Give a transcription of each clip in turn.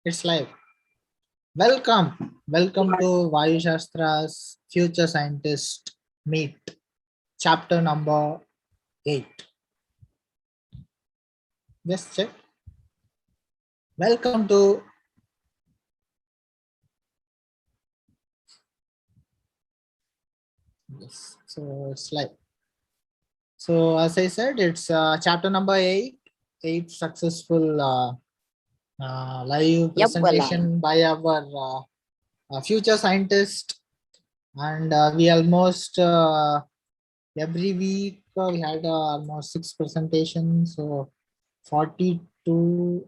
It's live. Welcome to Vaayusastra's Future Scientist Meet, chapter number 8. Just check. Welcome to yes. So it's live. So as I said, it's chapter number 8. 8 successful live presentation by our future scientist, and we almost every week we had almost 6 presentations, so 42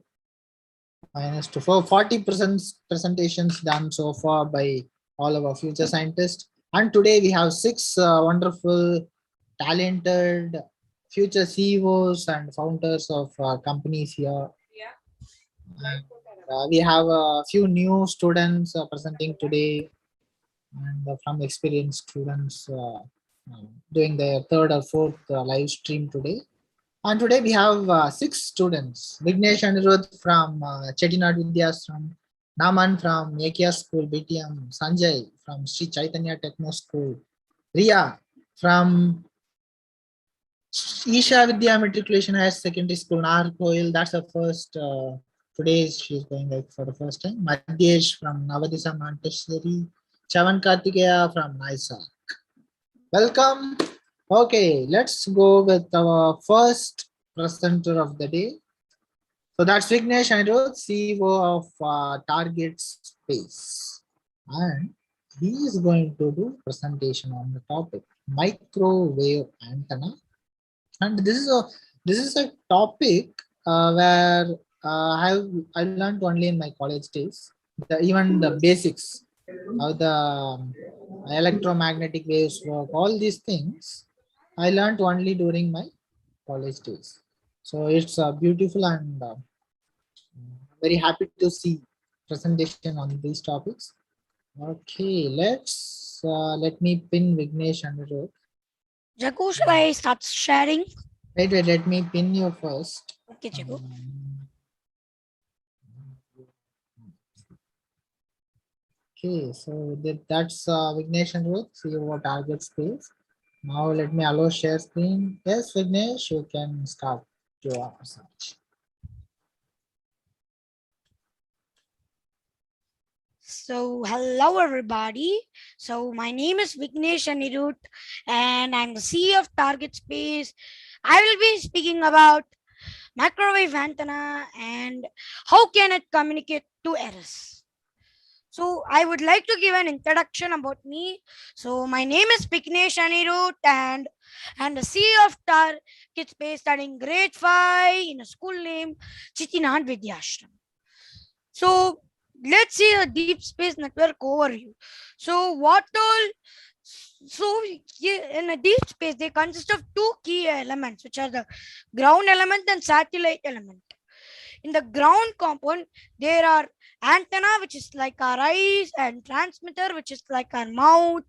minus 2 for 40% presentations done so far by all of our future scientists. And today we have 6 wonderful talented future CEOs and founders of companies here. And, we have a few new students presenting today, and from experienced students doing their third or fourth live stream today. And today we have 6 students: Vignesh Anirudh from Chettinad Vidhyashram, Naman from Ekya School, BTM, Sanjay from Sri Chaitanya Techno School, Riya from Isha Vidya Matriculation Higher Secondary School, Nagercoil. That's the first. Today she's going like for the first time. Matheysh from Navadisha, Montessori, Chyavan Karthikeya from NAISAK. Welcome. Okay, let's go with our first presenter of the day. So that's Vignesh Anirudh, CEO of Target Space, and he is going to do presentation on the topic microwave antenna. And this is a topic where I learned only in my college days. Even the basics of the electromagnetic waves work, all these things I learned only during my college days. So it's beautiful, and very happy to see presentation on these topics. Okay, let me pin Vignesh Anirudh. Jagu, shall I start sharing? Wait, let me pin you first. Okay, Jagu. Okay, so that's Vignesh Anirudh, CEO of Target Space. Now let me allow share screen. Yes, Vignesh, you can start your research. So, hello everybody. So, my name is Vignesh Anirudh and I'm the CEO of Target Space. I will be speaking about microwave antenna and how can it communicate to ERIS. So, I would like to give an introduction about me. So, my name is Vignesh Anirudh and I'm the CEO of Target Space studying grade 5 in a school named Chettinad Vidhyashram. So, let's see a deep space network overview. So what all? So in a deep space, they consist of 2 key elements, which are the ground element and satellite element. In the ground component, there are antenna, which is like our eyes, and transmitter, which is like our mouth,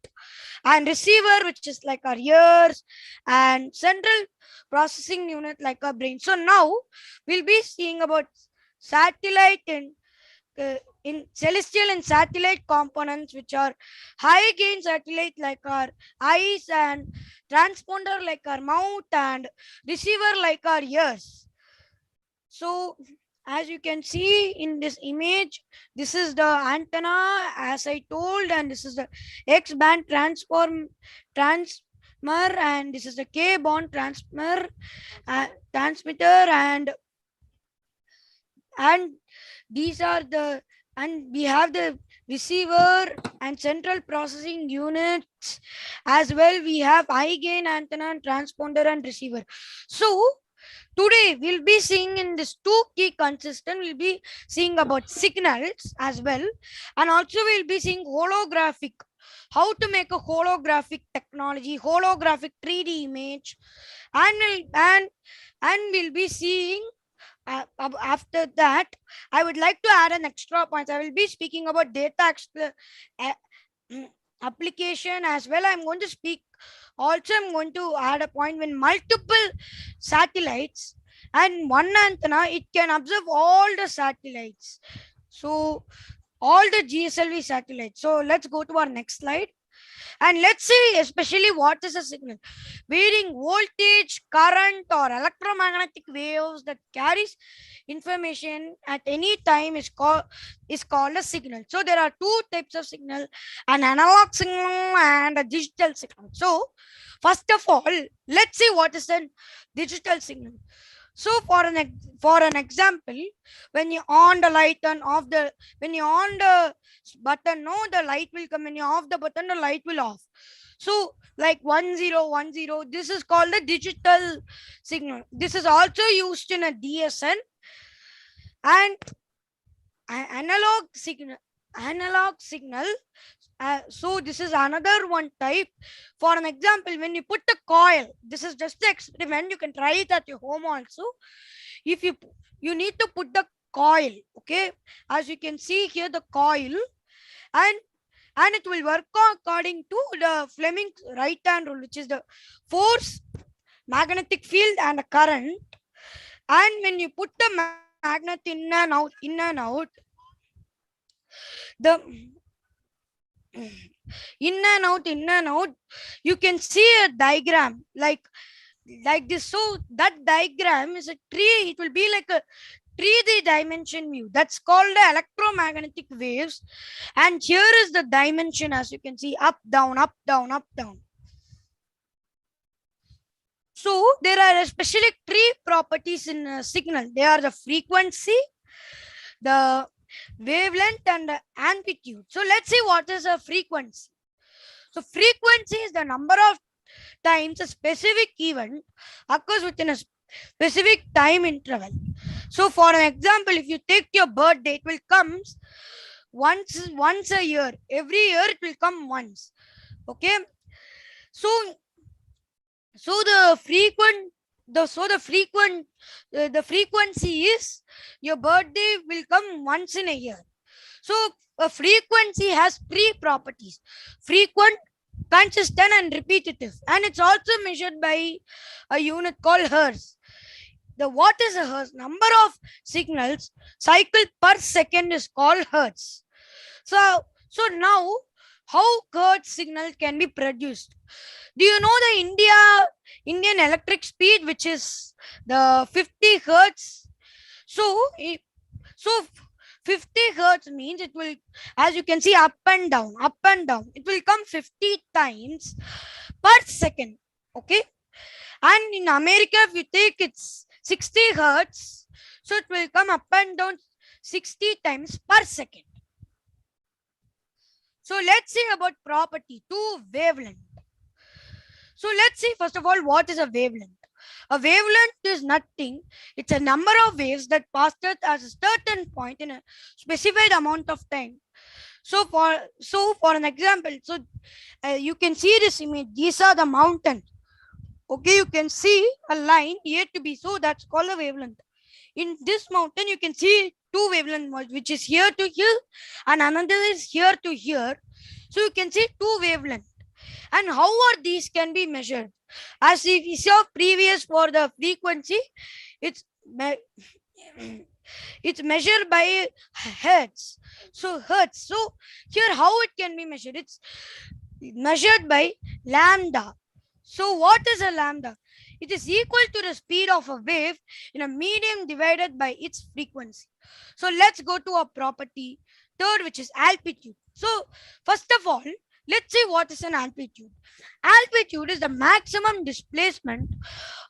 and receiver, which is like our ears, and central processing unit like our brain. So now we'll be seeing about satellite in celestial and satellite components, which are high gain satellite like our eyes, and transponder like our mouth, and receiver like our ears. So as you can see in this image, this is the antenna as I told, and this is the X band transmitter, and this is the K band transmitter, and these are the, and we have the receiver and central processing units as well. We have high gain antenna and transponder and receiver. So today we'll be seeing in this 2 key consistent, we'll be seeing about signals as well, and also we'll be seeing holographic, how to make a holographic technology, holographic 3D image, and we'll be seeing after that, I would like to add an extra point. I will be speaking about data application as well. I'm going to speak. Also, I'm going to add a point when multiple satellites And one antenna, it can observe all the satellites. So all the GSLV satellites. So let's go to our next slide. And let's see especially what is a signal. Varying voltage, current, or electromagnetic waves that carries information at any time is called a signal. So there are two types of signal, an analog signal and a digital signal. So first of all, let's see what is a digital signal. So for an example, when you on the light and off the, when you on the button, no, the light will come. When you off the button, the light will off. So like 1010, this is called a digital signal. This is also used in a DSN. And analog signal. So this is another one type. For an example, when you put a coil, this is just the experiment. You can try it at your home also. If you need to put the coil, okay, as you can see here, the coil, and it will work according to the Fleming's right hand rule, which is the force, magnetic field, and the current. And when you put the magnet in and out, the in and out, you can see a diagram like this. So that diagram is a tree. It will be like a 3D dimension view. That's called the electromagnetic waves. And here is the dimension, as you can see, up, down, up, down, up, down. So there are especially three properties in a signal. They are the frequency, the wavelength, and the amplitude. So let's see what is a frequency. So frequency is the number of times a specific event occurs within a specific time interval. So for an example, if you take your birthday, it will come once a year. Every year it will come once. Okay. So the frequency is your birthday will come once in a year. So a frequency has three properties: frequent, consistent, and repetitive. And it's also measured by a unit called hertz. What is a hertz? Number of signals cycle per second is called hertz. So now, how hertz signal can be produced? Do you know the Indian electric speed, which is the 50 hertz? So 50 hertz means it will, as you can see, up and down. It will come 50 times per second. Okay. And in America, if you take it's 60 hertz, so it will come up and down 60 times per second. So let's see about property 2, wavelength. So let's see first of all what is a wavelength. A wavelength is nothing. It's a number of waves that pass at a certain point in a specified amount of time. So for an example, you can see this image. These are the mountains. Okay, you can see a line A to B. So that's called a wavelength. In this mountain, you can see two wavelengths, which is here to here, and another is here to here. So you can see two wavelengths. And how are these can be measured? As we saw previous for the frequency, it's measured by hertz. So hertz. So here how it can be measured? It's measured by lambda. So what is a lambda? It is equal to the speed of a wave in a medium divided by its frequency. So let's go to a property 3rd, which is altitude. So first of all, let's see what is an altitude. Altitude is the maximum displacement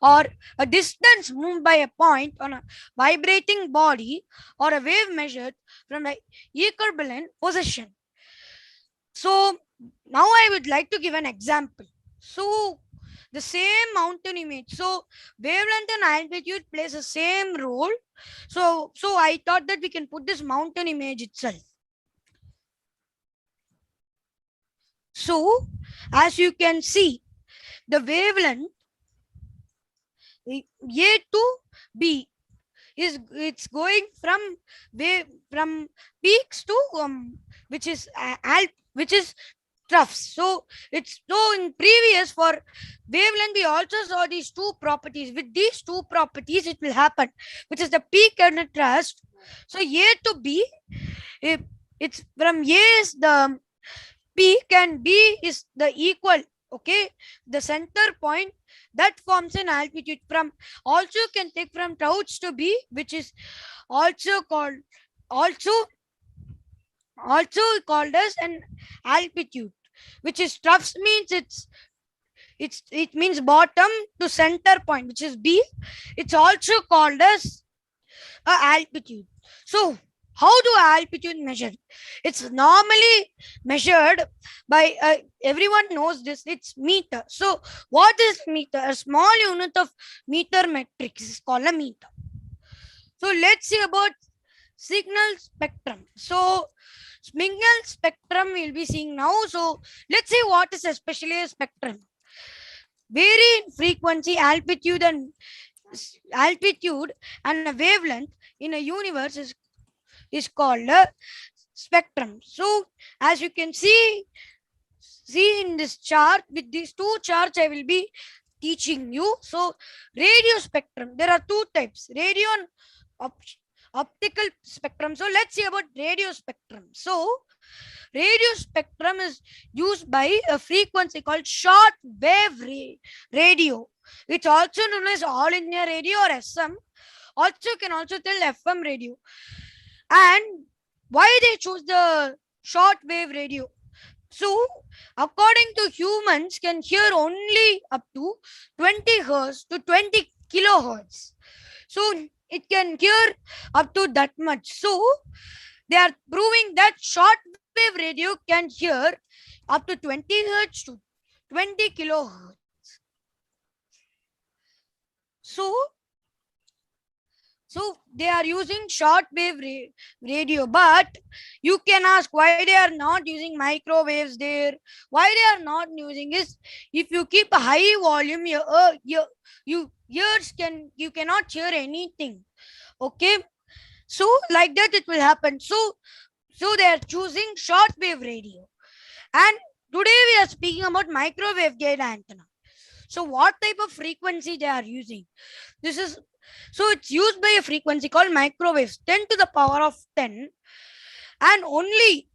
or a distance moved by a point on a vibrating body or a wave measured from an equivalent position. So now I would like to give an example. So the same mountain image. So wavelength and altitude plays the same role. So I thought that we can put this mountain image itself. So as you can see, the wavelength A to B it's going from peaks to which is troughs. So it's so in previous for wavelength we also saw these two properties. With these two properties it will happen, which is the peak and the thrust. So A to B, if it's from A is the peak and B is the equal. Okay, the center point that forms an altitude. From also can take from troughs to B, which is also called also called as an altitude, which is troughs means it means bottom to center point, which is B. It's also called as a altitude. So how do altitude measure? It's normally measured by everyone knows this. It's meter. So what is meter? A small unit of meter metrics is called a meter. So let's see about signal spectrum. So signal spectrum we'll be seeing now. So let's see what is especially a spectrum. Vary in frequency, altitude and a wavelength in a universe is called a spectrum. So as you can see in this chart, with these two charts I will be teaching you. So radio spectrum, there are two types, radio and optical spectrum. So let's see about radio spectrum. So radio spectrum is used by a frequency called short wave radio. It's also known as all India radio or SM. Also can also tell FM radio. And why they choose the short wave radio? So according to humans can hear only up to 20 hertz to 20 kilohertz. So it can hear up to that much. So they are proving that short wave radio can hear up to 20 hertz to 20 kilohertz. So they are using short wave radio, but you can ask why they are not using microwaves there. Why they are not using is, if you keep a high volume, you cannot hear anything. Okay, so like that it will happen. So they are choosing short wave radio. And today we are speaking about microwave guide antenna. So what type of frequency they are using? So it's used by a frequency called microwaves, 10 to the power of 10. And only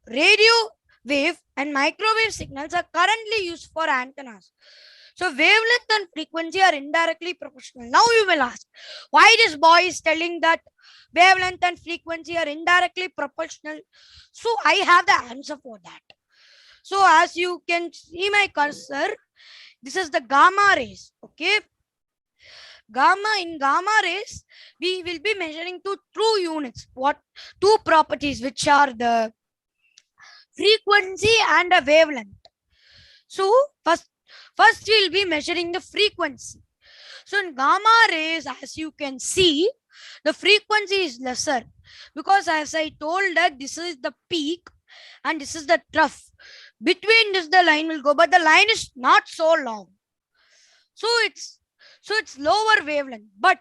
radio wave and microwave signals are currently used for antennas. So wavelength and frequency are indirectly proportional. Now you will ask, why this boy is telling that wavelength and frequency are indirectly proportional? So I have the answer for that. So as you can see my cursor, this is the gamma rays. Okay. In gamma rays, we will be measuring two true units. What two properties, which are the frequency and a wavelength. So first we'll be measuring the frequency. So in gamma rays, as you can see, the frequency is lesser, because as I told that this is the peak and this is the trough. Between this the line will go, but the line is not so long. So it's lower wavelength. But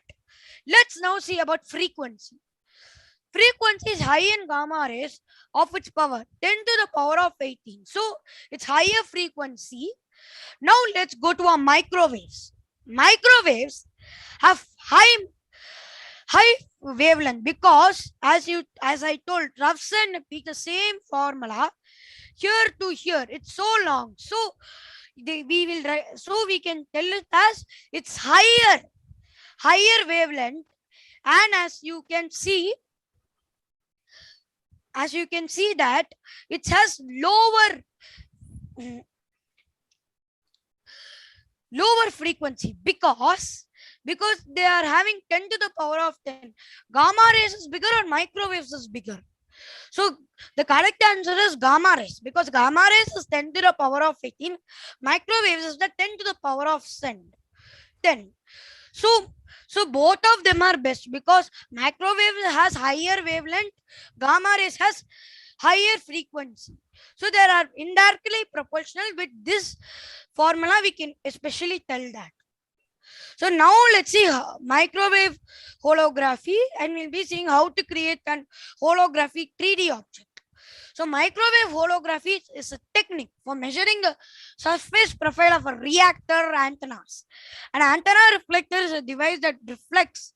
let's now see about frequency. Frequency is high in gamma rays of its power, 10 to the power of 18. So it's higher frequency. Now let's go to our microwaves. Microwaves have high wavelength, because as I told, troughs and peak, the same formula, here to here, it's so long. So we can tell it as it's higher wavelength. And as you can see that it has lower frequency, because they are having 10 to the power of 10. Gamma rays is bigger or microwaves is bigger? So the correct answer is gamma rays, because gamma rays is 10 to the power of 18. Microwaves is the 10 to the power of 10. So both of them are best, because microwave has higher wavelength, gamma rays has higher frequency. So they are indirectly proportional. With this formula, we can especially tell that. So now let's see microwave holography, and we'll be seeing how to create an holographic 3D object. So microwave holography is a technique for measuring the surface profile of a reactor antennas. An antenna reflector is a device that reflects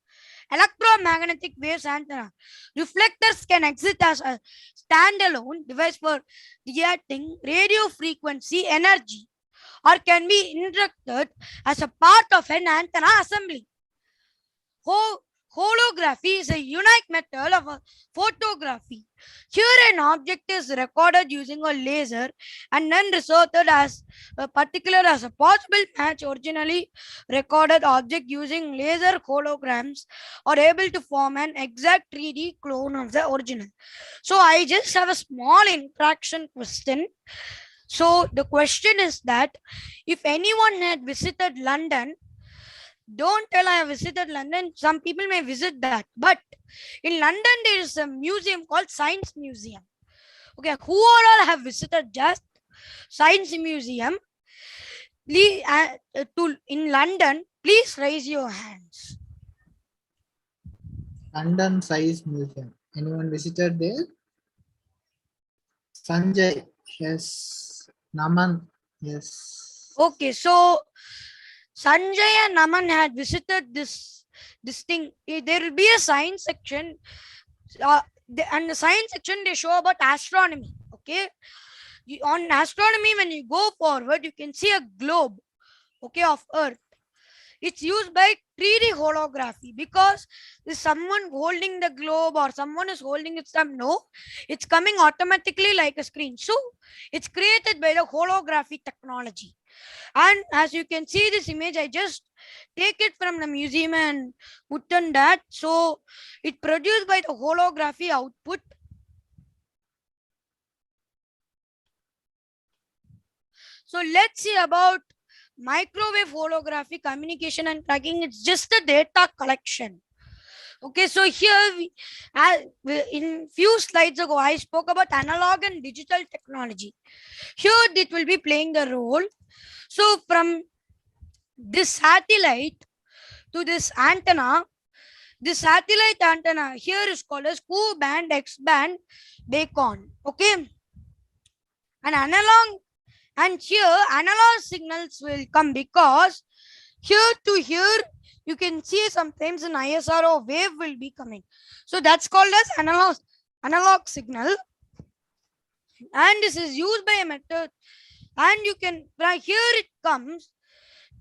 electromagnetic waves antenna. Reflectors can exist as a standalone device for detecting radio frequency energy or can be injected as a part of an antenna assembly. Holography is a unique method of photography. Here, an object is recorded using a laser and then resorted as a particular as a possible match originally recorded object using laser holograms are able to form an exact 3D clone of the original. So, I just have a small interaction question. So, the question is that if anyone had visited London, don't tell I have visited London. Some people may visit that. But in London, there is a museum called Science Museum. Okay, who all have visited just Science Museum? Please, in London, please raise your hands. London Science Museum. Anyone visited there? Sanjay, yes. Naman, yes. Okay, so Sanjay and Naman had visited this thing. There will be a science section, and the science section they show about astronomy. Okay, on astronomy, when you go forward, you can see a globe, okay, of Earth. It's used by 3D holography because is someone holding the globe or someone is holding it. No, it's coming automatically like a screen. So it's created by the holography technology. And as you can see this image, I just take it from the museum and put on that. So it produced by the holography output. So let's see about microwave holography communication and tracking. It's just a data collection. Okay, so here in few slides ago, I spoke about analog and digital technology. Here it will be playing the role. So from this satellite to this antenna, this satellite antenna here is called as Q band, X band, beacon. Okay, and analog, and here analog signals will come because here to here you can see sometimes an ISRO wave will be coming. So that's called as analog signal, and this is used by a method. And you can right here it comes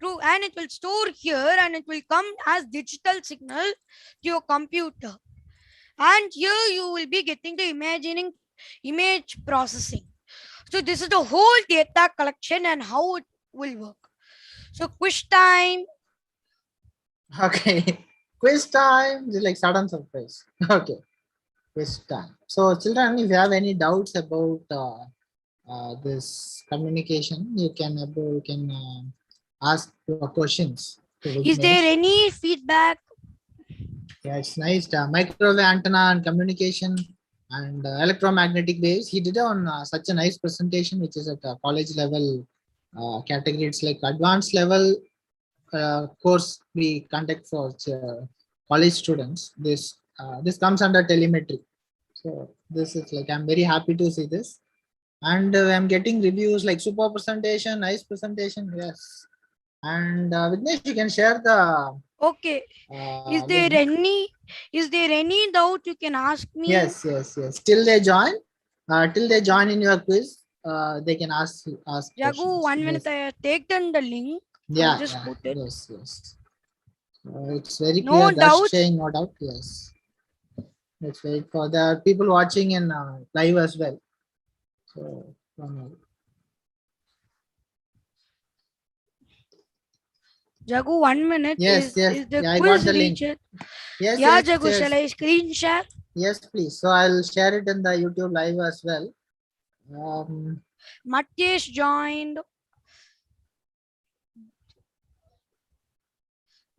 through, and it will store here, and it will come as digital signal to your computer. And here you will be getting the image processing. So this is the whole data collection and how it will work. So quiz time. Okay, quiz time. It's like sudden surprise. Okay, quiz time. So children, if you have any doubts about this communication, you can ask your questions. Is there any feedback? Yeah, it's nice. Microwave antenna and communication and electromagnetic waves. He did on such a nice presentation, which is at a college level category. It's like advanced level course we conduct for college students. This comes under telemetry. So this is like, I'm very happy to see this. And I'm getting reviews like super presentation, nice presentation. Yes. And Vignesh, you can share the. Okay. Is there any doubt you can ask me? Yes. Till they join in your quiz, they can ask Jagu, 1 minute. I have taken the link. Yeah. Just put it. Yes. It's very clear. No doubt. Saying no doubt. Yes. Let's wait for the people watching in live as well. So. Jagu, 1 minute. Yes. Is the I quiz got the reached? link. Yes. Yeah, Jagu, shall I screen share? Yes, please. So I'll share it in the YouTube live as well. Matheysh joined.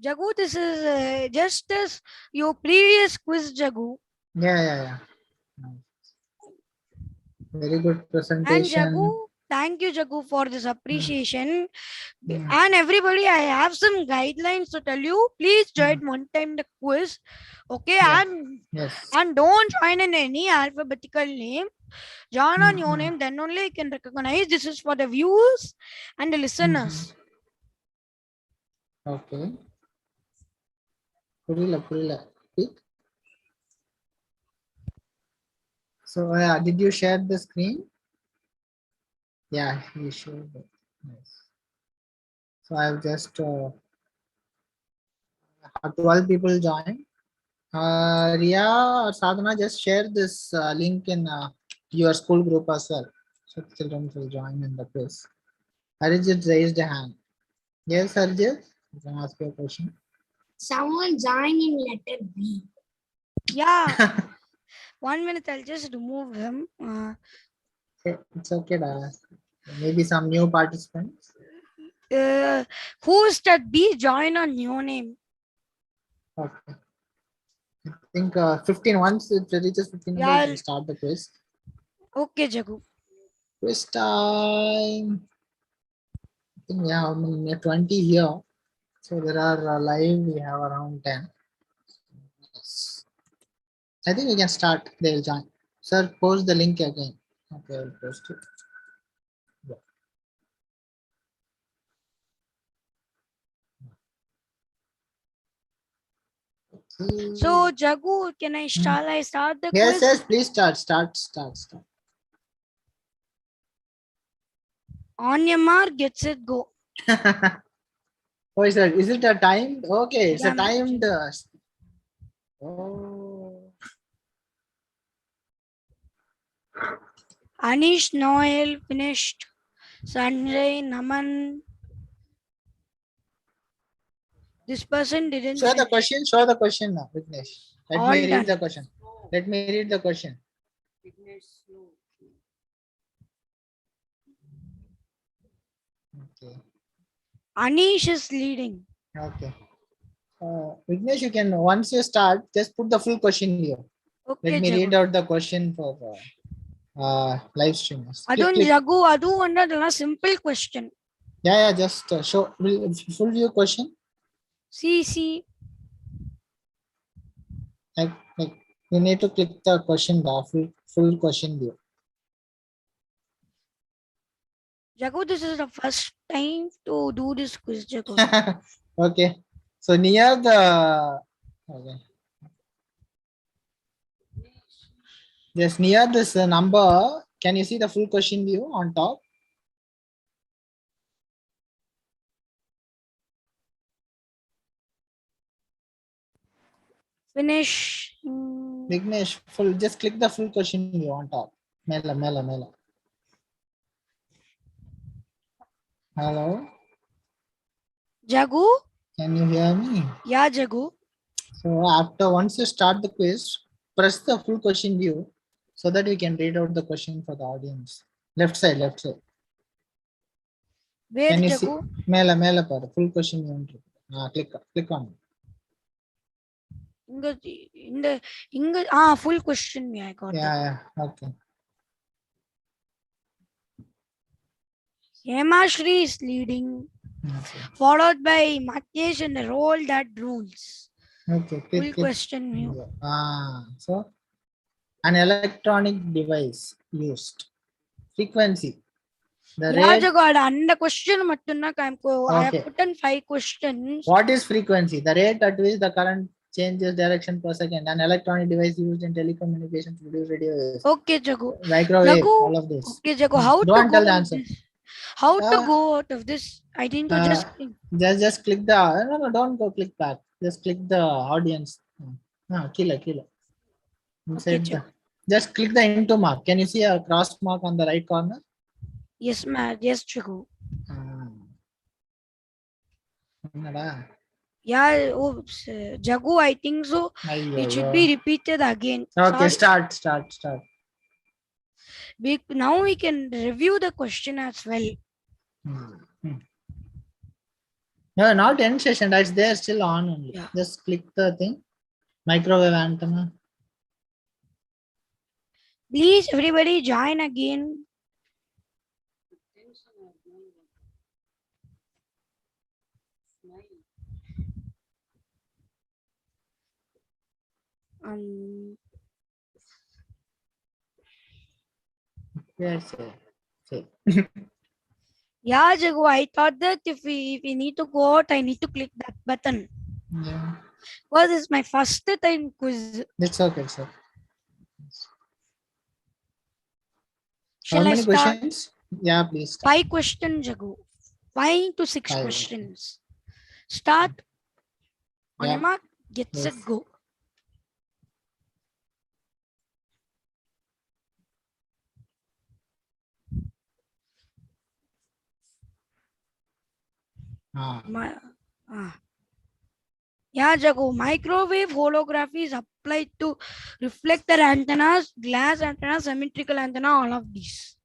Jagu, this is just as your previous quiz, Jagu. Yeah. Very good presentation. And Jagu, thank you, Jagu, for this appreciation. And everybody, I have some guidelines to tell you. Please join one time the quiz. Okay, and don't join in any alphabetical name. join on your name, then only you can recognize. This is for the viewers and the listeners. Okay. Purila. So did you share the screen? Yeah, you showed it. Nice. So I've just have 12 people join. Riya or Sadhana, just share this link in your school group as well. So children will join in the quiz. Arijit raised a hand. Yes, Arijit, you can ask your question. Someone join in letter B. Yeah. 1 minute, I'll just remove him. It's okay, da. Maybe some new participants. Who's that B? Join on your name. Okay. I think 15, once it reaches 15 Yeah, numbers, we'll start the quiz. Okay, Jagu. Quiz time. I think we have 20 here. So there are live, we have around 10. Yes. I think we can start. They'll join. Sir, post the link again. Okay, I'll post it. Yeah. Okay. So, Jagu, can I start? I start the Yes, quiz? yes, please start. On your mark, get set, go. Oh, is it a timed? Okay, it's Yeah, a timed. Oh. Anish, Noel, finished. Sanjay, Naman. This person didn't Show the finish. question. Show the question now, Vignesh. Let All me read done. the question. Let me read the question. Okay. Anish is leading. Okay. Vignesh, you can, once you start, just put the full question here. Okay, Let me Jagu. read out the question for live streamers. Click, Adun click. Jagu, Adu under simple question. Yeah, just show full view question. See. Like you need to click the question bar, full question view. Jagu, this is the first time to do this quiz, Jagu. Okay. So near the just near this number, can you see the full question view on top? Finish. Vignesh, just click the full question view on top. Mela. Hello? Jagu? Can you hear me? Yeah, Jagu. So once you start the quiz, press the full question view so that we can read out the question for the audience. Left side. Where, Can you Jagu? see? Mela par full question view. Click on it. Full question me. I got that. Yeah, okay. Hemashri is leading, Okay. followed by Matheysh and the role that rules. Okay. Full question view. So an electronic device used. Frequency. The rate. Jagu, and the question I have Okay. put in 5 questions. What is frequency? The rate at which the current changes direction per second. An electronic device used in telecommunications, produce radio waves. Okay, Jagu. Microwave, Jagu, all of this. okay, Jagu, how to Don't go tell the out answer. this? How to go out of this? I think to just click the no, don't go click back. Just click the audience. Killer. Inside Okay, just click the into mark. Can you see a cross mark on the right corner? Yes, ma'am. Yes, Jagu. Yeah, Jagu, I think so. It should be repeated again. Okay, start. Now we can review the question as well. No, not end session. That's there still on only. Yeah. Just click the thing. Microwave antenna. Please, everybody, join again. Yes, yes. Yeah, Jagu, I thought that if we need to go out, I need to click that button. Yeah. Well, this is my first time quiz. It's okay, sir. How Shall I many start? questions? Yeah, please start. 5 questions, Jagu. 5 to 6 Five. questions. Start on Yeah. your mark, get Yes. set, go. My, yeah, Jagu. Microwave holography is applied to reflector antennas, glass antennas, symmetrical antenna, all of these.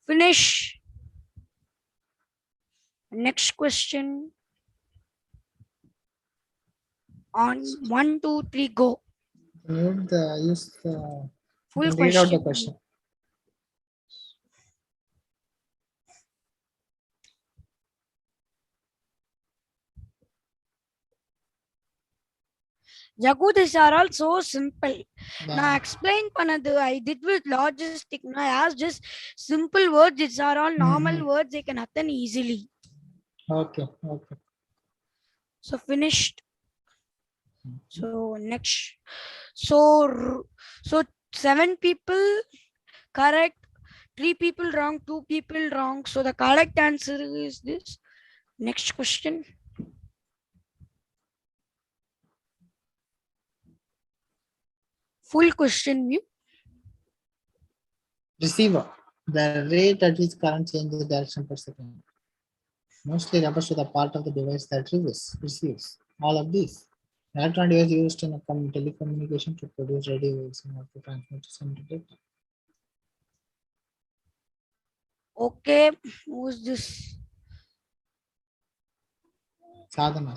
Finish. Next question. On 1, 2, 3, go. Use the Full read out the question. question. Jagu, these are all so simple. Yeah. Now explain Panadu. I did with logistic. Now I asked just simple words. These are all normal words they can attend easily. Okay. Okay. So finished. So next. So 7 people correct, 3 people wrong, 2 people wrong. So the correct answer is this. Next question. Full question view. Receiver. The rate at which current changes direction per second. Mostly refers to the part of the device that receives all of these. The electron device used in a telecommunication to produce radio waves and to transmit some data. Okay. Who's this? Sadhana.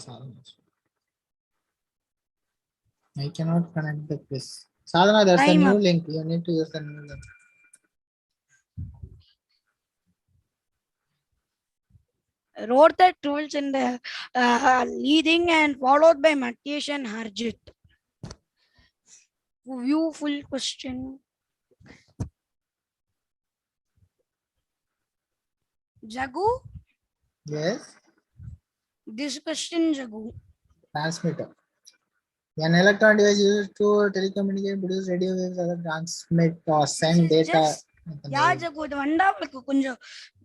I cannot connect the quiz. Sadhana, there's a Time new up. link. You need to use the new link. Wrote that rules in the leading and followed by Matheysh and Harjit. View full question. Jagu, Yes. this question, Jagu. Transmitter. An electron device used to telecommunicate, produce radio waves, or transmit or send data. Just, yeah, Jagu, the wonder,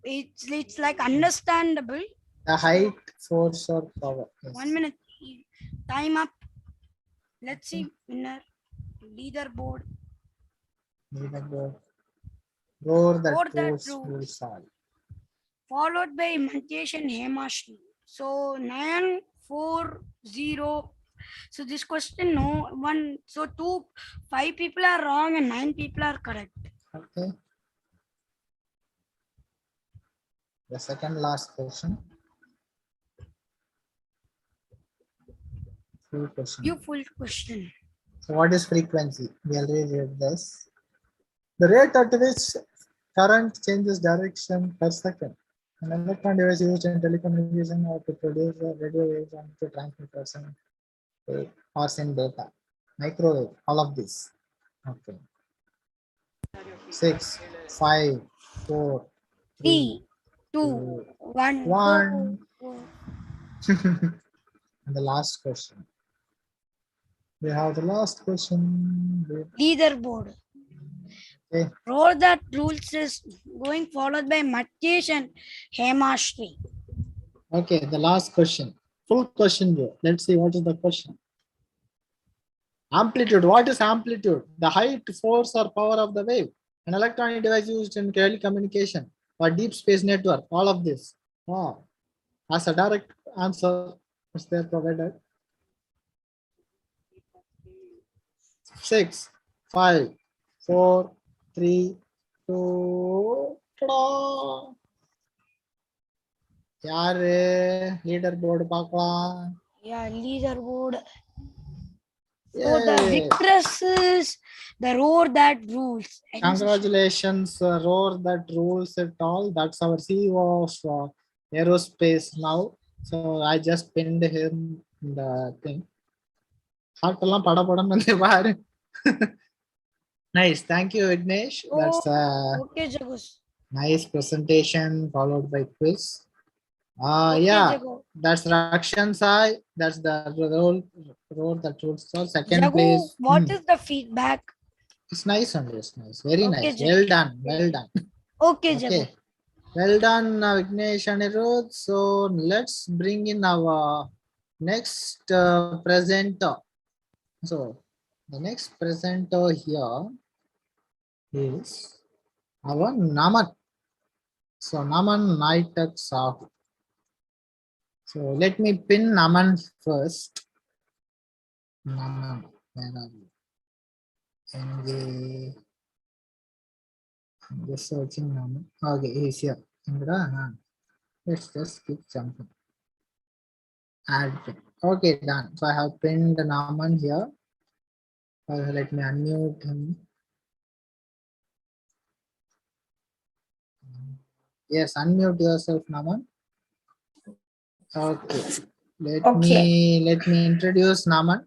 it's like understandable. The height, force, or power. Yes. 1 minute. Time up. Let's see winner. Leaderboard. Roar that Roar that rules rules. rules all. Followed by Matheysh and Hemashri. So 940. So this question, no one. So 5 people are wrong and 9 people are correct. Okay. The second last question. Full question. You full question. So what is frequency? We already read this. The rate at which current changes direction per second. An electron device used in telecommunication or to produce radio waves and to transmit or send data. Microwave, all of this. Okay. 6, 5, 4, 3, 3, 2, 1. 1. Go. And the last question. We have the last question. Leaderboard. Okay. Roar that rules is going followed by Matheysh and Hemashri. Okay, the last question. Full question here. Let's see what is the question. Amplitude. What is amplitude? The height, force, or power of the wave. An electronic device used in telecommunication or deep space network. All of this. Oh. As a direct answer is there provided. 6, 5, 4, 3, 2. Ta-da! யாரு leader board பார்க்கலாம். Yeah, leaderboard. So the victress is the roar that rules. Congratulations, roar that rules it all. That's our CEO of Aerospace now. So I just pinned him in the thing. Heart எல்லாம் படபடன்னு வந்து பாரு. Nice. Thank you, Vignesh. That's a Okay, Jagus. nice presentation followed by quiz. Okay, Yeah, Jagu. that's Rakshan Sai. That's the role that rules for second Jagu, place. what is the feedback? It's nice only. It's nice. Very Okay, nice. Well done. Well done. Okay, Jagu. Okay. Well done, Vignesh and Anirudh. So let's bring in our next presenter. So the next presenter here is our Naman. So Naman Naitak Sahu. So let me pin Naman first. Naman, where are you? And I'm just searching Naman. Okay, he's here. Indra, let's just keep jumping. Add pin. Okay, done. So I have pinned Naman here. Let me unmute him. Yes, unmute yourself, Naman. Okay. Let me introduce Naman.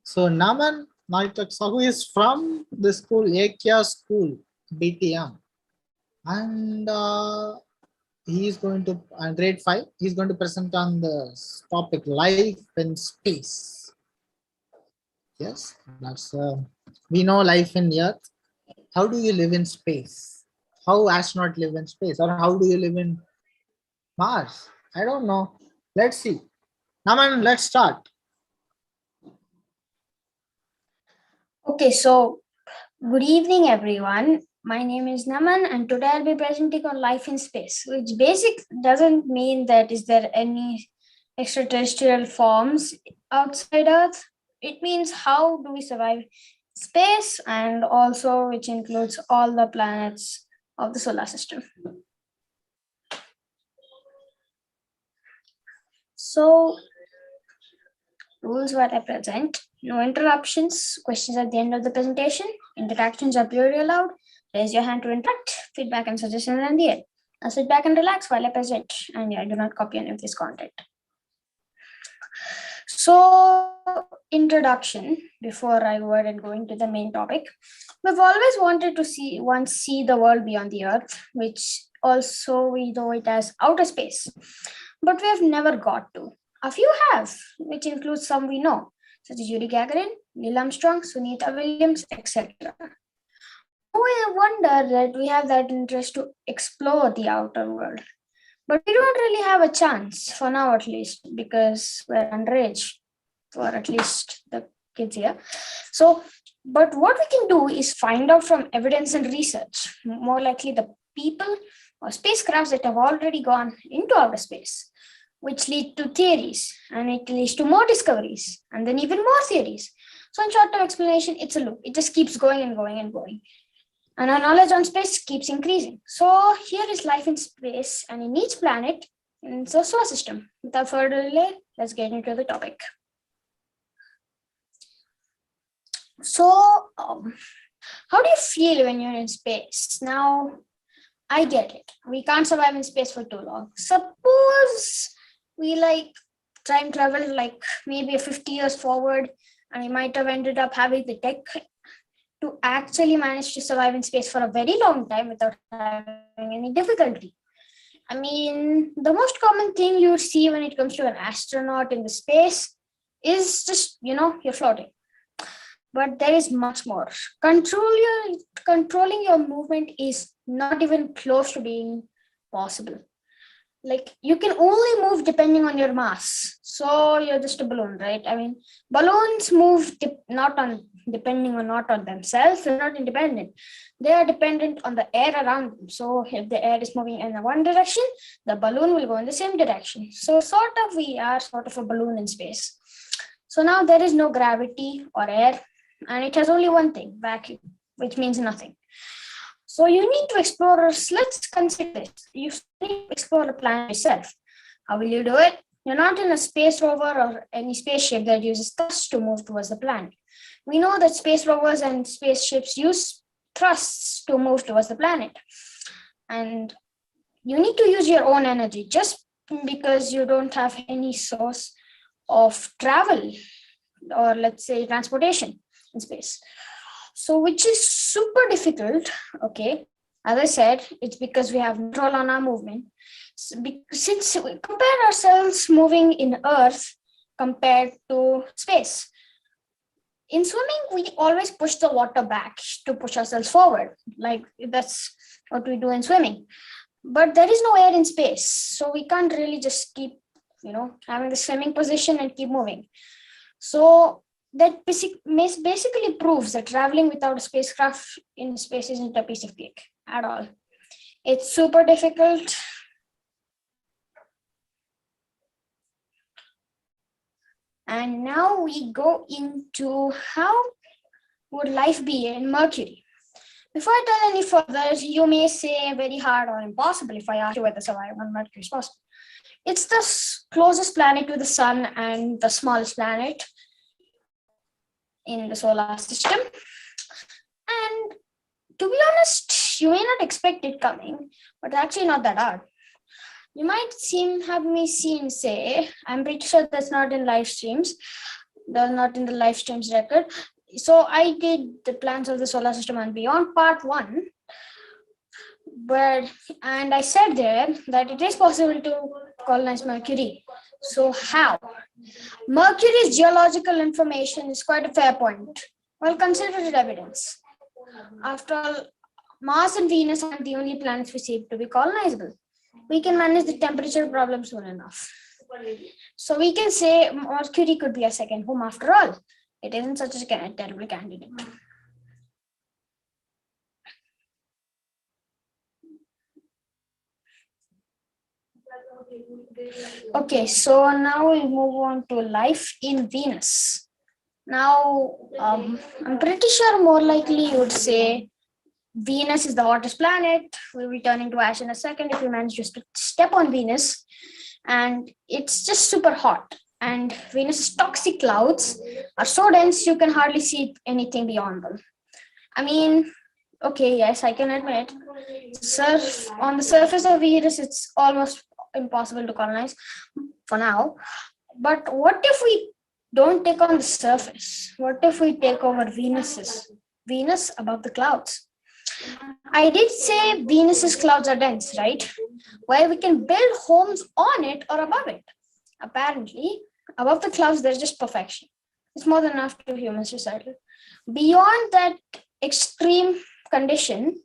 So Naman Naitak Sahu is from the school Ekya school, BTM. And he is going to grade 5. He's going to present on the topic life in space. Yes, that's we know life in Earth. How do you live in space? How astronauts live in space, or how do you live in Mars? I don't know. Let's see. Naman, let's start. Okay, so good evening, everyone. My name is Naman, and today I'll be presenting on life in space, which basic doesn't mean that is there any extraterrestrial forms outside Earth. It means how do we survive space, and also which includes all the planets of the solar system. So, rules what I present. No interruptions, questions at the end of the presentation. Interactions are purely allowed. Raise your hand to interact, feedback and suggestions at the end. Now sit back and relax while I present, and yeah, do not copy any of this content. So, introduction before I go ahead and go into the main topic. We've always wanted to see the world beyond the Earth, which also we know it as outer space, but we have never got to. A few have, which includes some we know, such as Yuri Gagarin, Neil Armstrong, Sunita Williams, etc. No wonder that we have that interest to explore the outer world. But we don't really have a chance, for now at least, because we're underage, for at least the kids here. So, but what we can do is find out from evidence and research, more likely the people or spacecrafts that have already gone into outer space, which lead to theories, and it leads to more discoveries, and then even more theories. So in short term explanation, it's a loop. It just keeps going and going and going. And our knowledge on space keeps increasing. So here is life in space and in each planet in the solar system. Without further delay, let's get into the topic. So, how do you feel when you're in space? Now, I get it. We can't survive in space for too long. Suppose we time travel maybe 50 years forward, and we might have ended up having the tech to actually manage to survive in space for a very long time without having any difficulty. I mean, the most common thing you see when it comes to an astronaut in the space is just, you're floating. But there is much more. Controlling your movement is not even close to being possible. You can only move depending on your mass. So you're just a balloon, right? I mean, balloons move not on themselves. They're not independent. They are dependent on the air around them. So if the air is moving in one direction, the balloon will go in the same direction. So we are sort of a balloon in space. So now there is no gravity or air, and it has only one thing, vacuum, which means nothing. So you need to explore, let's consider this. You need to explore the planet yourself. How will you do it? You're not in a space rover or any spaceship that uses thrusts to move towards the planet. We know that space rovers and spaceships use thrusts to move towards the planet. And you need to use your own energy just because you don't have any source of travel or let's say transportation in space. So which is super difficult. Okay, as I said, it's because we have control on our movement. Since we compare ourselves moving in Earth compared to space, in swimming, we always push the water back to push ourselves forward. Like that's what we do in swimming. But there is no air in space. So we can't really just keep, having the swimming position and keep moving. So that basically proves that traveling without a spacecraft in space isn't a piece of cake at all. It's super difficult. And now we go into how would life be in Mercury. Before I tell any further, you may say very hard or impossible if I ask you whether survival on Mercury is possible. It's the closest planet to the sun and the smallest planet in the solar system. And to be honest, you may not expect it coming, but it's actually not that hard. You might have me say, I'm pretty sure that's not in live streams. That's not in the live streams record. So I did the plans of the solar system and beyond part 1. And I said there that it is possible to colonize Mercury. So how? Mercury's geological information is quite a fair point. Well, consider it evidence. After all, Mars and Venus aren't the only planets we see to be colonizable. We can manage the temperature problem soon enough. So we can say Mercury could be a second home after all. It isn't such a terrible candidate. Okay, so now we move on to life in Venus. Now, I'm pretty sure more likely you would say Venus is the hottest planet. We'll be turning to ash in a second if we manage to step on Venus. And it's just super hot. And Venus's toxic clouds are so dense you can hardly see anything beyond them. I mean, okay, yes, I can admit, on the surface of Venus, it's almost impossible to colonize for now. But what if we don't take on the surface? What if we take over Venus above the clouds? I did say Venus's clouds are dense, right? Where we can build homes on it or above it. Apparently, above the clouds, there's just perfection. It's more than enough to humans to settle. Beyond that extreme condition,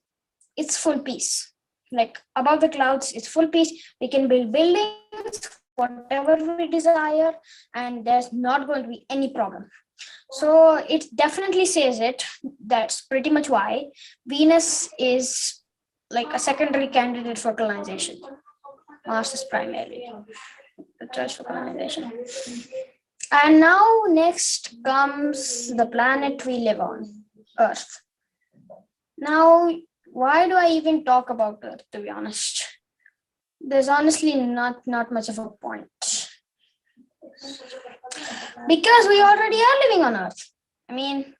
it's full peace. Like above the clouds, it's full peace. We can build buildings, whatever we desire, and there's not going to be any problem. So it definitely says it. That's pretty much why Venus is like a secondary candidate for colonization. Mars is primary the choice for colonization. And now next comes the planet we live on, Earth. Now, why do I even talk about Earth, to be honest? There's honestly not much of a point. Because we already are living on Earth. I mean,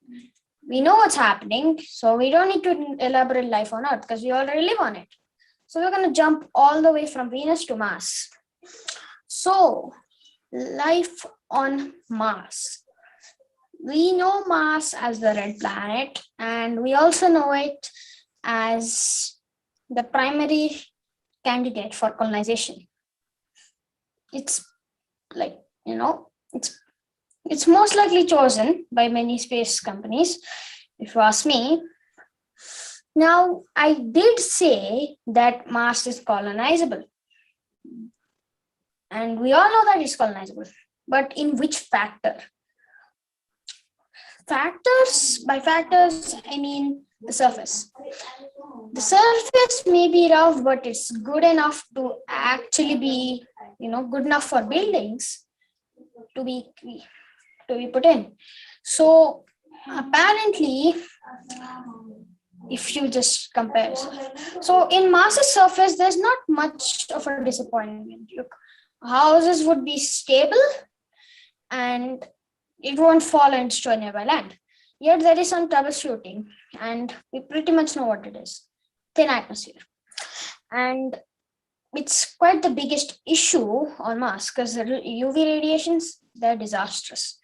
we know what's happening, so we don't need to elaborate life on Earth because we already live on it. So we're going to jump all the way from Venus to Mars. So, life on Mars. We know Mars as the red planet, and we also know it as the primary candidate for colonization. It's like, it's most likely chosen by many space companies, if you ask me. Now, I did say that Mars is colonizable. And we all know that it's colonizable. But in which factor? By factors, I mean the surface. The surface may be rough, but it's good enough to actually be, good enough for buildings to be put in. So apparently, if you just compare, so in Mars's surface, there's not much of a disappointment. Look, houses would be stable and it won't fall and destroy nearby land. Yet there is some troubleshooting, and we pretty much know what it is: thin atmosphere. And it's quite the biggest issue on Mars because the UV radiations, they're disastrous.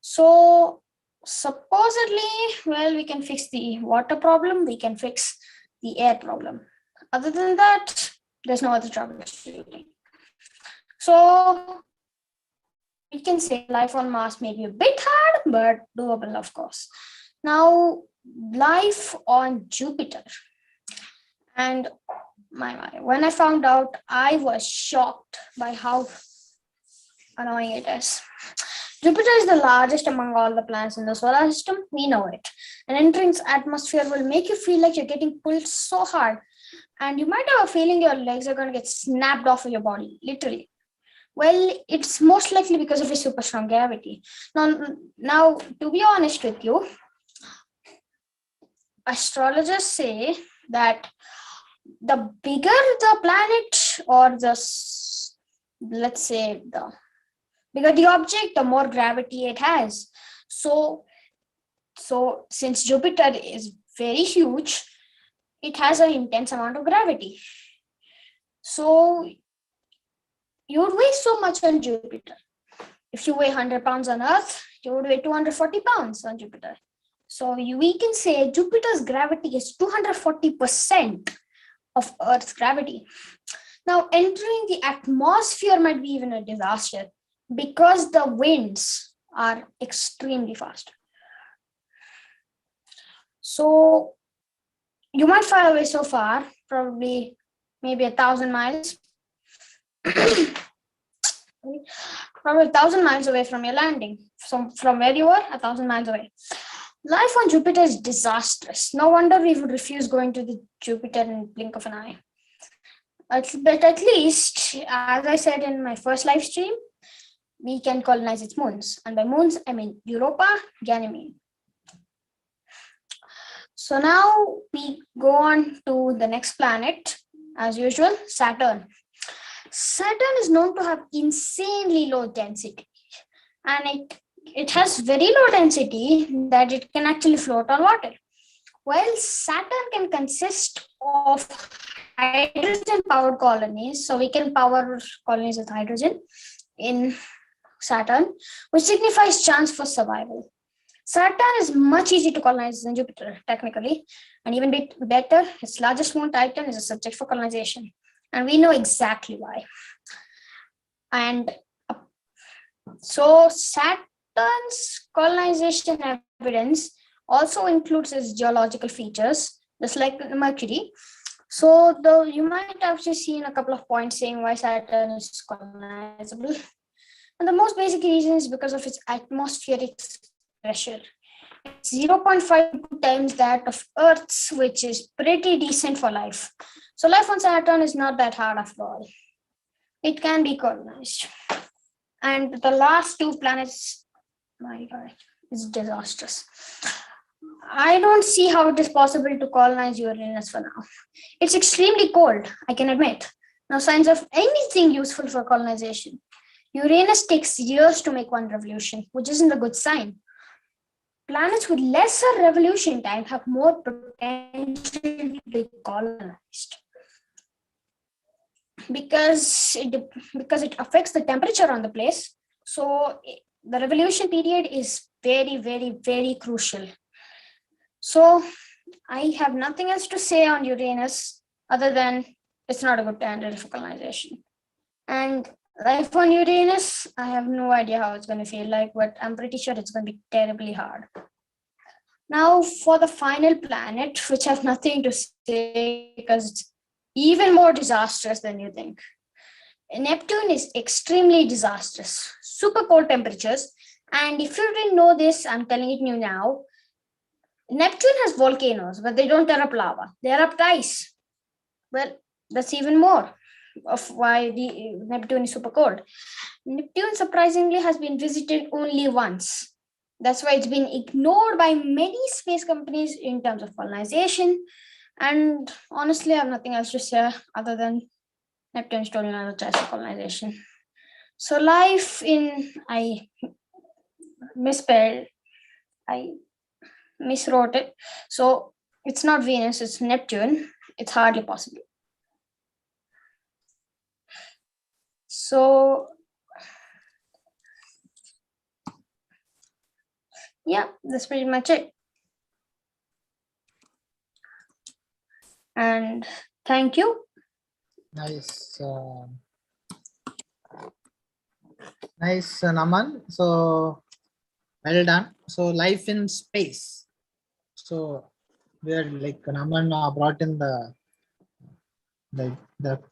So Supposedly, well, we can fix the water problem, we can fix the air problem. Other than that, there's no other troubleshooting. So we can say life on Mars may be a bit hard, but doable, of course. Now, life on Jupiter. And when I found out, I was shocked by how annoying it is. Jupiter is the largest among all the planets in the solar system. We know it. And entering its atmosphere will make you feel like you're getting pulled so hard. And you might have a feeling your legs are going to get snapped off of your body, literally. Well, it's most likely because of a super strong gravity. Now, to be honest with you, astrologers say that the bigger the planet, or let's say the bigger the object, the more gravity it has. So since Jupiter is very huge, it has an intense amount of gravity. So you would weigh so much on Jupiter. If you weigh 100 pounds on Earth, you would weigh 240 pounds on Jupiter. So we can say Jupiter's gravity is 240% of Earth's gravity. Now, entering the atmosphere might be even a disaster because the winds are extremely fast. So you might fly away so far, probably maybe 1,000 miles. Probably 1,000 miles away from your landing. From where you are, 1,000 miles away. Life on Jupiter is disastrous. No wonder we would refuse going to the Jupiter in the blink of an eye. But at least, as I said in my first live stream, we can colonize its moons. And by moons, I mean Europa, Ganymede. So now we go on to the next planet, as usual, Saturn. Saturn is known to have insanely low density, and it has very low density that it can actually float on water. While Saturn can consist of hydrogen-powered colonies, so we can power colonies with hydrogen in Saturn, which signifies chance for survival. Saturn is much easier to colonize than Jupiter, technically, and even better, its largest moon, Titan, is a subject for colonization. And we know exactly why. And so Saturn's colonization evidence also includes its geological features, just like Mercury. So you might have just seen a couple of points saying why Saturn is colonizable. And the most basic reason is because of its atmospheric pressure. It's 0.5 times that of Earth's, which is pretty decent for life. So life on Saturn is not that hard after all. It can be colonized. And the last two planets, my God, is disastrous. I don't see how it is possible to colonize Uranus for now. It's extremely cold, I can admit. No signs of anything useful for colonization. Uranus takes years to make one revolution, which isn't a good sign. Planets with lesser revolution time have more potential to be colonized because it affects the temperature on the place. So the revolution period is very, very, very crucial. So I have nothing else to say on Uranus other than it's not a good candidate for colonization. And life on Uranus, I have no idea how it's going to feel like, but I'm pretty sure it's going to be terribly hard. Now for the final planet, which I have nothing to say because it's even more disastrous than you think. Neptune is extremely disastrous, super cold temperatures. And if you didn't know this, I'm telling it you now. Neptune has volcanoes, but they don't erupt lava. They erupt ice. Well, that's even more of why the Neptune is super cold. Neptune surprisingly has been visited only once. That's why it's been ignored by many space companies in terms of colonization. And honestly, I have nothing else to say other than Neptune stole another choice for colonization. So life I misspelled, I miswrote it. So it's not Venus, it's Neptune. It's hardly possible. So Yeah, that's pretty much it. And thank you. Nice. Nice, Naman. So well done. So life in space. So where like Naman brought in the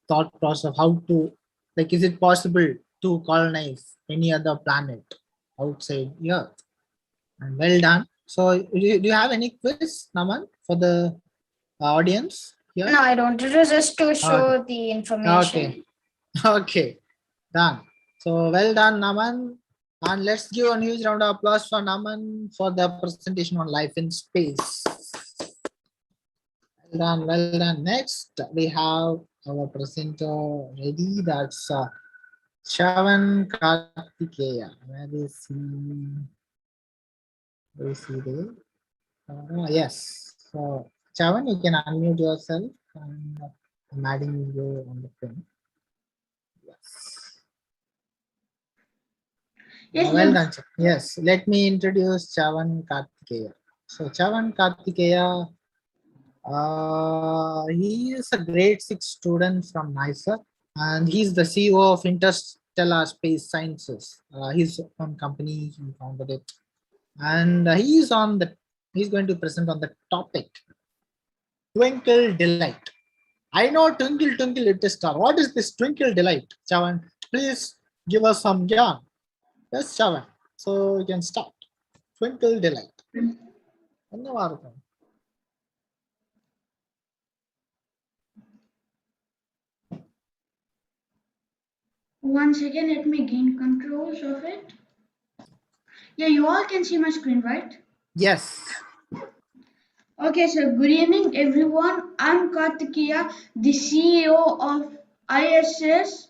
thought process of how to, like, is it possible to colonize any other planet outside Earth? And well done. So do you have any quiz, Naman, for the audience here? No, I don't. It was just to Okay. show the information. Okay. Done. So well done, Naman. And let's give a huge round of applause for Naman for the presentation on life in space. Well done, well done. Next, we have our presenter ready. That's Chyavan Karthikeya. Where is he? Where is he there? Yes. So, Chyavan, you can unmute yourself and I'm adding you on the pin. Yes. Yes, Well done. Yes, let me introduce Chyavan Karthikeya. So, Chyavan Karthikeya, he is a grade 6 student from NAISAK and he's the CEO of Interstellar Space Sciences. His own company, he founded it. And he's going to present on the topic Twinkle Delight. I know Twinkle Twinkle Little Star. What is this Twinkle Delight? Chyavan, please give us some yarn. Yes, Chyavan. So you can start. Twinkle Delight. One second, let me gain controls of it. Yeah, you all can see my screen, right? Yes. Okay, so good evening, everyone. I'm Karthikeya, the CEO of ISS,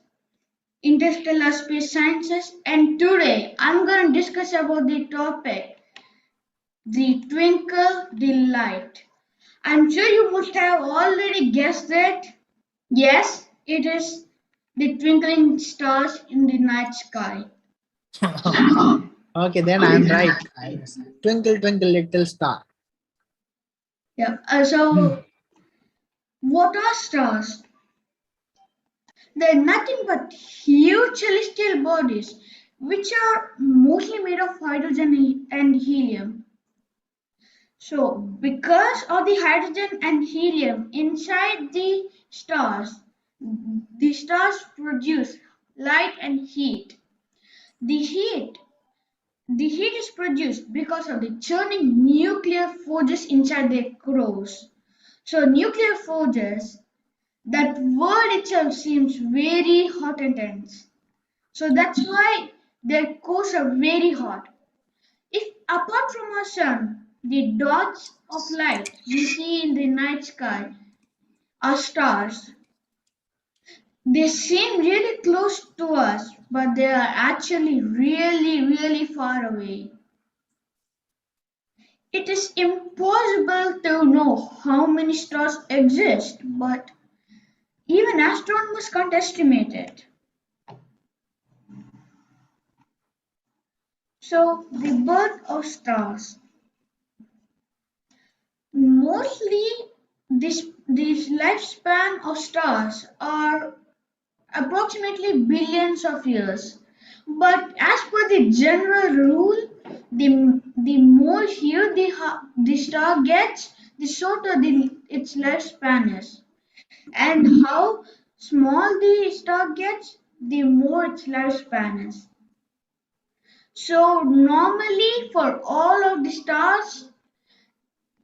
Interstellar Space Sciences, and today I'm going to discuss about the topic, the Twinkle Delight. I'm sure you must have already guessed it. Yes, it is the twinkling stars in the night sky. Okay, then I'm right. Twinkle, twinkle, little star. Yeah, so what are stars? They're nothing but huge celestial bodies which are mostly made of hydrogen and helium. So, because of the hydrogen and helium inside the stars produce light and heat. The heat The heat is produced because of the churning nuclear forces inside their cores. So nuclear forces, that word itself seems very hot and tense. So that's why their cores are very hot. If apart from our sun, the dots of light we see in the night sky are stars. They seem really close to us, but they are actually really, really far away. It is impossible to know how many stars exist, but even astronomers can't estimate it. So, the birth of stars. Mostly, this lifespan of stars are approximately billions of years. But as per the general rule, the more here the star gets, the shorter its lifespan is. And how small the star gets, the more its lifespan is. So normally for all of the stars,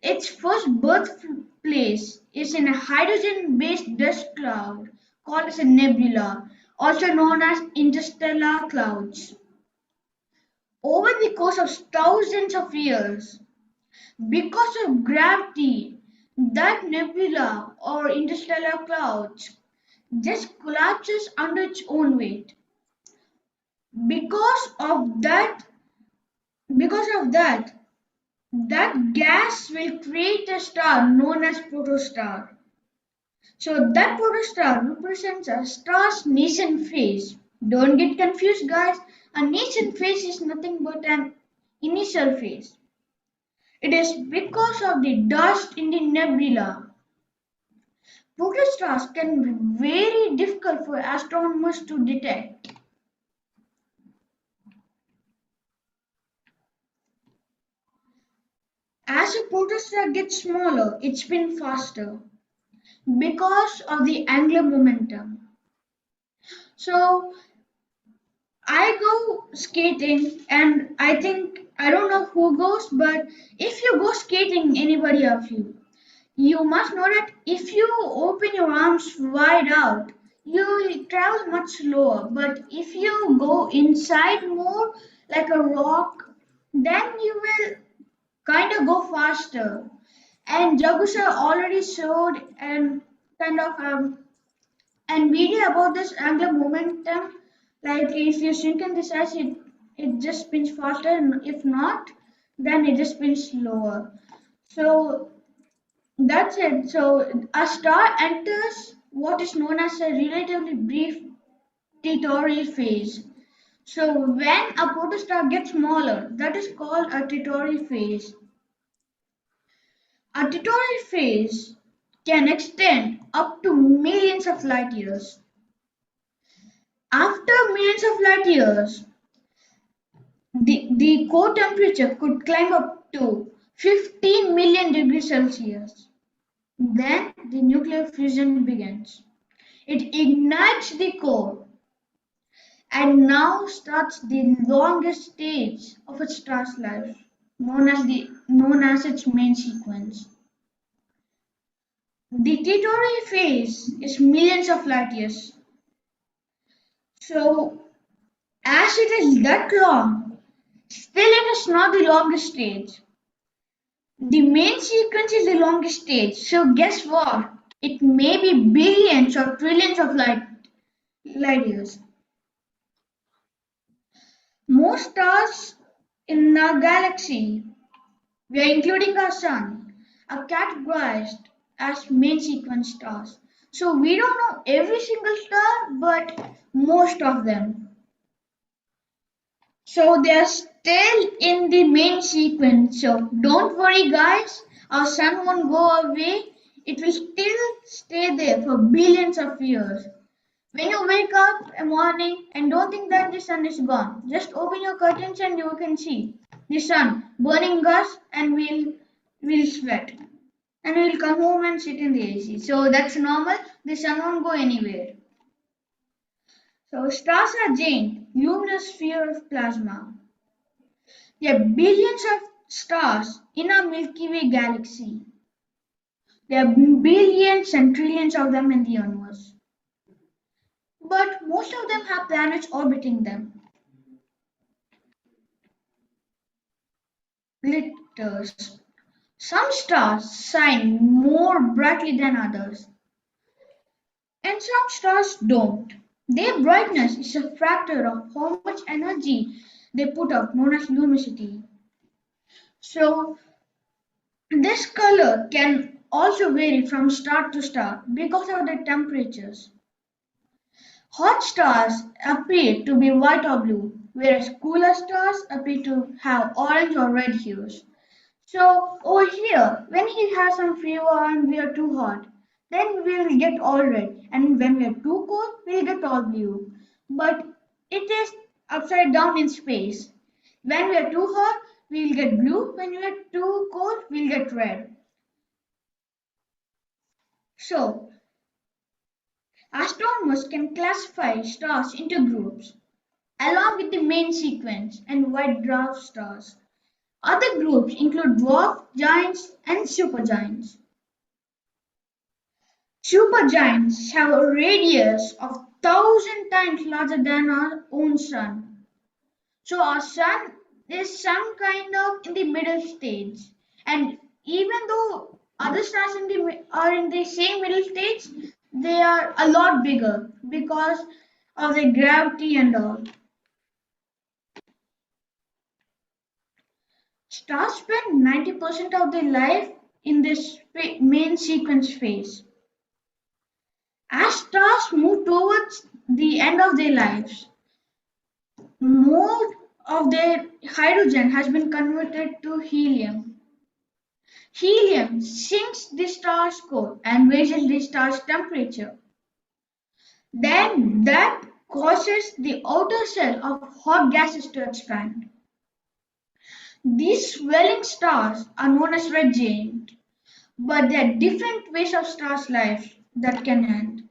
its first birthplace is in a hydrogen-based dust cloud called as a nebula, also known as interstellar clouds. Over the course of thousands of years, because of gravity, that nebula or interstellar clouds just collapses under its own weight. Because of that, that gas will create a star known as protostar. So that protostar represents a star's nascent phase. Don't get confused, guys. A nascent phase is nothing but an initial phase. It is because of the dust in the nebula. Protostars can be very difficult for astronomers to detect. As a protostar gets smaller, it spins faster because of the angular momentum. So I go skating, and I don't know who goes, but if you go skating, anybody of you, you must know that if you open your arms wide out, you will travel much slower. But if you go inside more like a rock, then you will kind of go faster. And Jagusha already showed and kind of and video about this angular momentum. Like if you shrink in the size, it just spins faster, and if not, then it just spins slower. So that's it. So a star enters what is known as a relatively brief tertiary phase. So when a protostar gets smaller, that is called a tertiary phase. A tertiary phase can extend up to millions of light years. After millions of light years, the core temperature could climb up to 15 million degrees Celsius. Then the nuclear fusion begins. It ignites the core and now starts the longest stage of its star's life, known as its main sequence. The tertiary phase is millions of light years. So as it is that long, still it is not the longest stage. The main sequence is the longest stage. So guess what? It may be billions or trillions of light years. Most stars in our galaxy, we are including our sun, are categorized as main sequence stars. So we don't know every single star, but most of them. So they are still in the main sequence. So don't worry, guys. Our sun won't go away. It will still stay there for billions of years. When you wake up in the morning and don't think that the sun is gone, just open your curtains and you can see the sun burning us, and we'll sweat. And we'll come home and sit in the AC. So that's normal. The sun won't go anywhere. So stars are giant, luminous sphere of plasma. There are billions of stars in our Milky Way galaxy. There are billions and trillions of them in the universe. But most of them have planets orbiting them. Glitters. Some stars shine more brightly than others, and some stars don't. Their brightness is a factor of how much energy they put out, known as luminosity. So, this color can also vary from star to star because of the temperatures. Hot stars appear to be white or blue, whereas cooler stars appear to have orange or red hues. So over here, when he has some fever and we are too hot, then we'll get all red, and when we are too cold, we'll get all blue. But it is upside down in space. When we are too hot, we'll get blue. When we are too cold, we'll get red. So astronomers can classify stars into groups along with the main sequence and white dwarf stars. Other groups include dwarf giants and supergiants. Supergiants have a radius of 1,000 times larger than our own sun. So our sun is some kind of in the middle stage. And even though other stars are in the same middle stage, they are a lot bigger because of the gravity and all. Stars spend 90% of their life in this main sequence phase. As stars move towards the end of their lives, more of their hydrogen has been converted to helium. Helium sinks the star's core and raises the star's temperature. Then that causes the outer shell of hot gases to expand. These swelling stars are known as red giants, but there are different ways of stars' lives that can end.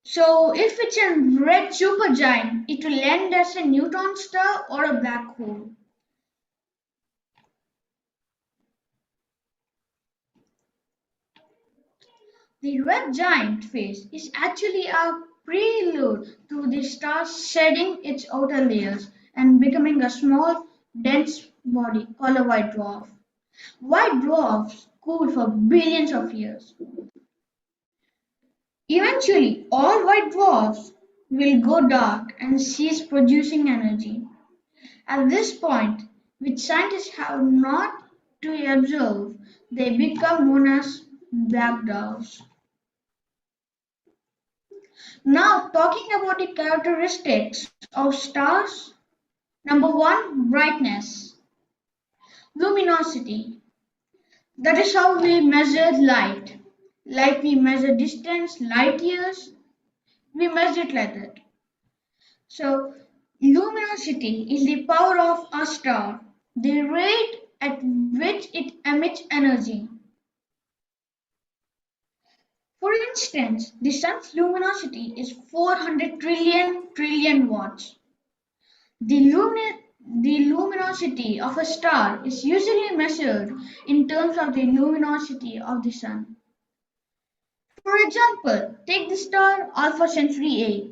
So if it's a red supergiant, it will end as a neutron star or a black hole. The red giant phase is actually a prelude to the star shedding its outer layers and becoming a small, dense body called a white dwarf. White dwarfs cool for billions of years. Eventually, all white dwarfs will go dark and cease producing energy. At this point, which scientists have not to observe, they become known as black dwarfs. Now, talking about the characteristics of stars. Number one, brightness, luminosity. That is how we measure light. Like we measure distance, light years, we measure it like that. So, luminosity is the power of a star, the rate at which it emits energy. For instance, the sun's luminosity is 400 trillion watts. The luminosity of a star is usually measured in terms of the luminosity of the sun. For example, take the star Alpha Centauri A.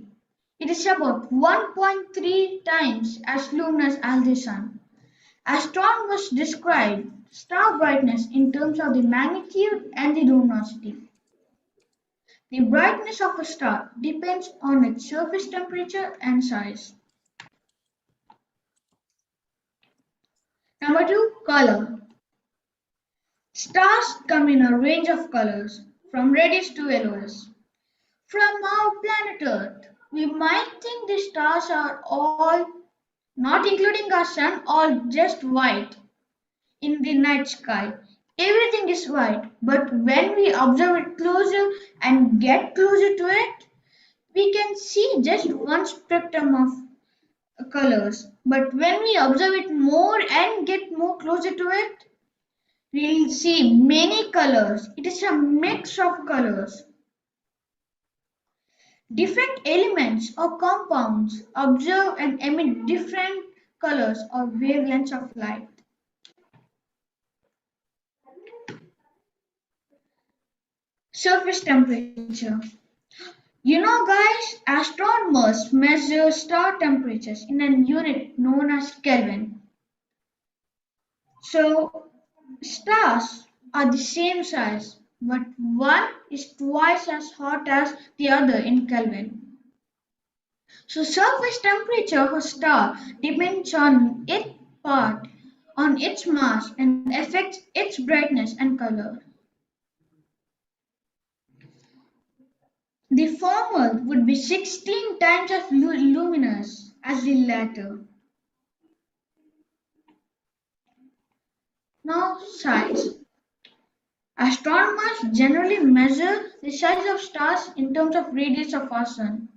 It is about 1.3 times as luminous as the sun. Astronomers describe star brightness in terms of the magnitude and the luminosity. The brightness of a star depends on its surface temperature and size. Number two, color. Stars come in a range of colors, from reddish to yellowish. From our planet Earth, we might think the stars are all, not including our sun, all just white in the night sky. Everything is white, but when we observe it closer and get closer to it, we can see just one spectrum of colors. But when we observe it more and get more closer to it, we'll see many colors. It is a mix of colors. Different elements or compounds observe and emit different colors or wavelengths of light. Surface temperature. You know, guys, astronomers measure star temperatures in a unit known as Kelvin. So, stars are the same size, but one is twice as hot as the other in Kelvin. So, surface temperature of a star depends on its part, on its mass, and affects its brightness and color. The former would be 16 times as luminous as the latter. Now, size. Astronomers generally measure the size of stars in terms of radius of our sun.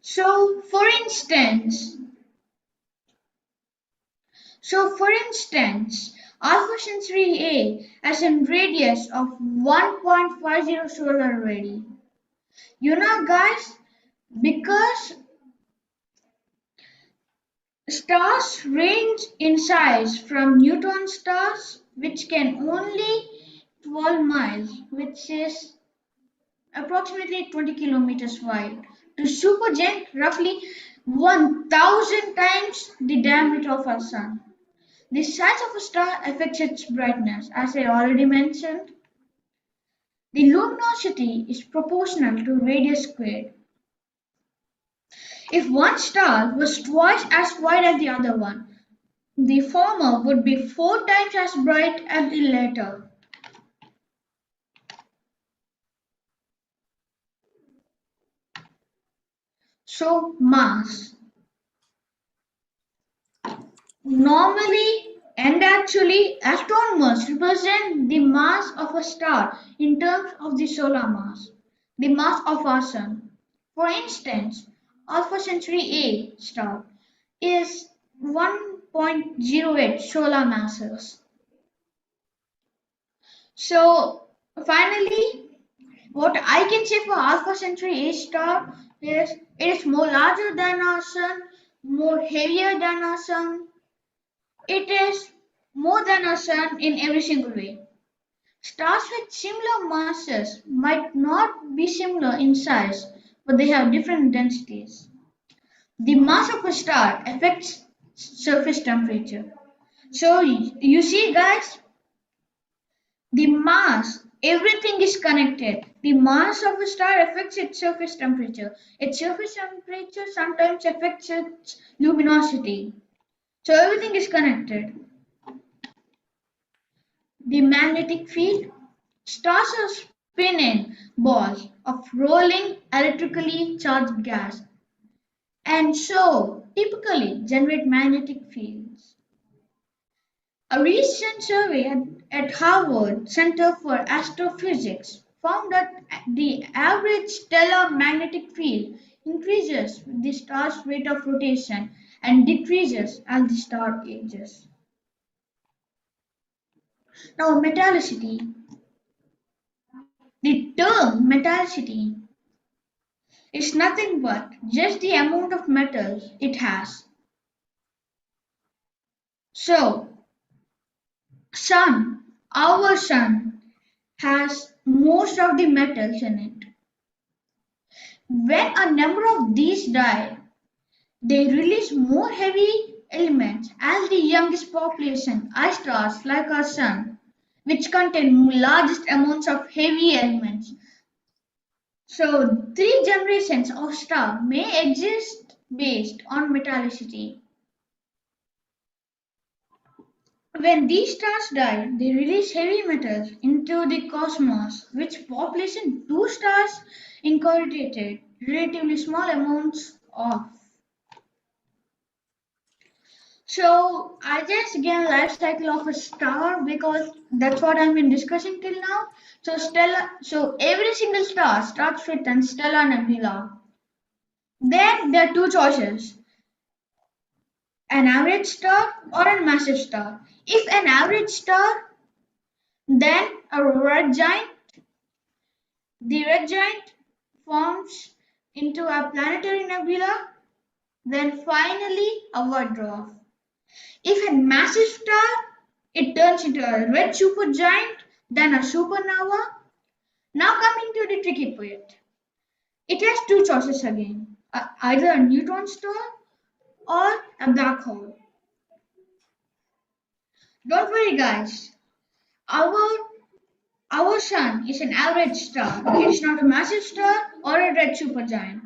So, for instance, Alpha Centauri A has a radius of 1.50 solar radii. You know, guys, because stars range in size from neutron stars, which can only 12 miles, which is approximately 20 kilometers wide, to supergiant, roughly 1,000 times the diameter of our sun. The size of a star affects its brightness, as I already mentioned. The luminosity is proportional to radius squared. If one star was twice as wide as the other one, the former would be 4 times as bright as the latter. So, mass. Normally, And actually, astronomers represent the mass of a star in terms of the solar mass, the mass of our sun. For instance, Alpha Centauri A star is 1.08 solar masses. So, finally, what I can say for Alpha Centauri A star is it is more larger than our sun, more heavier than our sun. It is more than our sun in every single way. Stars with similar masses might not be similar in size, but they have different densities. The mass of a star affects surface temperature. So you see guys, the mass, everything is connected. The mass of a star affects its surface temperature. Its surface temperature sometimes affects its luminosity. So everything is connected. The magnetic field. Stars are spinning balls of rolling electrically charged gas and so typically generate magnetic fields. A recent survey at Harvard Center for Astrophysics found that the average stellar magnetic field increases with the star's rate of rotation and decreases as the star ages. Now, metallicity. The term metallicity is nothing but just the amount of metals it has. So, our sun has most of the metals in it. When a number of these die, they release more heavy elements as the youngest population, ice stars like our sun, which contain largest amounts of heavy elements. So, three generations of star may exist based on metallicity. When these stars die, they release heavy metals into the cosmos, which population two stars incorporated relatively small amounts of. So I just gave life cycle of a star because that's what I've been discussing till now. So every single star starts with an stellar nebula. Then there are two choices: an average star or a massive star. If an average star, then a red giant. The red giant forms into a planetary nebula, then finally a white dwarf. If a massive star, it turns into a red supergiant, then a supernova. Now coming to the tricky part. It has two choices again, either a neutron star or a black hole. Don't worry guys, our our sun is an average star. It is not a massive star or a red supergiant.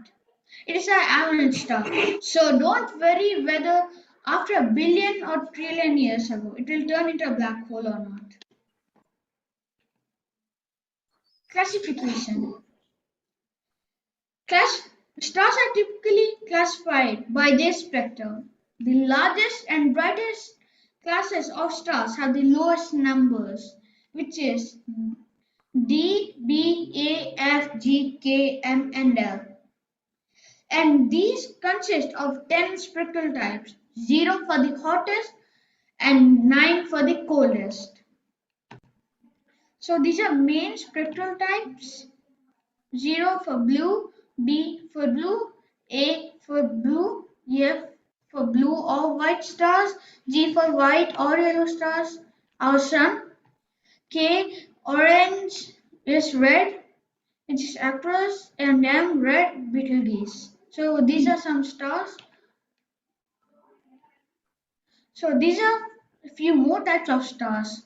It is an average star. So don't worry whether after a billion or trillion years ago it will turn into a black hole or not. Classification. Stars are typically classified by their spectrum. The largest and brightest classes of stars have the lowest numbers, which is D, B, A, F, G, K, M, and L. And these consist of 10 spectral types, 0 for the hottest and 9 for the coldest. So these are main spectral types: 0 for blue, B for blue, A for blue, F for blue or white stars, G for white or yellow stars, our sun, K orange is red, which is Aquarius, and M red Betelgeuse. So these are some stars. So these are a few more types of stars.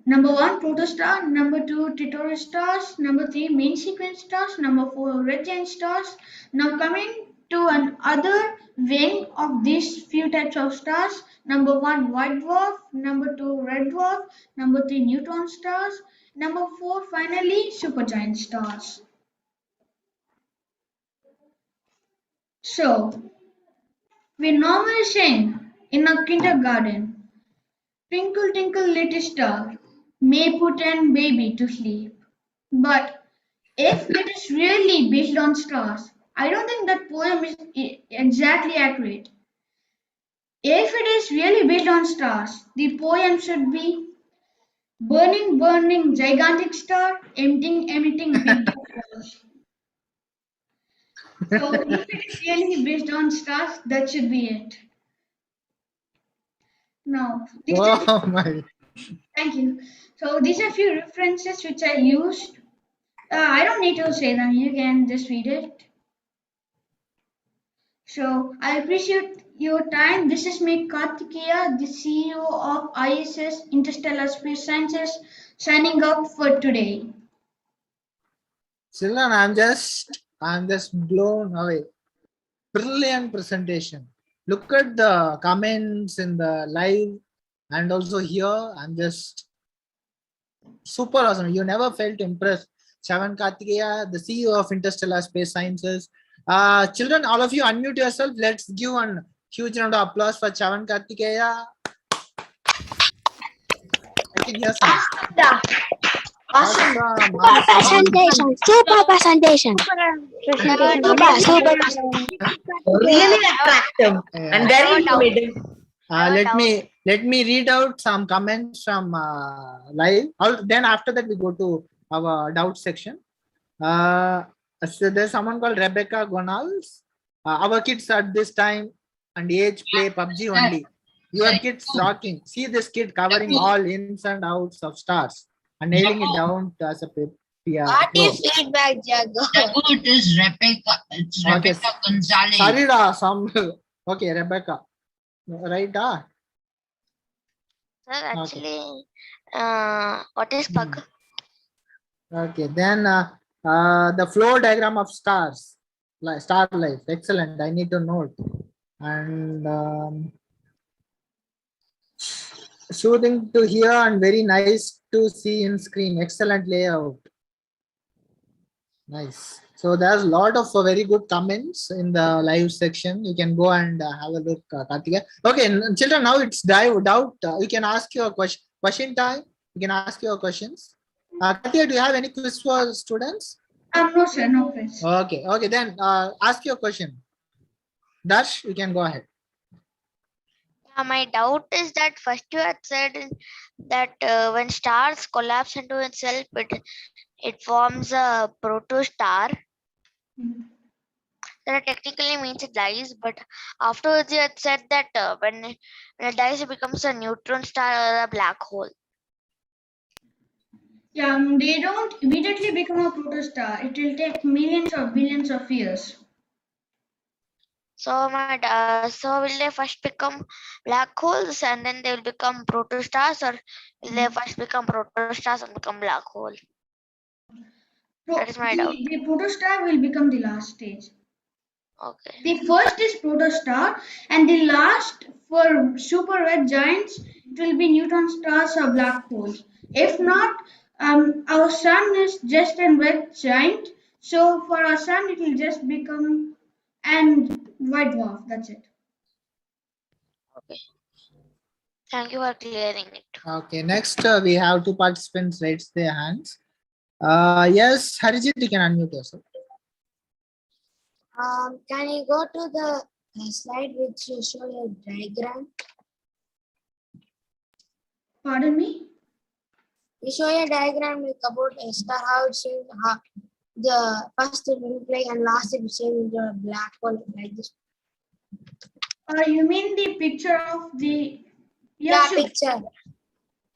Number one, protostar. Number two, Titore stars. Number three, main sequence stars. Number four, red giant stars. Now coming to another wing of these few types of stars. Number one, white dwarf. Number two, red dwarf. Number three, neutron stars. Number four, finally, supergiant stars. So we normally sing in a kindergarten, Twinkle, twinkle, little star, may put an baby to sleep. But if it is really based on stars, I don't think that poem is exactly accurate. If it is really based on stars, the poem should be burning, burning, gigantic star, emitting big balls. So if it is really based on stars, that should be it. Now, these are, Oh my. thank you. So these are few references which I used. I don't need to say them. You can just read it. So I appreciate your time. This is me, Karthikeya, the CEO of ISS Interstellar Space Sciences, signing up for today. Children, I'm just blown away. Brilliant presentation. Look at the comments in the live and also here. I'm just super awesome. You never felt impressed. Chyavan Karthikeya, the CEO of Interstellar Space Sciences. Children, all of you unmute yourself. Let's give a huge round of applause for Chyavan Karthikeya. I can hear some. Awesome. Awesome. Super presentation. Super. Really attractive Yeah. and very informative. Let me read out some comments from live. Then after that we go to our doubt section. So there's someone called Rebecca Gonals. Our kids at this time and age play PUBG only. Your kids rocking. See this kid covering all ins and outs of stars and nailing it down as a pro. feedback, Jago? It is Rebecca. It's Okay. Rebecca Gonzalez. Sorry, da, some. Okay, Rebecca. Right, da? Sir, actually, what is Hmm. Pug? Okay, then the flow diagram of stars, like star life. Excellent. I need to note. And soothing to hear and very nice to see in screen. Excellent layout. Nice. So there's a lot of very good comments in the live section. You can go and have a look, Karthikeya. Okay, children, now it's doubt. You can ask your question time. You can ask your questions. Karthikeya, do you have any quiz for students? No, sir, no quiz. Okay, then ask your question. Dash, you can go ahead. My doubt is that first you had said that when stars collapse into itself, it forms a protostar. That technically means it dies, but afterwards you had said that when it dies, it becomes a neutron star or a black hole. Yeah, they don't immediately become a protostar. It will take millions or billions of years. So so will they first become black holes and then they will become protostars, or will they first become protostars and become black hole? That is my doubt. The protostar will become the last stage. Okay. The first is protostar, and the last for super red giants, it will be neutron stars or black holes. If not, our sun is just a red giant, so for our sun it will just become an white dwarf. That's it. Okay. Thank you for clearing it. Okay, next we have two participants raise their hands. Yes, Harijit, you can unmute yourself. Can you go to the slide which show a diagram? Pardon me? You show a diagram like about a star, how it shows how the first it will play and last it will change into a black hole like this. You mean the picture of the? Yeah, sure. Picture.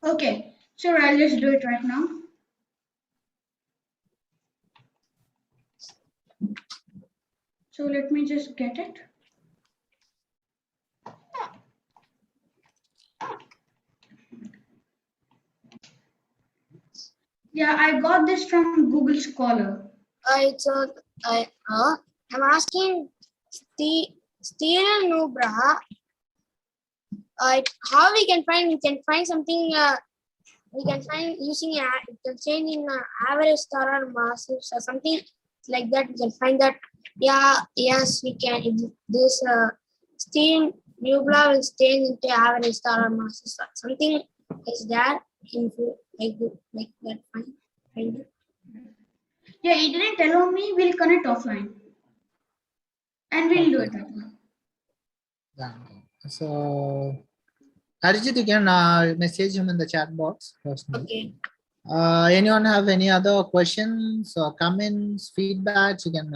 Okay, sure. I'll just do it right now. So let me just get it. Yeah, I got this from Google Scholar. I'm asking Steven Nubra. How we can find something. We can find using it can change in average star or massive or something like that. We can find that. Yeah, yes, we can. This Steven Nubla will change into have a star or master star. Something is there in like that fine. Yeah, it didn't allow me. We'll connect offline. And we'll do Okay. it that way. Yeah. So, Arijit, you can message him in the chat box personally. Okay. Anyone have any other questions or comments, feedbacks? You can.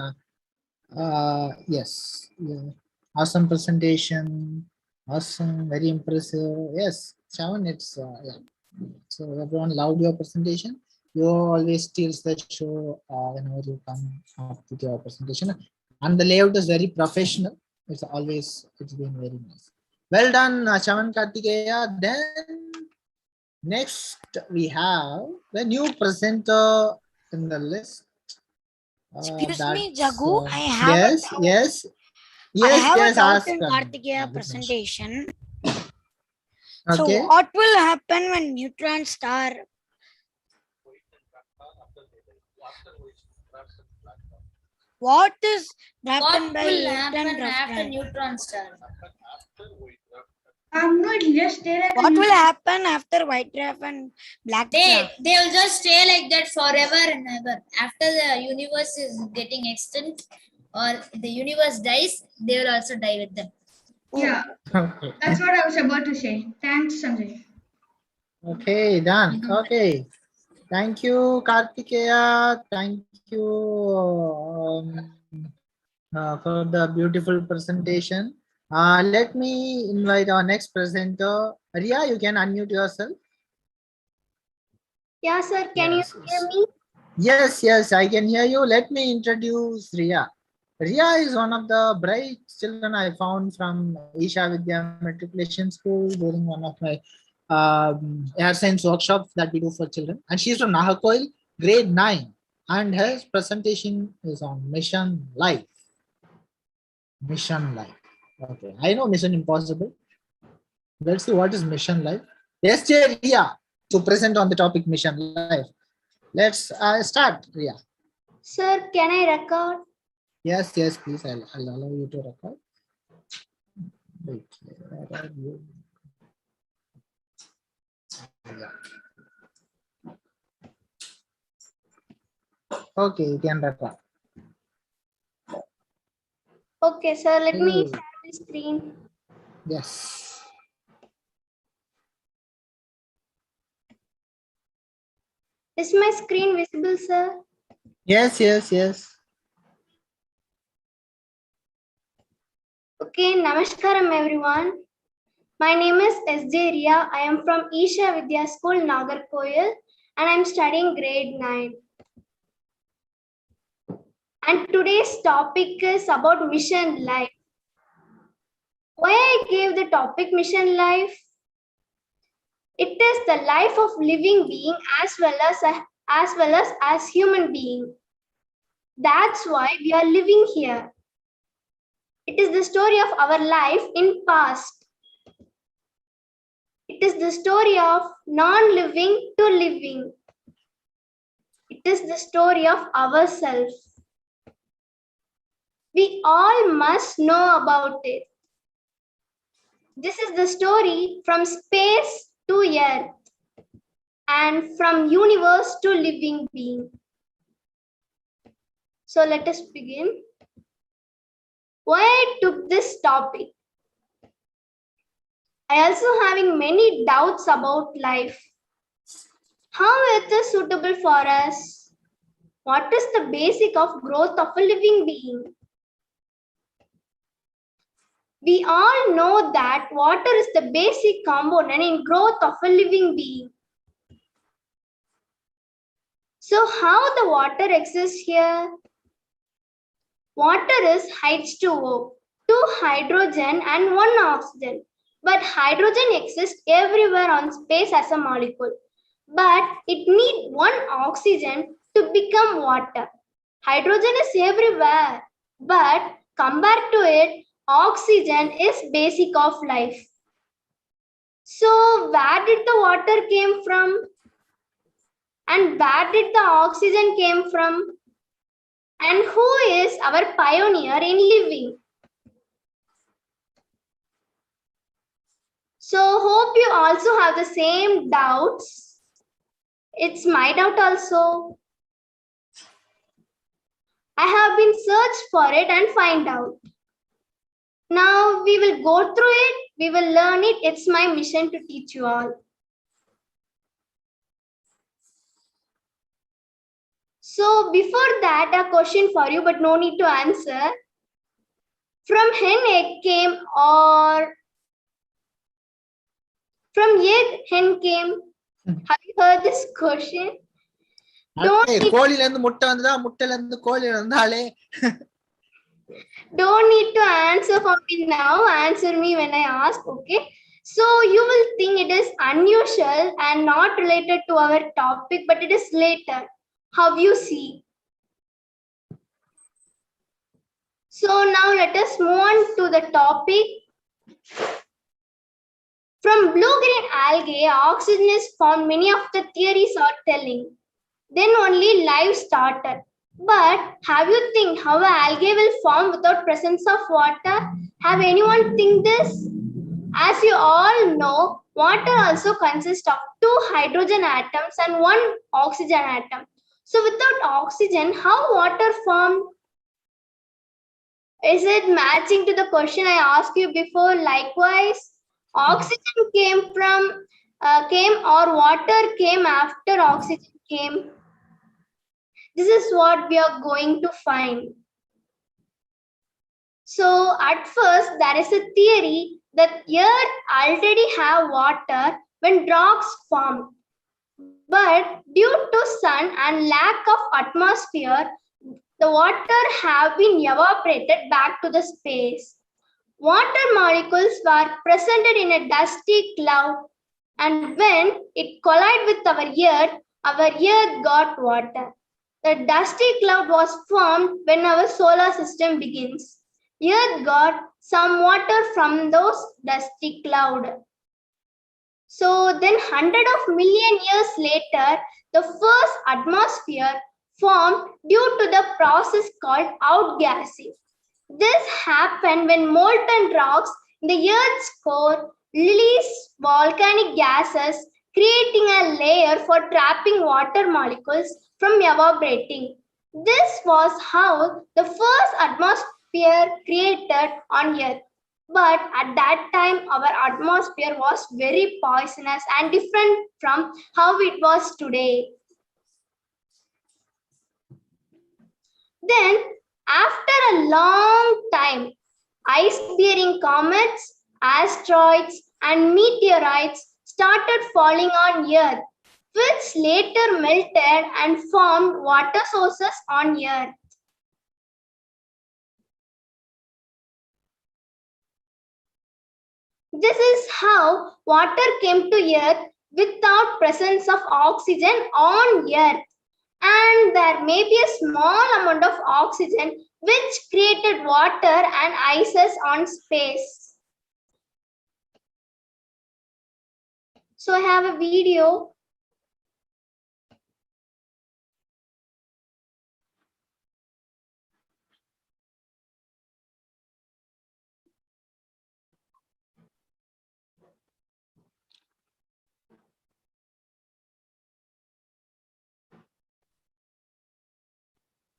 Yes. Yeah. Awesome presentation. Awesome. Very impressive. Yes, Chyavan, it's yeah. So everyone loved your presentation. You always steals the show whenever you come up with your presentation, and the layout is very professional. It's been very nice. Well done, Chyavan Karthikeya. Then next we have the new presenter in the list. Excuse me, That's Jagu. I have a yes, doubt. yes, I yes, have a yes. doubt Ask in Karthikeya Vignesh. presentation. So Okay. what will happen when neutrons are what is happened by Newton after Rafton? neutron star? No, it'll just stay like What will happen after white dwarf and black dwarf? They will just stay like that forever and ever. After the universe is getting extinct or the universe dies, they will also die with them. Yeah, Okay. that's what I was about to say. Thanks, Sanjay. Okay, done. Okay. Thank you, Karthikeya. Thank you for the beautiful presentation. Let me invite our next presenter. Riya, you can unmute yourself. Yeah, sir. Can Yes, you yes. hear me? Yes, I can hear you. Let me introduce Riya. Riya is one of the bright children I found from Isha Vidya Matriculation School during one of my air science workshops that we do for children. And she's from Nagercoil, grade 9. And her presentation is on Mission Life. Mission Life. Okay, I know Mission Impossible. Let's see what is Mission Life. S.J.Riya to present on the topic Mission Life. Let's start, Riya. Sir, can I record? Yes, please. I'll allow you to record. Wait, where are you? Yeah. Okay, you can record. Okay, sir. Let me Hey. share my screen. Yes. Is my screen visible, sir? Yes. Okay, namaskaram everyone. My name is S.J.Riya. I am from Isha Vidya School, Nagercoil, and I am studying grade 9. And today's topic is about mission life. Why I gave the topic mission life? It is the life of living being as well as human being. That's why we are living here. It is the story of our life in past. It is the story of non-living to living. It is the story of ourselves. We all must know about it. This is the story from space to earth and from universe to living being. So let us begin. Why I took this topic? I also having many doubts about life. How it is suitable for us? What is the basic of growth of a living being? We all know that water is the basic component in growth of a living being. So how the water exists here? Water is H2O, 2 hydrogen and 1 oxygen. But hydrogen exists everywhere on space as a molecule. But it needs 1 oxygen to become water. Hydrogen is everywhere. But compared to it, oxygen is basic of life. So where did the water came from? And where did the oxygen came from? And who is our pioneer in living? So hope you also have the same doubts. It's my doubt also. I have been searched for it and find out. Now we will go through it. We will learn it. It's my mission to teach you all. So before that, a question for you, but no need to answer. From hen egg came or from egg hen came? Have you heard this question? Don't need to answer for me now. Answer me when I ask, okay? So you will think it is unusual and not related to our topic, but it is later. How you see? So now let us move on to the topic. From blue-green algae, oxygen is formed. Many of the theories are telling. Then only life started. But have you think how an algae will form without presence of water? Have anyone think this? As you all know, water also consists of 2 hydrogen atoms and 1 oxygen atom. So without oxygen, how water formed? Is it matching to the question I asked you before? Likewise, oxygen came or water came after oxygen came. This is what we are going to find. So at first, there is a theory that Earth already have water when rocks formed. But due to sun and lack of atmosphere, the water have been evaporated back to the space. Water molecules were presented in a dusty cloud, and when it collided with our Earth got water. The dusty cloud was formed when our solar system begins. Earth got some water from those dusty cloud. So then 100 of million years later, the first atmosphere formed due to the process called outgassing. This happened when molten rocks in the Earth's core release volcanic gases, creating a layer for trapping water molecules from evaporating. This was how the first atmosphere created on Earth. But at that time, our atmosphere was very poisonous and different from how it was today. Then, after a long time, ice-bearing comets, asteroids, and meteorites started falling on Earth, which later melted and formed water sources on Earth. This is how water came to Earth without presence of oxygen on Earth. And there may be a small amount of oxygen which created water and ices on space. So I have a video.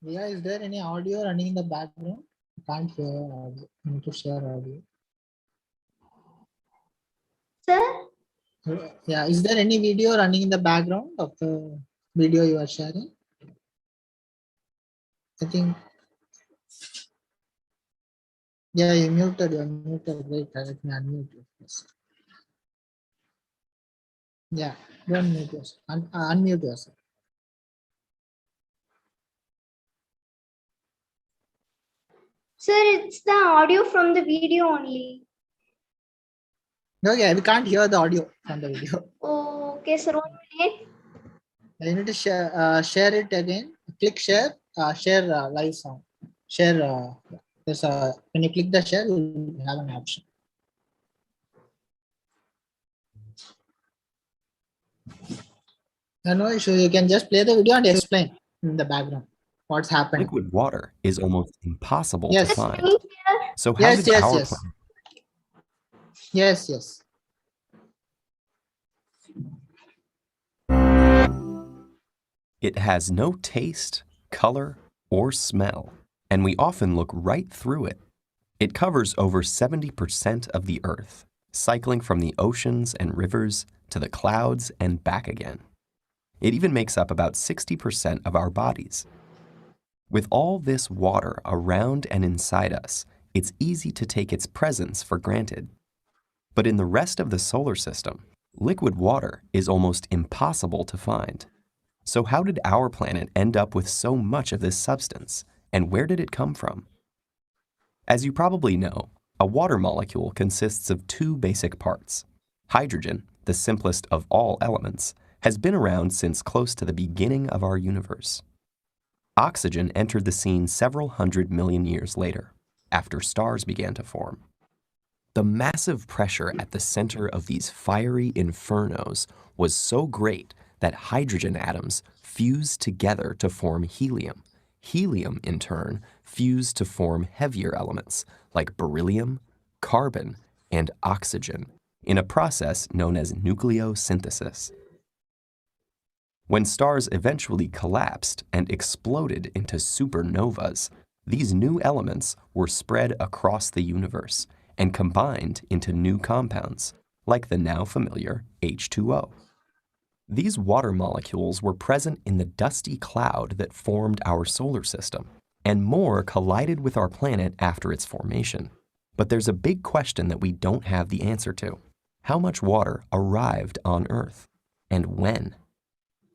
Yeah, is there any audio running in the background? I can't hear audio. I need to share audio. Sir? Yeah, is there any video running in the background of the video you are sharing? I think. Yeah, you're muted. Wait, let me unmute you first. Yeah, don't mute yourself. Unmute yourself. Sir, it's the audio from the video only. Okay, we can't hear the audio from the video. Oh, okay, sir. 1 minute. You need to share it again. Click share, share live sound. Share. When you click the share, you have an option. No issue. You can just play the video and explain in the background what's happening. Liquid water is almost impossible Yes. to find. So how Yes, did yes, power yes. plant? Yes. It has no taste, color, or smell, and we often look right through it. It covers over 70% of the Earth, cycling from the oceans and rivers to the clouds and back again. It even makes up about 60% of our bodies. With all this water around and inside us, it's easy to take its presence for granted. But in the rest of the solar system, liquid water is almost impossible to find. So how did our planet end up with so much of this substance, and where did it come from? As you probably know, a water molecule consists of two basic parts. Hydrogen, the simplest of all elements, has been around since close to the beginning of our universe. Oxygen entered the scene several 100 million years later, after stars began to form. The massive pressure at the center of these fiery infernos was so great that hydrogen atoms fused together to form helium. Helium, in turn, fused to form heavier elements like beryllium, carbon, and oxygen in a process known as nucleosynthesis. When stars eventually collapsed and exploded into supernovas, these new elements were spread across the universe and combined into new compounds, like the now familiar H2O. These water molecules were present in the dusty cloud that formed our solar system, and more collided with our planet after its formation. But there's a big question that we don't have the answer to. How much water arrived on Earth? And when?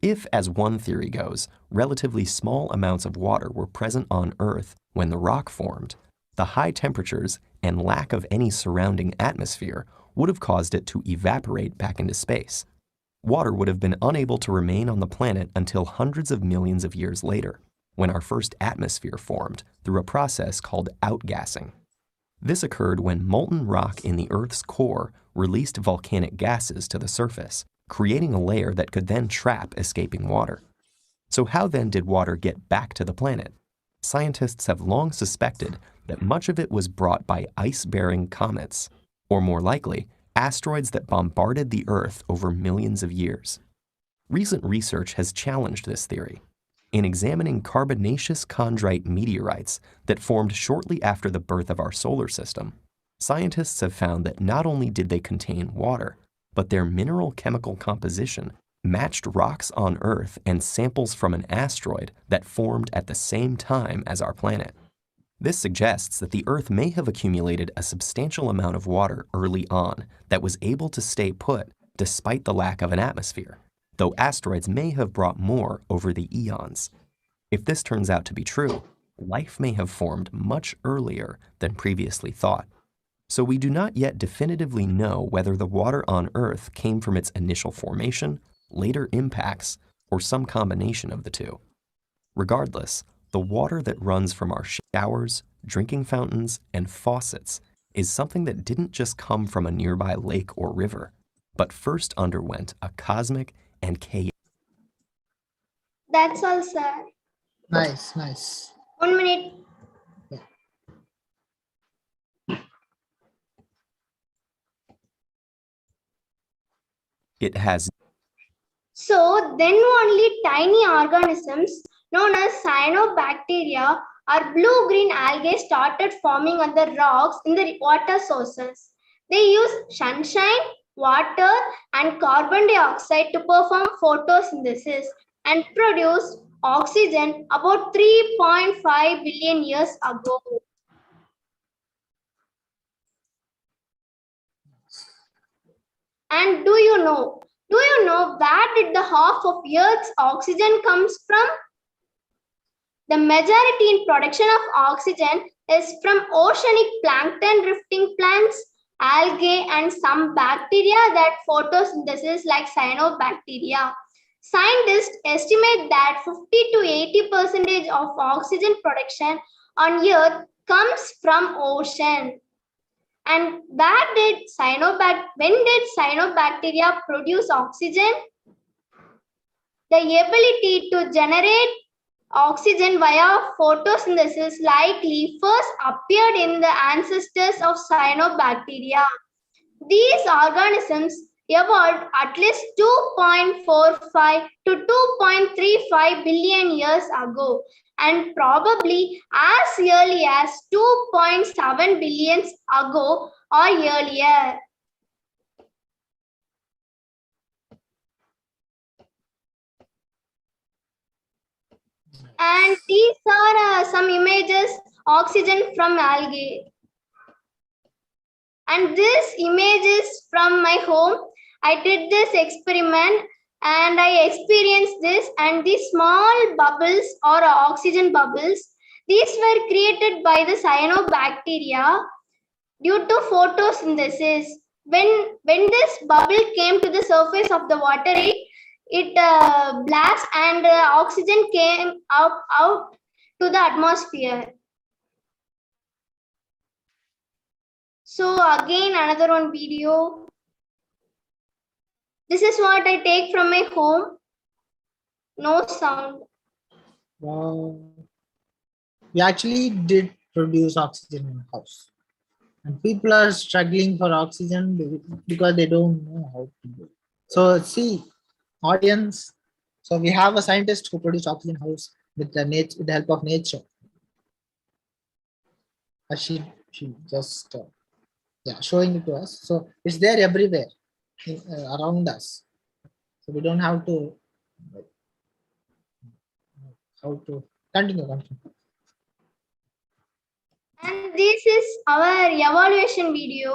If, as one theory goes, relatively small amounts of water were present on Earth when the rock formed, the high temperatures and lack of any surrounding atmosphere would have caused it to evaporate back into space. Water would have been unable to remain on the planet until hundreds of millions of years later, when our first atmosphere formed through a process called outgassing. This occurred when molten rock in the Earth's core released volcanic gases to the surface, creating a layer that could then trap escaping water. So how then did water get back to the planet? Scientists have long suspected that much of it was brought by ice-bearing comets, or more likely, asteroids that bombarded the Earth over millions of years. Recent research has challenged this theory. In examining carbonaceous chondrite meteorites that formed shortly after the birth of our solar system, scientists have found that not only did they contain water, but their mineral chemical composition matched rocks on Earth and samples from an asteroid that formed at the same time as our planet. This suggests that the Earth may have accumulated a substantial amount of water early on that was able to stay put despite the lack of an atmosphere, though asteroids may have brought more over the eons. If this turns out to be true, life may have formed much earlier than previously thought. So we do not yet definitively know whether the water on Earth came from its initial formation, later impacts, or some combination of the two. Regardless, the water that runs from our showers, drinking fountains, and faucets is something that didn't just come from a nearby lake or river, but first underwent a cosmic and chaotic. That's all, sir. Nice, nice. 1 minute. It has So then only tiny organisms known as cyanobacteria or blue-green algae started forming on the rocks in the water sources. They use sunshine, water, and carbon dioxide to perform photosynthesis and produce oxygen about 3.5 billion years ago. And do you know where did the half of Earth's oxygen comes from? The majority in production of oxygen is from oceanic plankton drifting plants, algae, and some bacteria that photosynthesis like cyanobacteria. Scientists estimate that 50 to 80% of oxygen production on Earth comes from ocean. And when did cyanobacteria produce oxygen? The ability to generate oxygen via photosynthesis likely first appeared in the ancestors of cyanobacteria. These organisms evolved at least 2.45 to 2.35 billion years ago, and probably as early as 2.7 billion ago or earlier. And these are some images oxygen from algae. And this image is from my home. I did this experiment and I experienced this, and these small bubbles or oxygen bubbles, these were created by the cyanobacteria due to photosynthesis. When this bubble came to the surface of the water, it blast and oxygen came out to the atmosphere. So again, another one video. This is what I take from my home. No sound. Wow. We actually did produce oxygen in the house. And people are struggling for oxygen because they don't know how to do it. So see, audience, so we have a scientist who produced oxygen house with the help of nature. She just showing it to us. So it's there everywhere around us. So we don't have to continue. And this is our evaluation video.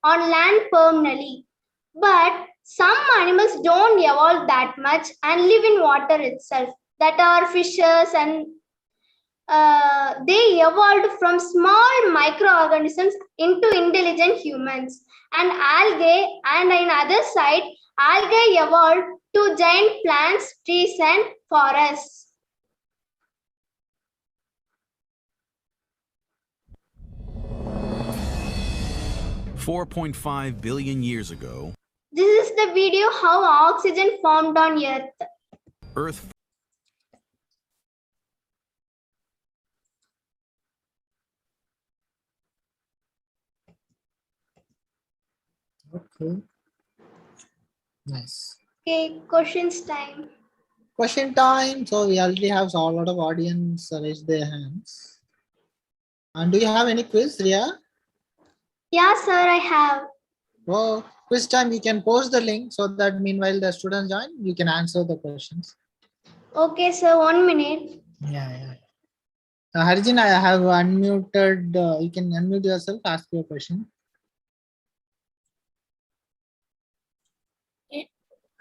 on land permanently. But some animals don't evolve that much and live in water itself. That are fishes, and they evolved from small microorganisms into intelligent humans. And algae, and on other side, algae evolved to giant plants, trees, and forests. $4.5 billion years ago, This is the video how oxygen formed on Earth. Earth Okay. Nice. Okay, questions time. Question time. So we already have a lot of audience raise their hands. And do you have any quiz, Riya? Yeah, sir, I have. Oh, quiz time. You can post the link so that meanwhile the students join, you can answer the questions. Okay, sir, 1 minute. Yeah. Harjin, I have unmuted. You can unmute yourself. Ask your question.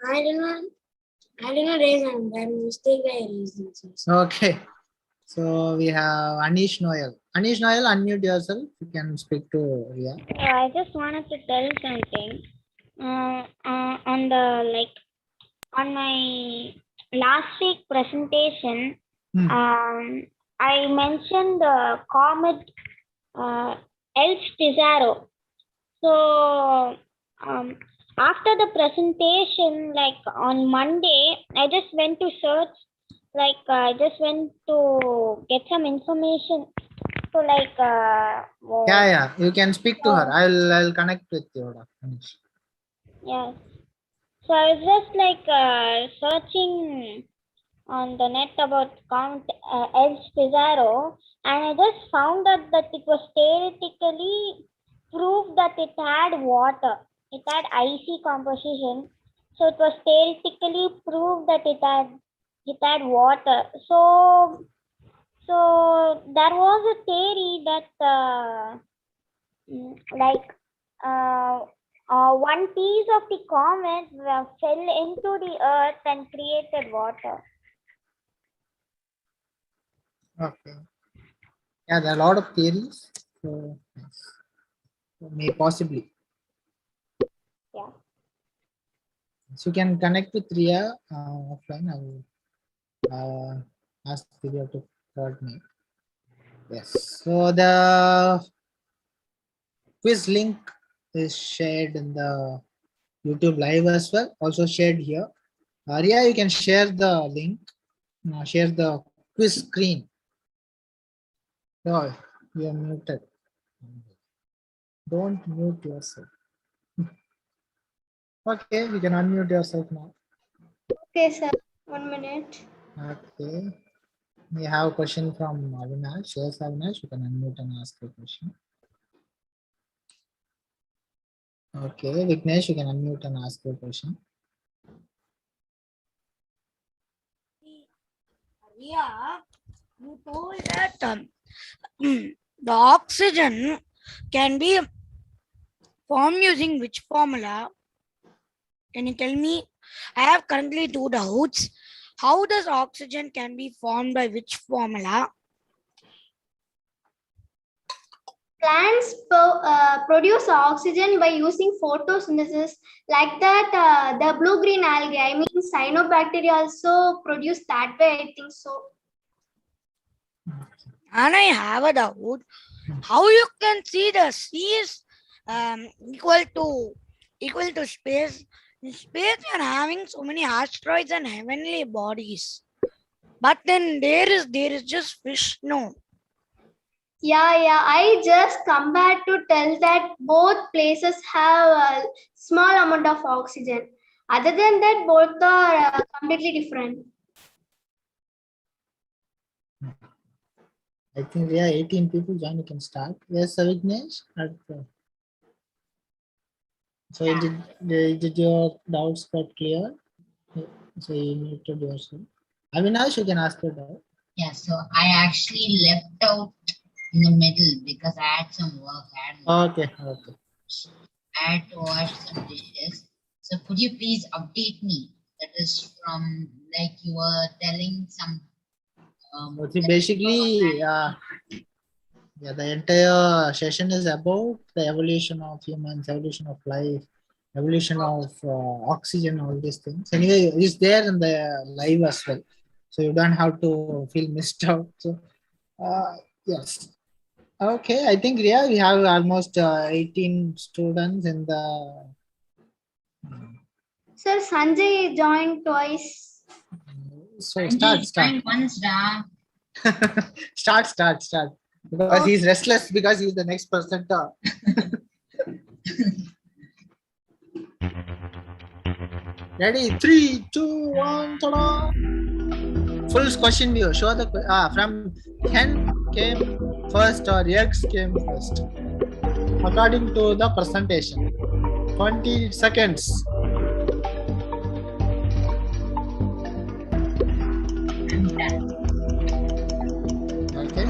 I did not raise hand. By mistake, I raised it. Okay. So we have Anish Noel. Anish Noel, unmute yourself. You can speak to Riya. I just wanted to tell something. On the on my last week presentation, I mentioned the comet Elf-Pizarro. So after the presentation, on Monday, I just went to search. I just went to get some information. So Yeah. You can speak to her. I'll connect with you. Anish. Yes. So I was just searching on the net about Count Elf-Pizarro, and I just found out that it was theoretically proved that it had water. It had icy composition. So it was theoretically proved that it had water. So there was a theory that one piece of the comet fell into the earth and created water. Okay. Yeah, there are a lot of theories. So may possibly. Yeah. So you can connect with Riya offline. I will ask Riya to coordinate. Yes. So the quiz link is shared in the YouTube live as well. Also shared here. Riya, you can share the link. Share the quiz screen. Oh, you are muted. Don't mute yourself. Okay, you can unmute yourself now. Okay, sir, 1 minute. Okay. We have a question from Avinash. Yes, Avinash, you can unmute and ask a question. Okay, Vignesh, you can unmute and ask your question. Yeah, you told that the oxygen can be formed using which formula? Can you tell me? I have currently 2 doubts. How does oxygen can be formed by which formula? Plants produce oxygen by using photosynthesis. Like that, the blue-green algae, I mean cyanobacteria also produce that way, I think so. And I have a doubt. How you can see the sea is equal to space? In space, we are having so many asteroids and heavenly bodies. But then there is just fish, no. Yeah, I just come back to tell that both places have a small amount of oxygen. Other than that, both are completely different. I think we are 18 people join. You can start. Yes, Vignesh. So did your doubts got clear? So you muted yourself. Avinash, you can ask your doubt. Yeah, so I actually left out in the middle because I had some work. Okay. I had to wash some dishes. So could you please update me? That is from like you were telling some. Okay, basically, yeah, the entire session is about the evolution of humans, evolution of life, evolution of oxygen, all these things. Anyway, it's there in the live as well, so you don't have to feel missed out. So, yes. Okay, I think Riya, we have almost 18 students in the. Sir, Sanjay joined twice. So Sanjay start. joined once, da. start. Because he's restless because he's the next presenter. Ready? 3, 2, 1, ta-da! Full question view. Show the from Hen came first or X came first. According to the presentation. 20 seconds. I'm done. Okay.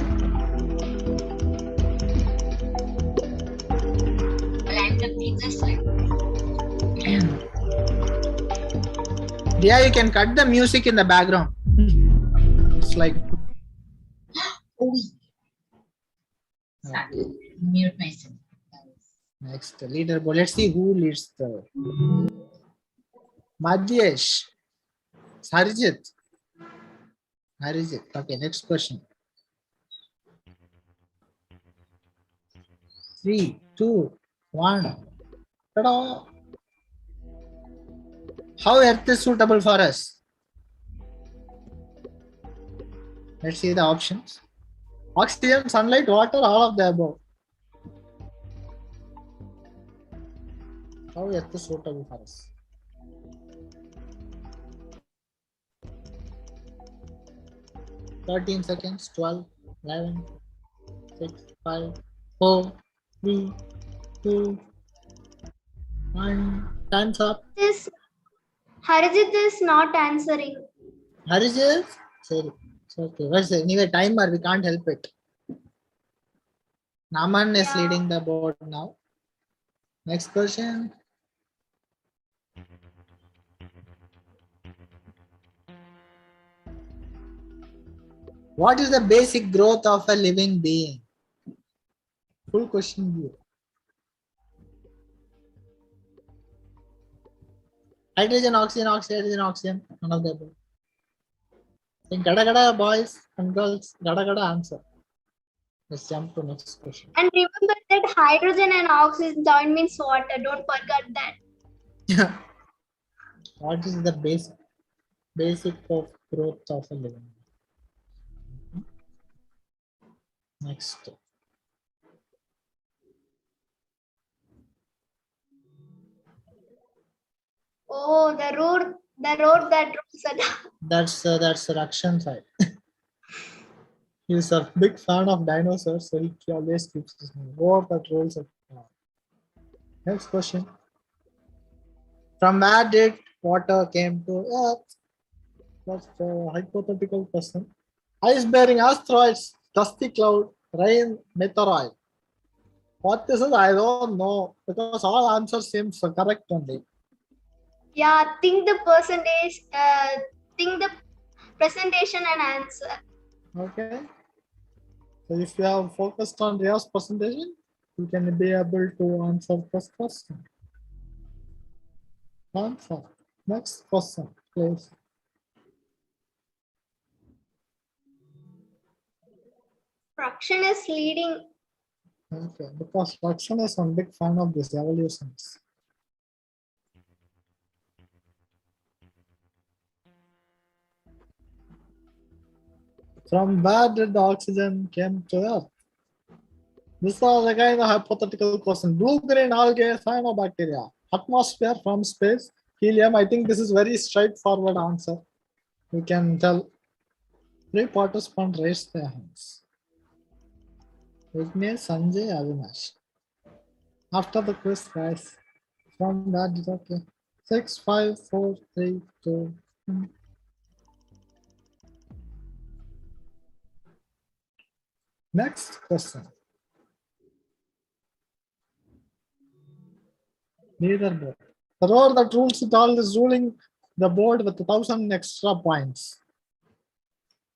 Well, I'm the pizza side. Yeah, you can cut the music in the background. It's like. Oh, sorry. Mute myself. Next leaderboard. Let's see who leads the. Matheysh. Harijit. Okay, next question. 3, 2, 1. Ta-da! How Earth is suitable for us? Let's see the options. Oxygen, sunlight, water, all of the above. How Earth is suitable for us? $13 seconds, 12, 11, 6, 5, 4, 3, 2, 1. Time's up. This Harijit is not answering. Harijit? Sorry. It's okay. What's the anyway timer? We can't help it. Naman is leading the board now. Next question. What is the basic growth of a living being? Full question view. Hydrogen, oxygen, oxygen. None of the above. Think gada boys and girls. Gada answer. Let's jump to next question. And remember that hydrogen and oxygen join means water. Don't forget that. What is the basic of growth of a living being? Next. Oh, the road that rolls it. That's Rakshan side. He's a big fan of dinosaurs, so he always keeps his name. What that rolls it. Next question. From where did water came to Earth? That's a hypothetical question. Ice-bearing asteroids, dusty cloud, rain, meteorite. What this is, I don't know, because all answers seem correct only. Yeah, think the percentage, think the presentation and answer. Okay. So if you have focused on Riya's presentation, you can be able to answer this question. Answer. Next question, please. Fraction is leading. Okay, because Rakshan is a big fan of this evolutions. From where did the oxygen came to Earth? This was again a hypothetical question. Blue-green algae, cyanobacteria. Atmosphere from space, helium. I think this is very straightforward answer. You can tell. 3 participants raised their hands. Vignesh, Sanjay, Avinash. After the quiz, guys. From where did okay. 6, 5, 4, 3, 2, 1. Next question. Neither board. The rower that rules it all is ruling the board with 1,000 extra points.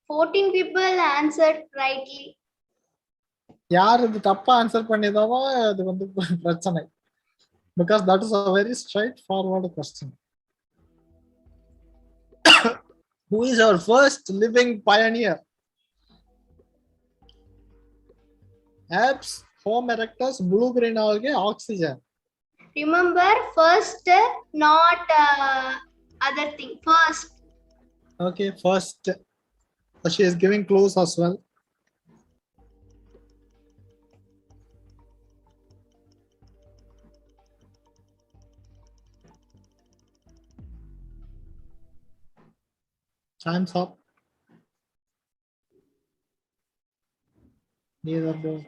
14 people answered rightly. யார் இது தப்பா answer பண்ணிதாவோ அது வந்து பிரச்சனை. Because that is a very straightforward question. Who is our first living pioneer? Apes, Homo erectus, blue-green algae, oxygen. Remember, first, not other thing. First. Okay, first. So she is giving clues as well. Time's up. Neither both.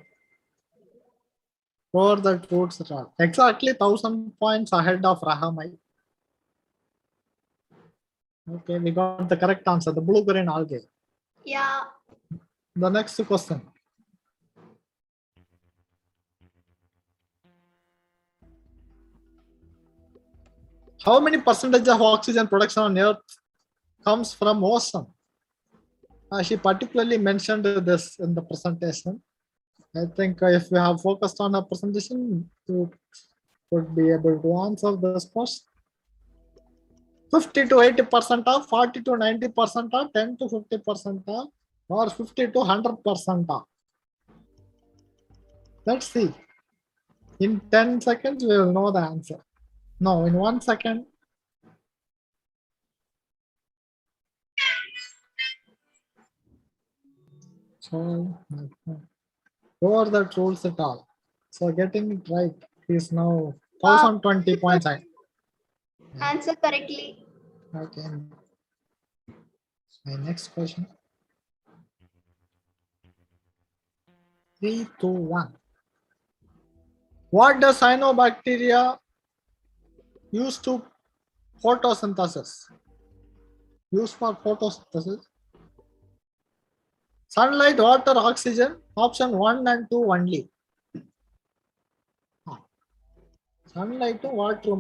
For the roots at all. Exactly 1,000 points ahead of Rahamai. Okay, we got the correct answer. The blue-green algae. Yeah. The next question. How many percentage of oxygen production on Earth comes from ocean? She particularly mentioned this in the presentation. I think if we have focused on her presentation, you would be able to answer this question. 50 to 80% of, 40 to 90% of, 10 to 50% of, or 50 to 100% of. Let's see. In 10 seconds, we will know the answer. No, in 1 second. So, over the rules at all. So getting it right is now 1,020 points. Answer correctly. Okay. My next question. 3, 2, 1. What does cyanobacteria use to photosynthesis? Use for photosynthesis. Sunlight, water, oxygen. Option 1 and 2 only. Sunlight, water,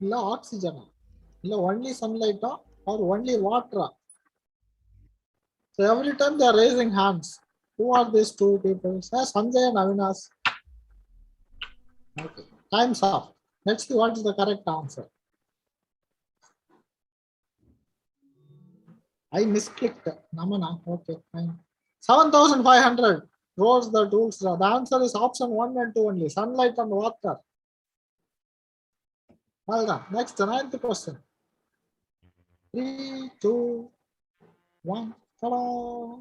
illa oxygen, illa only sunlight or only water. So every time they are raising hands. Who are these two people? Sanjay and Avinash. Okay, time's up. Let's see what is the correct answer. I misclicked. Namana. Okay, fine. 7,500 rows the rules. The answer is option 1 and 2 only. Sunlight and water. Well done. Next, the 9th question. 3, 2, 1. Ta-da!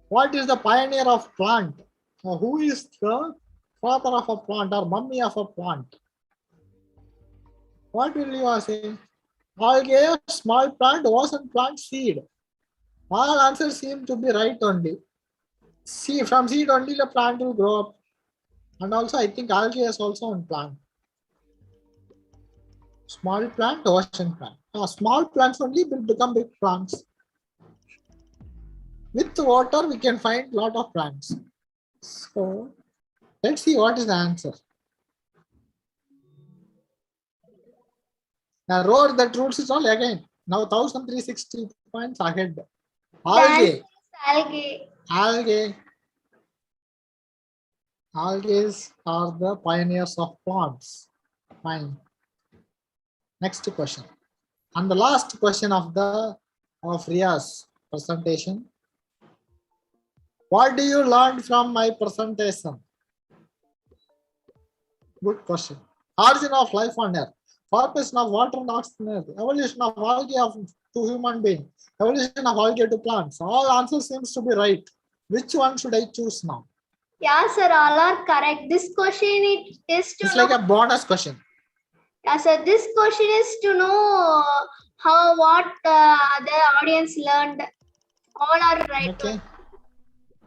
What is the pioneer of plant? Who is the father of a plant or mummy of a plant? What will you say? Algae, small plant, ocean plant, seed. All answers seem to be right only. See, from seed only the plant will grow up. And also I think algae is also one plant. Small plant, ocean plant. Small plants only will become big plants. With water, we can find a lot of plants. So, let's see what is the answer. Now, roar that roots is all again. Now, 1,360 points ahead. Algae. Algae. Algae. Algae are the pioneers of plants. Fine. Next question. And the last question of Riya's presentation. What do you learn from my presentation? Good question. Origin of life on Earth. Formation of water and oxygen. Evolution of algae to human beings. Evolution of algae to plants. All answers seems to be right. Which one should I choose now? Yeah, sir, all are correct. This question is to it's know. Like a bonus question. Yeah, sir, this question is to know what the audience learned. All are right. Okay.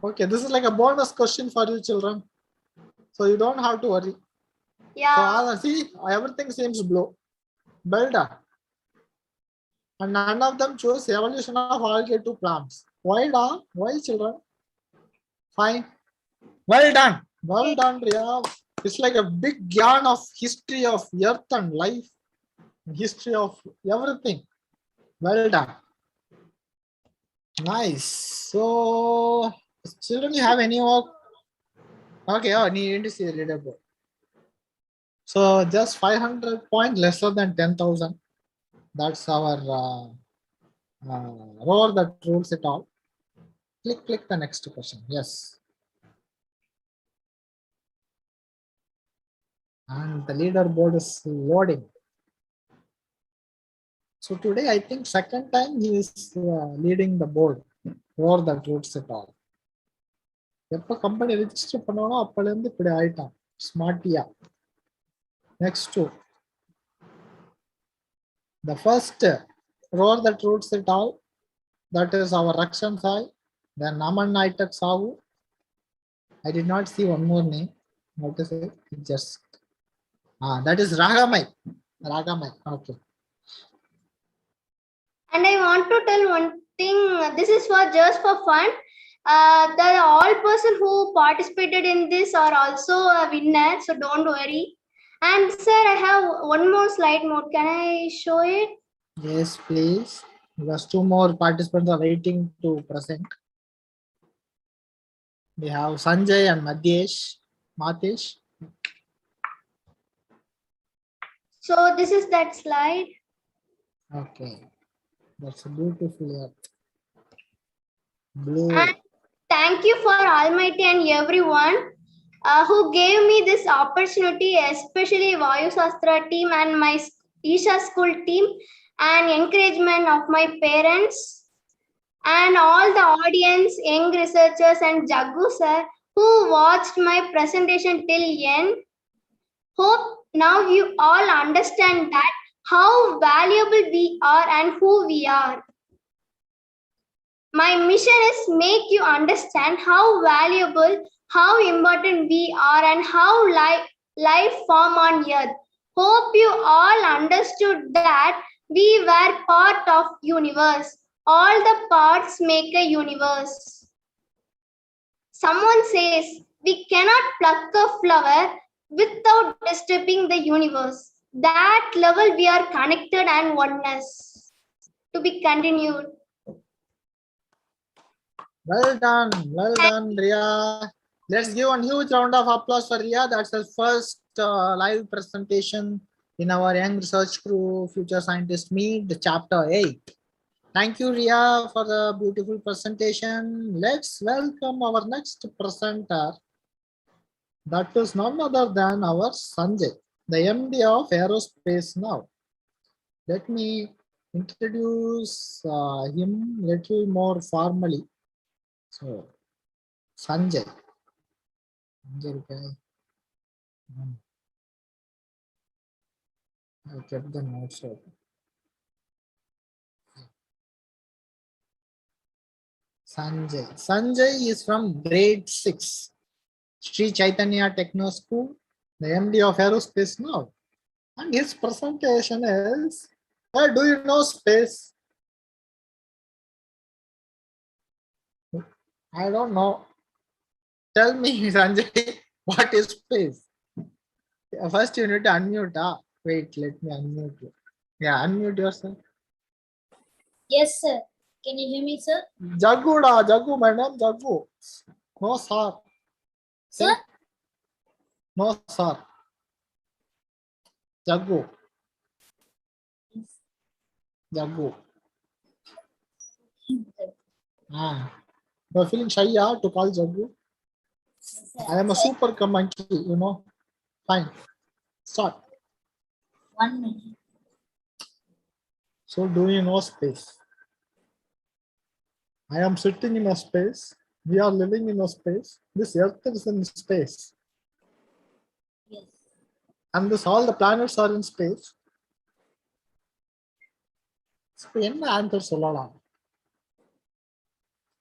Okay, this is like a bonus question for you children. So you don't have to worry. Yeah. So see, everything seems blue. Well done. And none of them chose evolution of algae to plants. Why done? Why children? Fine. Well done. Well done, Riya. It's like a big yarn of history of earth and life, history of everything. Well done. Nice. So, children, you have any work? Okay, oh, need to see the leaderboard. So, just 500 points, lesser than 10,000. That's our roar that rules it all. Click the next question. Yes. And the leaderboard is loading. So today, I think second time he is leading the board. Roar that rules it all. எப்போ company register பண்ணானோ அப்பலேருந்து இப்படி ஆயிட்டான் ஸ்மார்ட்டியா. Next two. The first roar that rules it all, that is our Rakshan Sai. Then Naman Naitak Sahu. I did not see one more name. What is it? Just that is Ragamai. Ragamai. Okay. And I want to tell one thing. This is for just for fun. The all person who participated in this are also a winner, so don't worry. And sir, I have one more slide more. Can I show it? Yes, please. Because two more participants are waiting to present. We have Sanjay and Matheysh. So this is that slide. Okay. That's a beautiful blue. And thank you for Almighty and everyone who gave me this opportunity, especially Vaayusastra team and my Isha school team, and encouragement of my parents and all the audience, young researchers and Jaggu sir who watched my presentation till end. Hope now you all understand that how valuable we are and who we are. My mission is make you understand how valuable, how important we are and how life form on earth. Hope you all understood that we were part of universe. All the parts make a universe. Someone says we cannot pluck a flower without disturbing the universe. That level we are connected and oneness. To be continued. Well done, Riya. Let's give a huge round of applause for Riya. That's her first live presentation in our Young Research Crew Future Scientist Meet, Chapter 8. Thank you, Riya, for the beautiful presentation. Let's welcome our next presenter. That is none other than our Sanjay, the MD of Aerospace now. Let me introduce him a little more formally. So, Sanjay. I kept the notes open. Sanjay is from grade 6, Sri Chaitanya Techno School, the MD of Aerospace now. And his presentation is, do you know space? I don't know. Tell me, Sanjay, what is space? First, you need to unmute. Wait, let me unmute you. Yeah, unmute yourself. Yes, sir. Can you hear me, sir? Jaggu, my name Jaggu. No, sir. Sir? No, sir. Jaggu. Jaggu. You're feeling shy to call Jaggu? I am a super monkey, you know. Fine. Start. 1 minute. So, do you know space? I am sitting in a space. We are living in a space. This earth is in space. Yes. And all the planets are in space. So, what answer சொல்லலாம்?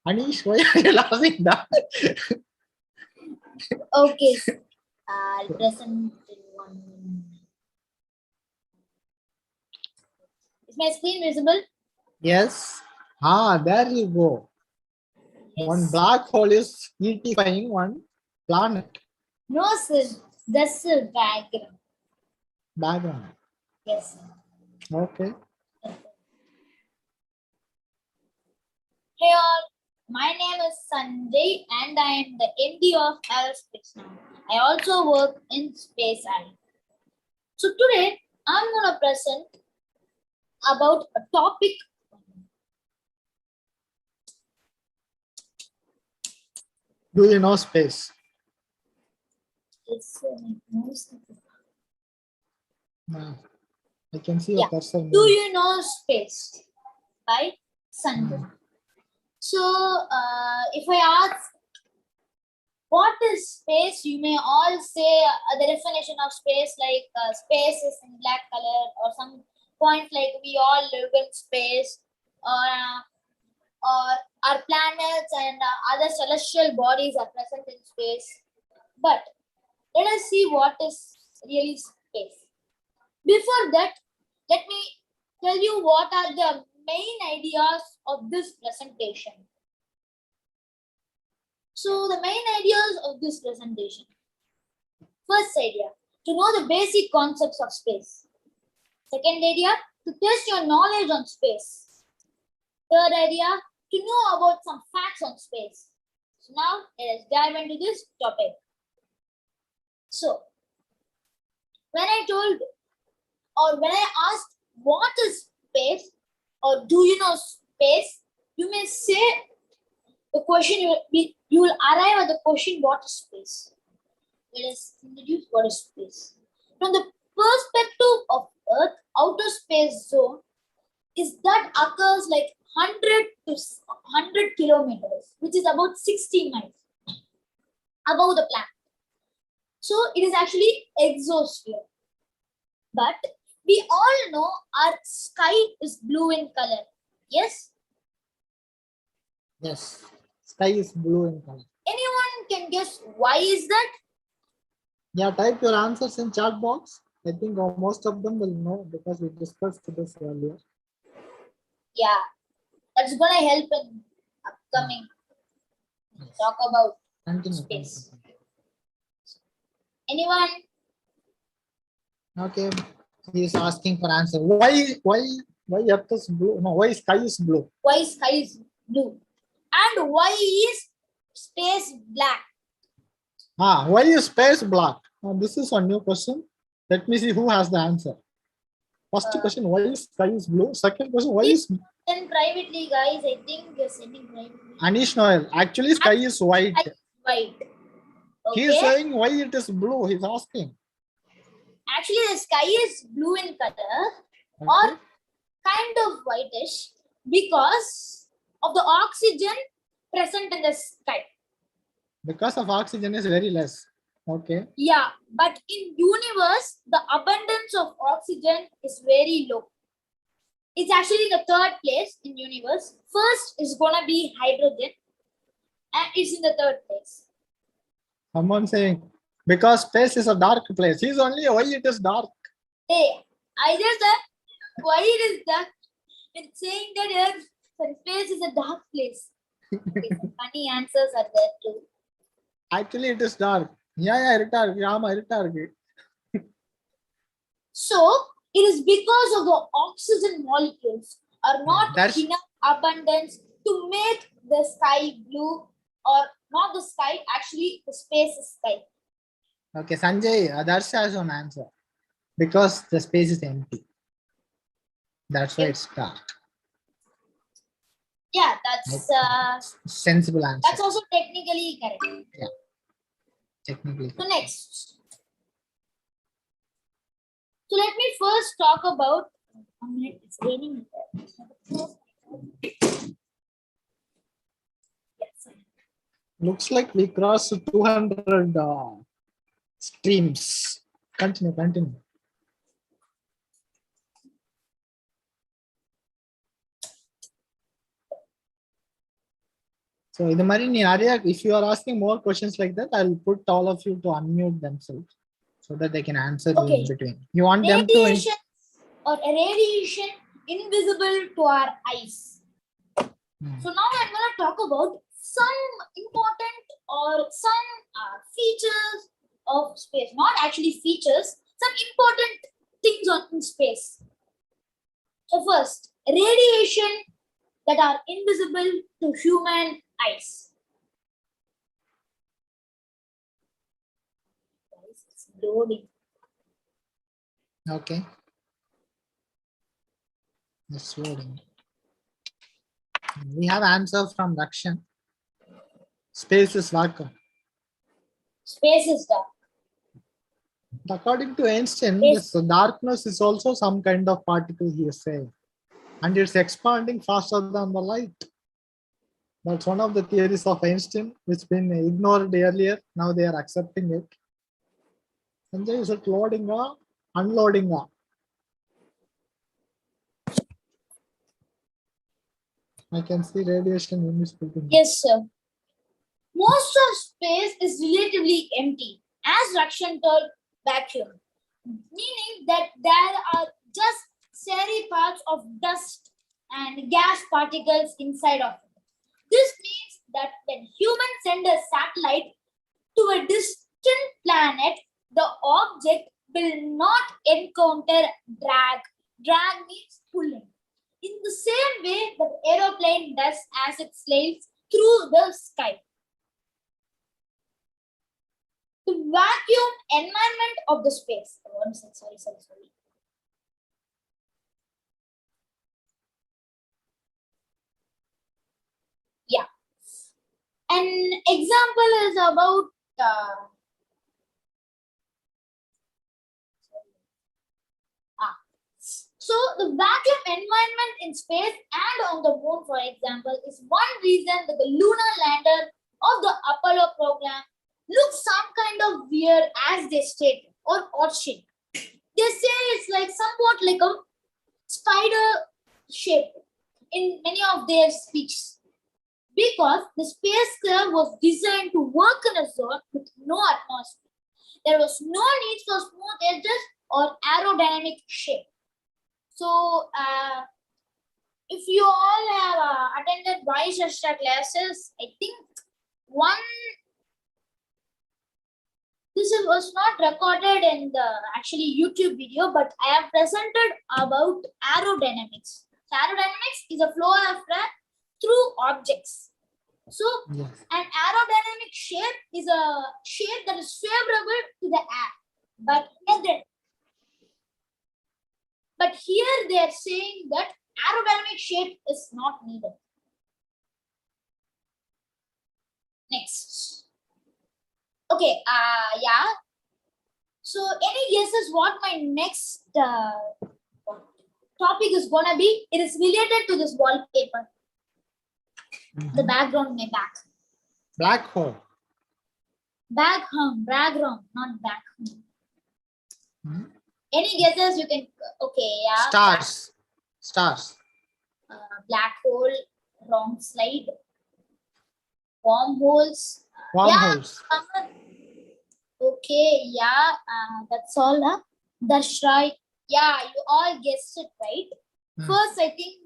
Anish, why are you laughing that? Okay. I'll present in 1 minute. Is my screen visible? Yes. There you go. Yes. One black hole is eating one planet. No, sir. That's a background. Background. Yes. Okay. Hey all, my name is Sanjay and I am the MD of Aerospace now. I also work in space science. So today I'm going to present about a topic. Do you know space? No. I can see a cursor. Do you know space? By Sanjay. So if I ask what is space, you may all say the definition of space like space is in black color or some point like we all live in space or our planets and other celestial bodies are present in space. But let us see what is really space. Before that, let me tell you what are the main ideas of this presentation. So the main ideas of this presentation. First idea, to know the basic concepts of space. Second idea, to test your knowledge on space. Third idea, to know about some facts on space. So now let us dive into this topic. So when I told or when I asked what is space or do you know space, you may say the question you will arrive at the question what is space. Let us introduce what is space. From the perspective of Earth, outer space zone is that occurs like 100 to 100 kilometers, which is about 60 miles above the planet. So it is actually exosphere. But we all know our sky is blue in color. Yes? Yes. Sky is blue in color. Anyone can guess why is that? Yeah, type your answers in chat box. I think most of them will know because we discussed this earlier. Yeah, that's going to help in upcoming talk about space. Anyone? Okay, he is asking for answer. Why Earth is blue? No, why sky is blue? Why sky is blue? And why is space black? Why is space black? This is a new question. Let me see who has the answer. First question, why is sky is blue? Second question, why is... Send privately, guys. I think you're sending privately. Anish Noel, actually sky is white. White. Okay. He is saying why it is blue. He's asking. Actually, the sky is blue in color or kind of whitish because of the oxygen present in the sky. Because of oxygen is very less. Okay. Yeah, but in universe, the abundance of oxygen is very low. It's actually the third place in universe. First is gonna be hydrogen, and it's in the third place. Someone saying because space is a dark place. He's only why it is dark. Hey, I just said why it is dark. It's saying that space is a dark place. Okay, some funny answers are there too. Actually, it is dark. Yeah, dark. So it is because of the oxygen molecules are not enough abundance to make the sky blue, or not the sky, actually the space is sky. Okay, Sanjay, Darsha has an answer. Because the space is empty. That's why it's dark. Yeah, that's sensible answer. That's also technically correct. Yeah, technically. So next. So let me first talk about. It's raining. Looks like we crossed 200 streams. Continue. So in the Marini area, if you are asking more questions like that, I'll put all of you to unmute themselves so that they can answer you in between. You want them to or a radiation invisible to our eyes. So now I'm going to talk about some important or some features of space, not actually features, some important things in space. So first, radiation that are invisible to human eyes. Guys, it's loading. Okay. It's loading. We have answer from Rakshan. Space is vacuum. Space is dark. According to Einstein, Yes. this darkness is also some kind of particle he is saying. And it's expanding faster than the light. That's one of the theories of Einstein, which been ignored earlier. Now they are accepting it. Sanjay, is it loading or unloading? I can see radiation in this building. Yes, sir. Most of space is relatively empty, as Rakshan told vacuum, meaning that there are just airy parts of dust and gas particles inside of it. This means that when humans send a satellite to a distant planet, the object will not encounter drag. Drag means pulling. In the same way that the aeroplane does as it sails through the sky. The vacuum environment of the space. Sorry. Yeah. An example is about so the vacuum environment in space and on the moon, for example, is one reason that the lunar lander of the Apollo program looks some kind of weird, as they state, or odd shape. They say it's like somewhat like a spider shape in many of their speeches, because the spacecraft was designed to work in a zone with no atmosphere. There was no need for smooth edges or aerodynamic shape. So, if you all have attended Vaayusastra classes, I think this was not recorded in the actually YouTube video, but I have presented about aerodynamics. So aerodynamics is a flow of air through objects. So, Yes. an aerodynamic shape is a shape that is favorable to the air, but here they are saying that aerodynamic shape is not needed. Next. Okay, yeah. So any guesses what my next topic is gonna be? It is related to this wallpaper. The background, my back. Black hole. Background, not back. Any guesses you can? Okay, yeah. Stars. Black hole, wrong slide. Wormholes. Wormholes. Yeah. Okay, yeah. That's all. That's right. Yeah, you all guessed it right. First, I think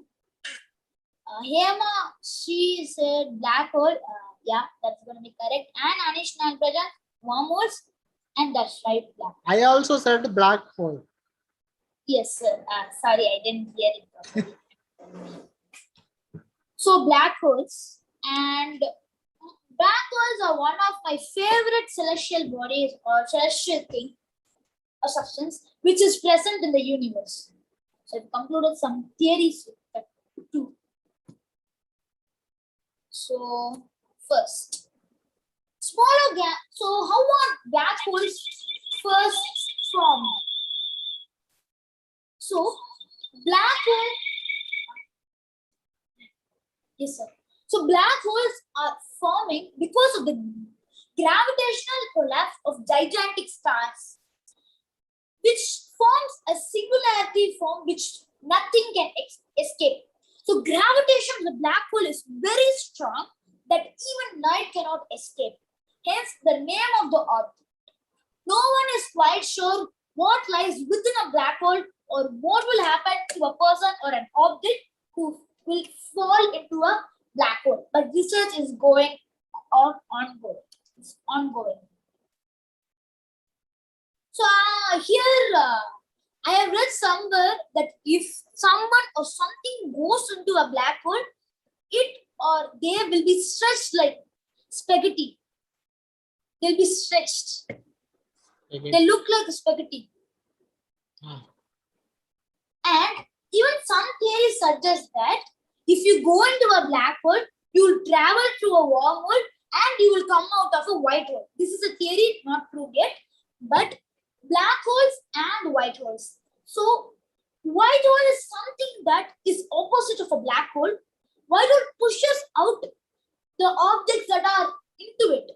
Hema, she said black hole. Yeah, that's gonna be correct. And Anish Nagarajan, wormholes, and that's right. Black. I also said black hole. Yes, sir. Sorry, I didn't hear it properly. So black holes, and black holes are one of my favorite celestial bodies or celestial thing or substance which is present in the universe. So I've concluded some theories too. So first, smaller gas. So how are black holes first formed? So black hole. Yes, sir. So black holes are forming because of the gravitational collapse of gigantic stars, which forms a singularity from which nothing can escape. So gravitation of the black hole is very strong that even light cannot escape. Hence the name of the object. No one is quite sure what lies within a black hole or what will happen to a person or an object who will fall into a black hole. But research is ongoing. It's ongoing. So here I have read somewhere that if someone or something goes into a black hole, it or they will be stretched like spaghetti. They'll be stretched. Okay. They look like spaghetti. And even some theories suggest that if you go into a black hole, you will travel through a wormhole and you will come out of a white hole. This is a theory, not proved yet, but black holes and white holes. So white hole is something that is opposite of a black hole. White hole pushes out the objects that are into it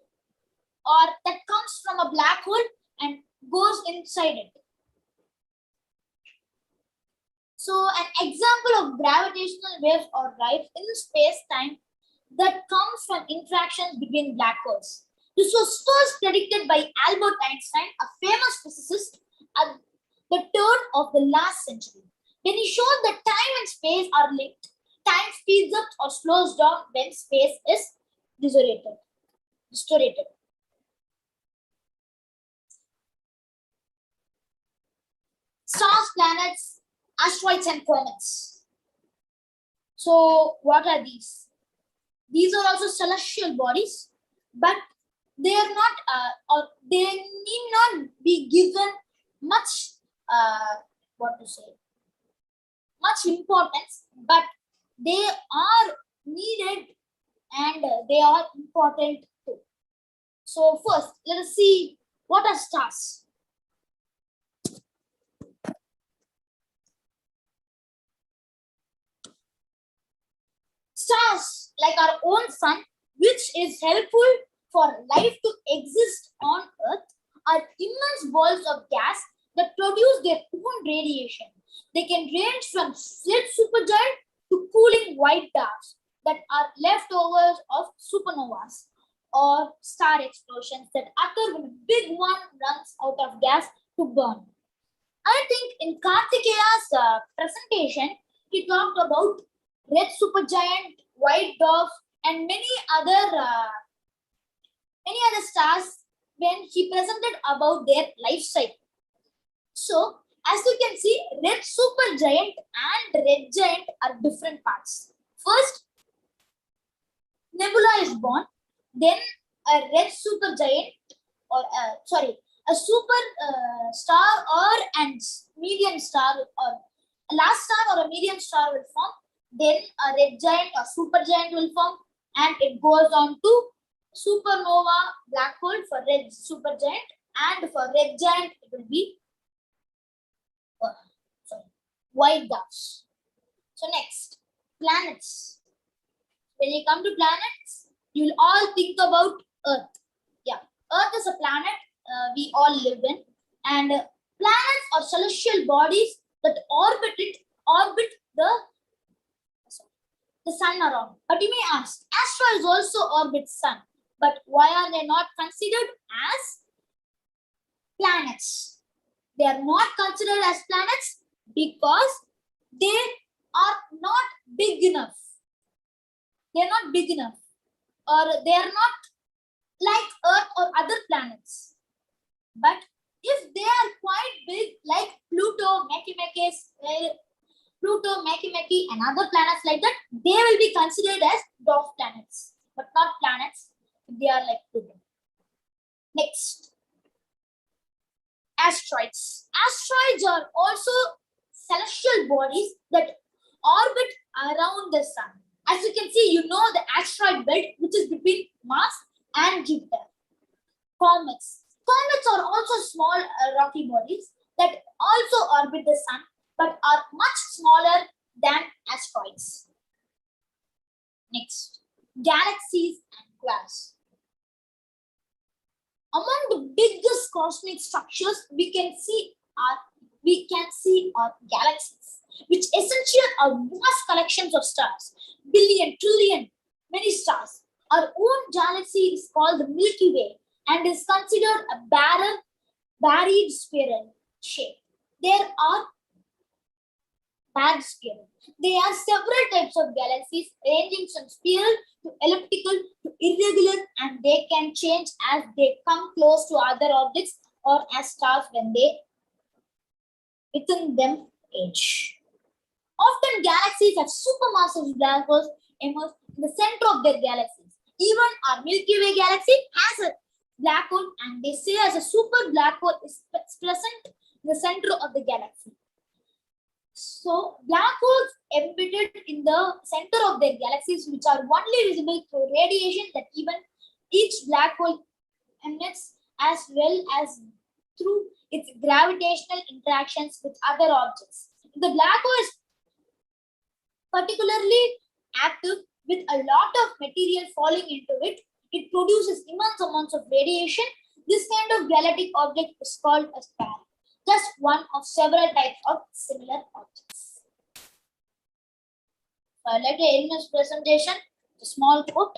or that comes from a black hole and goes inside it. So an example of gravitational waves or rides in space-time that comes from interactions between black holes. This was first predicted by Albert Einstein, a famous physicist at the turn of the last century. When he showed that time and space are linked, time speeds up or slows down when space is distorted. Stars, planets, asteroids, and comets. So what are these? These are also celestial bodies, but they are not, or they need not be given much, much importance, but they are needed and they are important too. So first, let us see what are stars. Stars, like our own sun, which is helpful for life to exist on Earth, are immense balls of gas that produce their own radiation. They can range from red supergiant to cooling white dwarfs that are leftovers of supernovas or star explosions that occur when a big one runs out of gas to burn. I think in Karthikeya's presentation, he talked about red supergiant, white dwarf, and many other stars when he presented about their life cycle. So, as you can see, red supergiant and red giant are different parts. First, nebula is born, then a red supergiant, or a super star or and medium star, or a last star or a medium star will form. Then a red giant or supergiant will form, and it goes on to supernova black hole for red supergiant, and for red giant it will be white dwarfs. So next, planets. When you come to planets, you will all think about Earth. Yeah, Earth is a planet we all live in, and planets are celestial bodies that orbit the sun around. But you may ask, asteroids also orbit sun, but why are they not considered as planets? They are not considered as planets because they are not big enough. They are not big enough, or they are not like Earth or other planets. But if they are quite big, like Pluto, Makemake, and other planets like that, they will be considered as dwarf planets, but not planets if they are like Pluto. Next, asteroids. Asteroids are also celestial bodies that orbit around the sun. As you can see, you know the asteroid belt, which is between Mars and Jupiter. Comets. Comets are also small rocky bodies that also orbit the sun, but are much smaller than asteroids. Next, galaxies and quasars. Among the biggest cosmic structures we can see are galaxies, which essentially are vast collections of stars, billion, trillion, many stars. Our own galaxy is called the Milky Way and is considered a buried spiral shape. There are spiral. There are several types of galaxies ranging from spiral to elliptical to irregular, and they can change as they come close to other objects or as stars when they within them age. Often galaxies have supermassive black holes emerge in the center of their galaxies. Even our Milky Way galaxy has a black hole, and they say as a super black hole is present in the center of the galaxy. So black holes embedded in the center of their galaxies, which are only visible through radiation that even each black hole emits, as well as through its gravitational interactions with other objects. If the black hole is particularly active with a lot of material falling into it, it produces immense amounts of radiation. This kind of galactic object is called a star, just one of several types of similar objects. So I'd like to end this presentation with a small quote.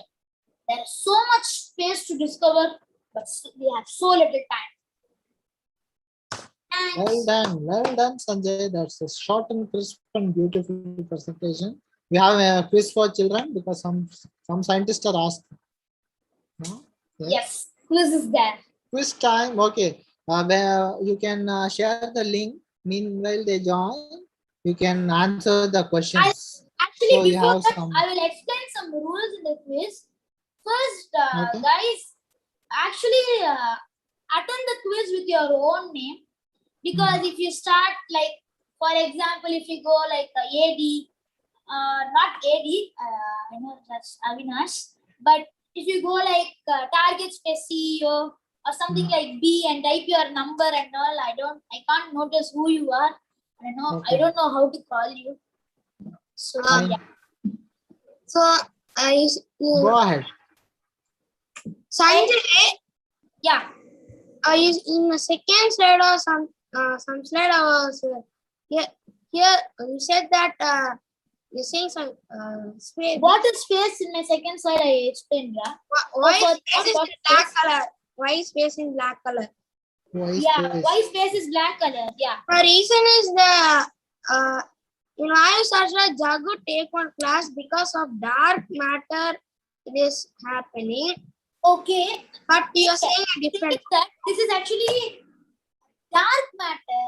There is so much space to discover, but we have so little time. Well done, Sanjay. That's a short and crisp and beautiful presentation. We have a quiz for children because some scientists are asking. No? Yes, quiz is there. Quiz time. Okay. Where you can share the link. Meanwhile, they join. You can answer the questions. Actually, so before that, I will explain some rules in the quiz. First, guys, actually attend the quiz with your own name, because if you start like, for example, if you go like AD, not AD, I know that's Avinash, but if you go like target space CEO or something like B and type your number and all, I can't notice who you are. I don't know how to call you. So yeah. So go ahead. Sanjay, yeah. In the second slide or some slide I was here you said that you're saying some space. What is space in my second slide? I explained. Why space is black color? Why space in black color? Why space is black color? Yeah. The reason is the in Vaayusastra, Jagu take one class because of dark matter it is happening. Okay. But you are saying a different. This is actually dark matter.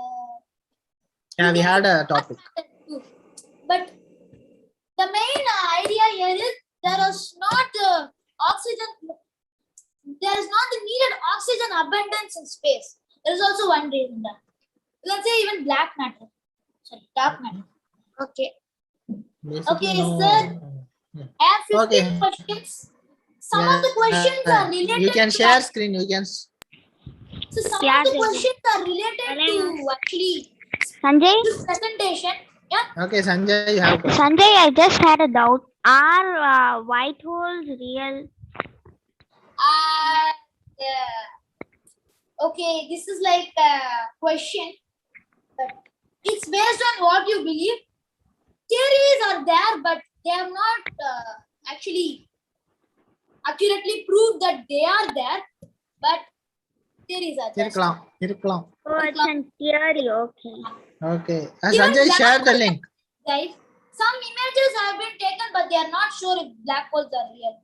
Yeah, we had a topic. But the main idea here is there is not oxygen. There is not the needed oxygen abundance in space. There is also one reason that. Let's say even black matter. Sorry, dark matter. Okay. Basically, okay, no. sir. I have 15 questions. Some of the questions are related. You can share screen. You can. So some of the questions are related to actually Sanjay? this presentation. Yeah. Okay, Sanjay, you have. Sanjay, I just had a doubt. Are white holes real? Okay, this is like a question, but it's based on what you believe. Theories are there, but they have not actually accurately proved that they are there. But theories are there. Oh, it's in theory. Okay. Okay. Sanjay, share the link. Guys, some images have been taken, but they are not sure if black holes are real.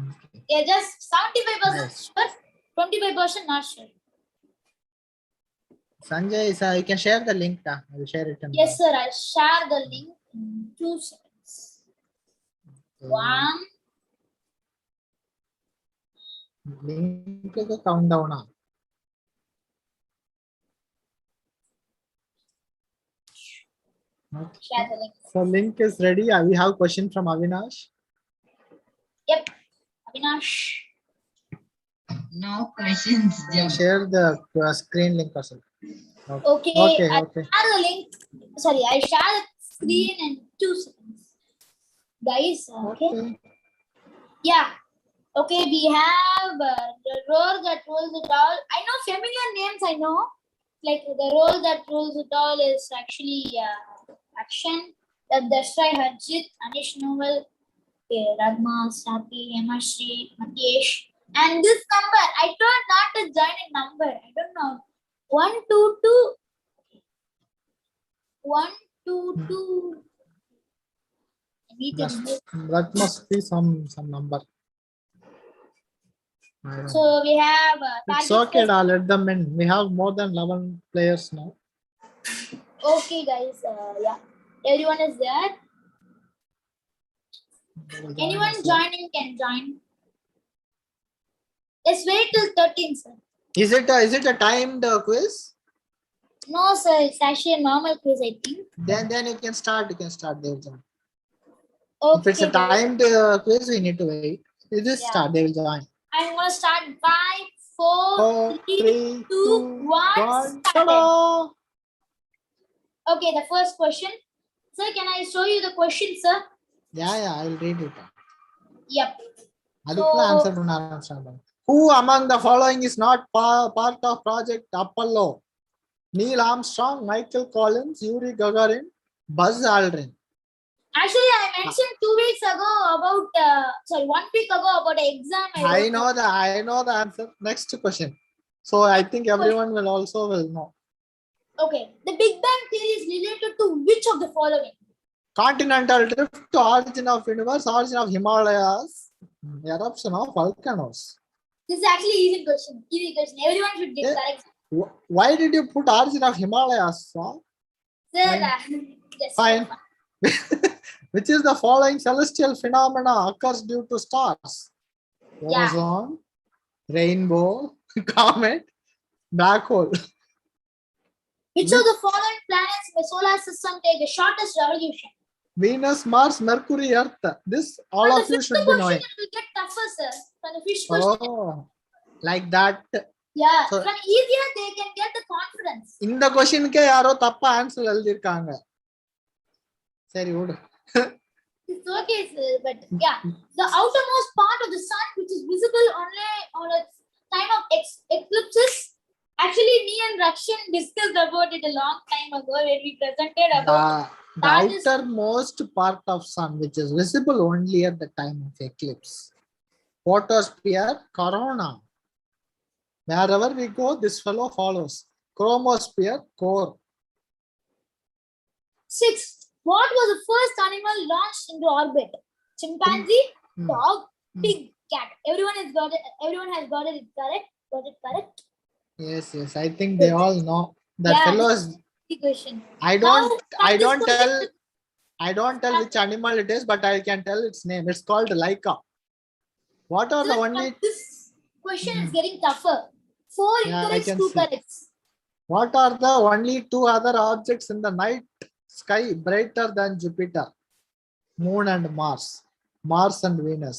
Okay. They are just 75% sure, 25% not sure. Sanjay, sir, you can share the link. I will share it. Yes, sir. I'll share the link in 2 seconds. One. Link to the countdown. Okay. Share the link. So link is ready. We have question from Avinash. Yep. Avinash. No questions. Share the screen link also. Okay. I'll share the link. Sorry, I'll share the screen in 2 seconds. Guys, okay. Yeah. Okay, we have the role that rules it all. I know familiar names, I know. Like the role that rules it all is actually action. That Dashrai Harjit, Anish Novel, Radma, Sapi, Emashri, Matheysh. And this number, I told not to join a number. I don't know. 122. 122. That must be some number. I don't know. So we have It's target okay, space. da, let them in. We have more than 11 players now. Okay, guys. Yeah, everyone is there. They will join Anyone us, joining can join. Let's wait till 13, sir. Is it a timed quiz? No, sir. It's actually a normal quiz, I think. Then you can start. You can start. They will join. Okay, If it's a guys. timed quiz, we need to wait. You just Yeah. start. They will join. I'm gonna start 5, 4, 4, 3, 3, 2, 2, 1. 1. Started. Okay, the first question. Sir, can I show you the question, sir? Yeah, I will read it. Yep. அதுக்குள்ள answer பண்ண ஆரம்பிச்சாங்க. Who among the following is not part of Project Apollo? Neil Armstrong, Michael Collins, Yuri Gagarin, Buzz Aldrin. Actually, I mentioned 2 weeks ago about, 1 week ago about an exam. I know the answer. Next question. So I think everyone will know. Okay, the Big Bang theory is related to which of the following? Continental drift, origin of universe, origin of Himalayas, eruption of volcanoes. This is actually easy question. Everyone should get correct. Why did you put origin of Himalayas? Sir, just fine. Which is the following celestial phenomena occurs due to stars? Yeah. Ozone, rainbow, comet, black hole. Which of the following planets in the solar system take the shortest revolution? Venus, Mars, Mercury, Earth. This all of you should be knowing. It will get tougher, sir. From the fish question. Oh, like that. Yeah, so, from easier they can get the confidence. In the question ke yaro tappa answer எழுதிருக்காங்க. சரி விடு. It's okay, sir, but yeah, the outermost part of the sun, which is visible only on a time of eclipses. Actually, me and Rakshan discussed about it a long time ago when we presented about the outermost part of sun, which is visible only at the time of eclipse. Photosphere, corona. Wherever we go, this fellow follows. Chromosphere, core. 6. What was the first animal launched into orbit? Chimpanzee, dog, pig, cat. Everyone has got it correct. Got it correct? Yes. I think they all know. That fellow is. Question. I don't tell which animal it is, but I can tell its name. It's called Laika. What are the only? This question is getting tougher. 4 incorrect, 2 correct. What are the only 2 other objects in the night sky brighter than Jupiter? Moon and Mars. Mars and Venus.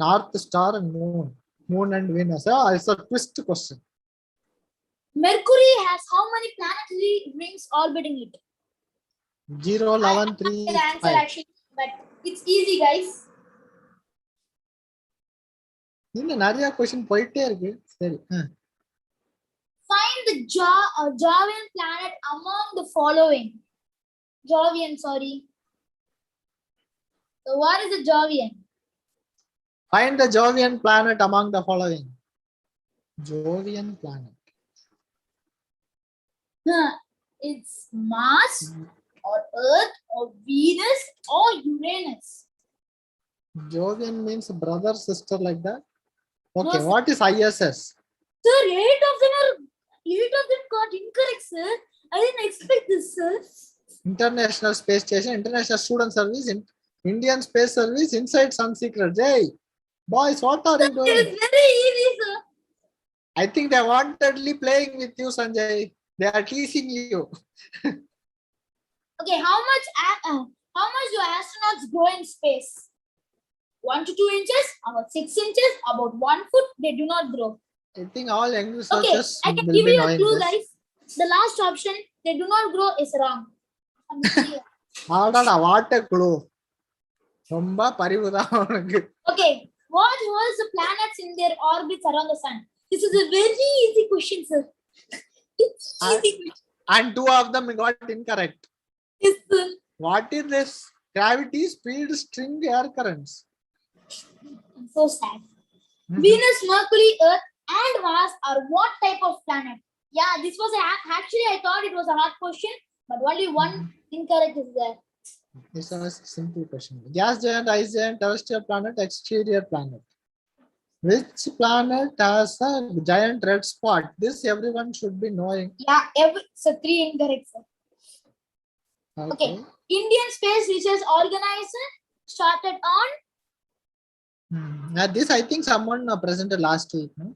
North Star and Moon. Moon and Venus. It's a twist question. Mercury has how many planetary rings orbiting it? 0, 11, 3, the answer 5. actually, but it's easy, guys. இன்னும் நிறைய question போயிட்டே இருக்கு. சரி. Find the Jovian planet among the following. Jovian, sorry. So what is the Jovian? Find the Jovian planet among the following. Jovian planet. It's Mars or Earth or Venus or Uranus. Jovian means brother, sister, like that. Okay, No, what is ISS? Sir, 8 of them got incorrect, sir. I didn't expect this, sir. International Space Station, International Student Service, Indian Space Service, Inside Sun Secret. Hey, boys, what are you doing? It's very easy, sir. I think they wantedly playing with you, Sanjay. They are teasing you. Okay, how much do astronauts grow in space? 1 to 2 inches, about 6 inches, about 1 foot. They do not grow. I think all young researchers I can will give be you a knowing clue, this. guys. The last option, they do not grow, is wrong. What a clue. ரொம்ப பரிவுதான் உனக்கு. Okay, what was the planets in their orbits around the sun? This is a very easy question, sir. It's easy. And 2 of them got incorrect. Yes, sir. What is this? Gravity, speed, string, air currents. I'm so sad. Venus, Mercury, Earth, and Mars are what type of planet? Yeah, this was actually I thought it was a hard question, but only one incorrect is there. This is a simple question. Gas giant, ice giant, terrestrial planet, exterior planet. Which planet has a giant red spot? This everyone should be knowing. Yeah, so 3 incorrect, sir. Okay. Indian Space Research Organization started on. This I think someone presented last week. No?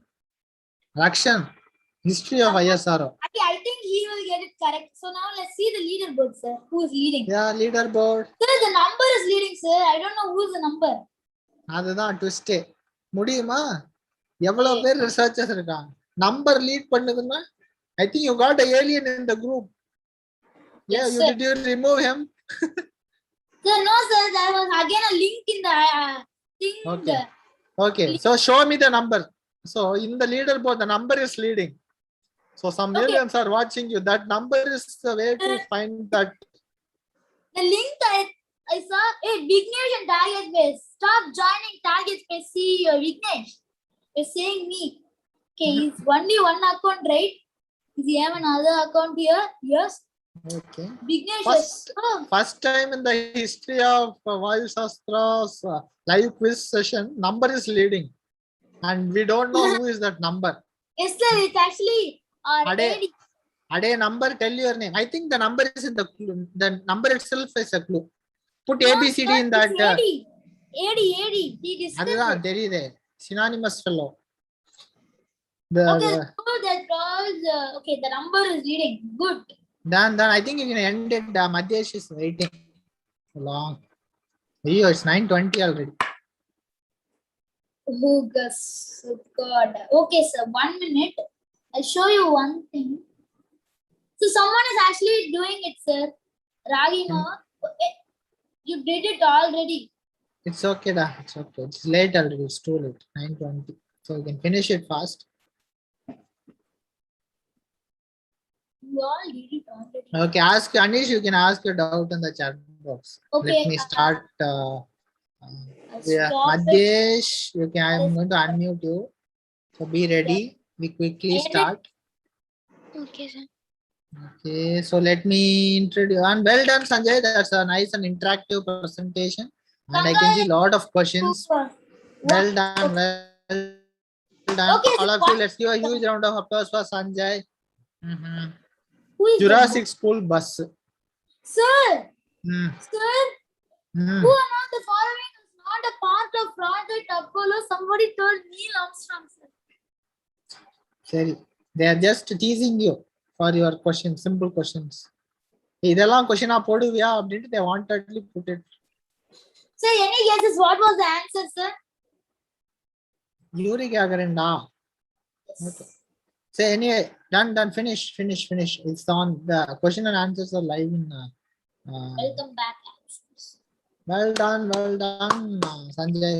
Rakshan, history of ISRO. I think he will get it correct. So now let's see the leaderboard, sir. Who is leading? Yeah, leaderboard. Sir, the number is leading, sir. I don't know who is the number. அதுதான் twist. முடியுமா? எவ்வளவு பேர் researchers இருக்காங்க? Number lead பண்ணுதுன்னா I think you got an alien in the group. Yeah, Yes, did you remove him? Sir, no, sir. There was again a link in the thing. Okay. So show me the number. So in the leaderboard, the number is leading. So some millions are watching you. That number is the way to find that. The link I saw. Hey, Vignesh and Target Space. Stop joining Target Space CEO, Vignesh. You're saying me. Okay, it's only one account, right? Is he have another account here? Yes. Okay. Vignesh. First time in the history of Vaayusastra's live quiz session, number is leading. And we don't know who is that number. Yes, sir. It's actually Ade number, tell your name. I think the number is in the clue. The number itself is a clue. Put ABCD in that. AD. He discussed it. Synonymous fellow. Okay, the number is leading. Good. Then I think you can end it. Matheysh is waiting long. It's 9:20 already. Oh, God. Okay, sir. 1 minute. I'll show you one thing. So someone is actually doing it, sir. Ragima. You did it already. It's okay, da. It's okay. It's late already. It's too late. 9:20. So you can finish it fast. You all did it already. Okay, ask Anish. You can ask your doubt in the chat box. Okay. Let me start. Matheysh, I'm going to unmute you. So be ready. We quickly start. Okay, sir. Okay, so let me introduce. And well done, Sanjay. That's a nice and interactive presentation. And I can see a lot of questions. Well done. Okay, all of you, let's give a huge round of applause for Sanjay. Who is Jurassic School bus. Sir. Sir. Who among the following is not a part of Project Apollo? Somebody told Neil Armstrong, sir. Sorry. They are just teasing you for your questions, simple questions. இதெல்லாம் question போடுவியா அப்படினு they wantedly put it. Sir, any guesses what was the answer, sir? Uric acid. Okay. So anyway, done, finish. It's on the question and answers are live in Welcome back. Well done, Sanjay.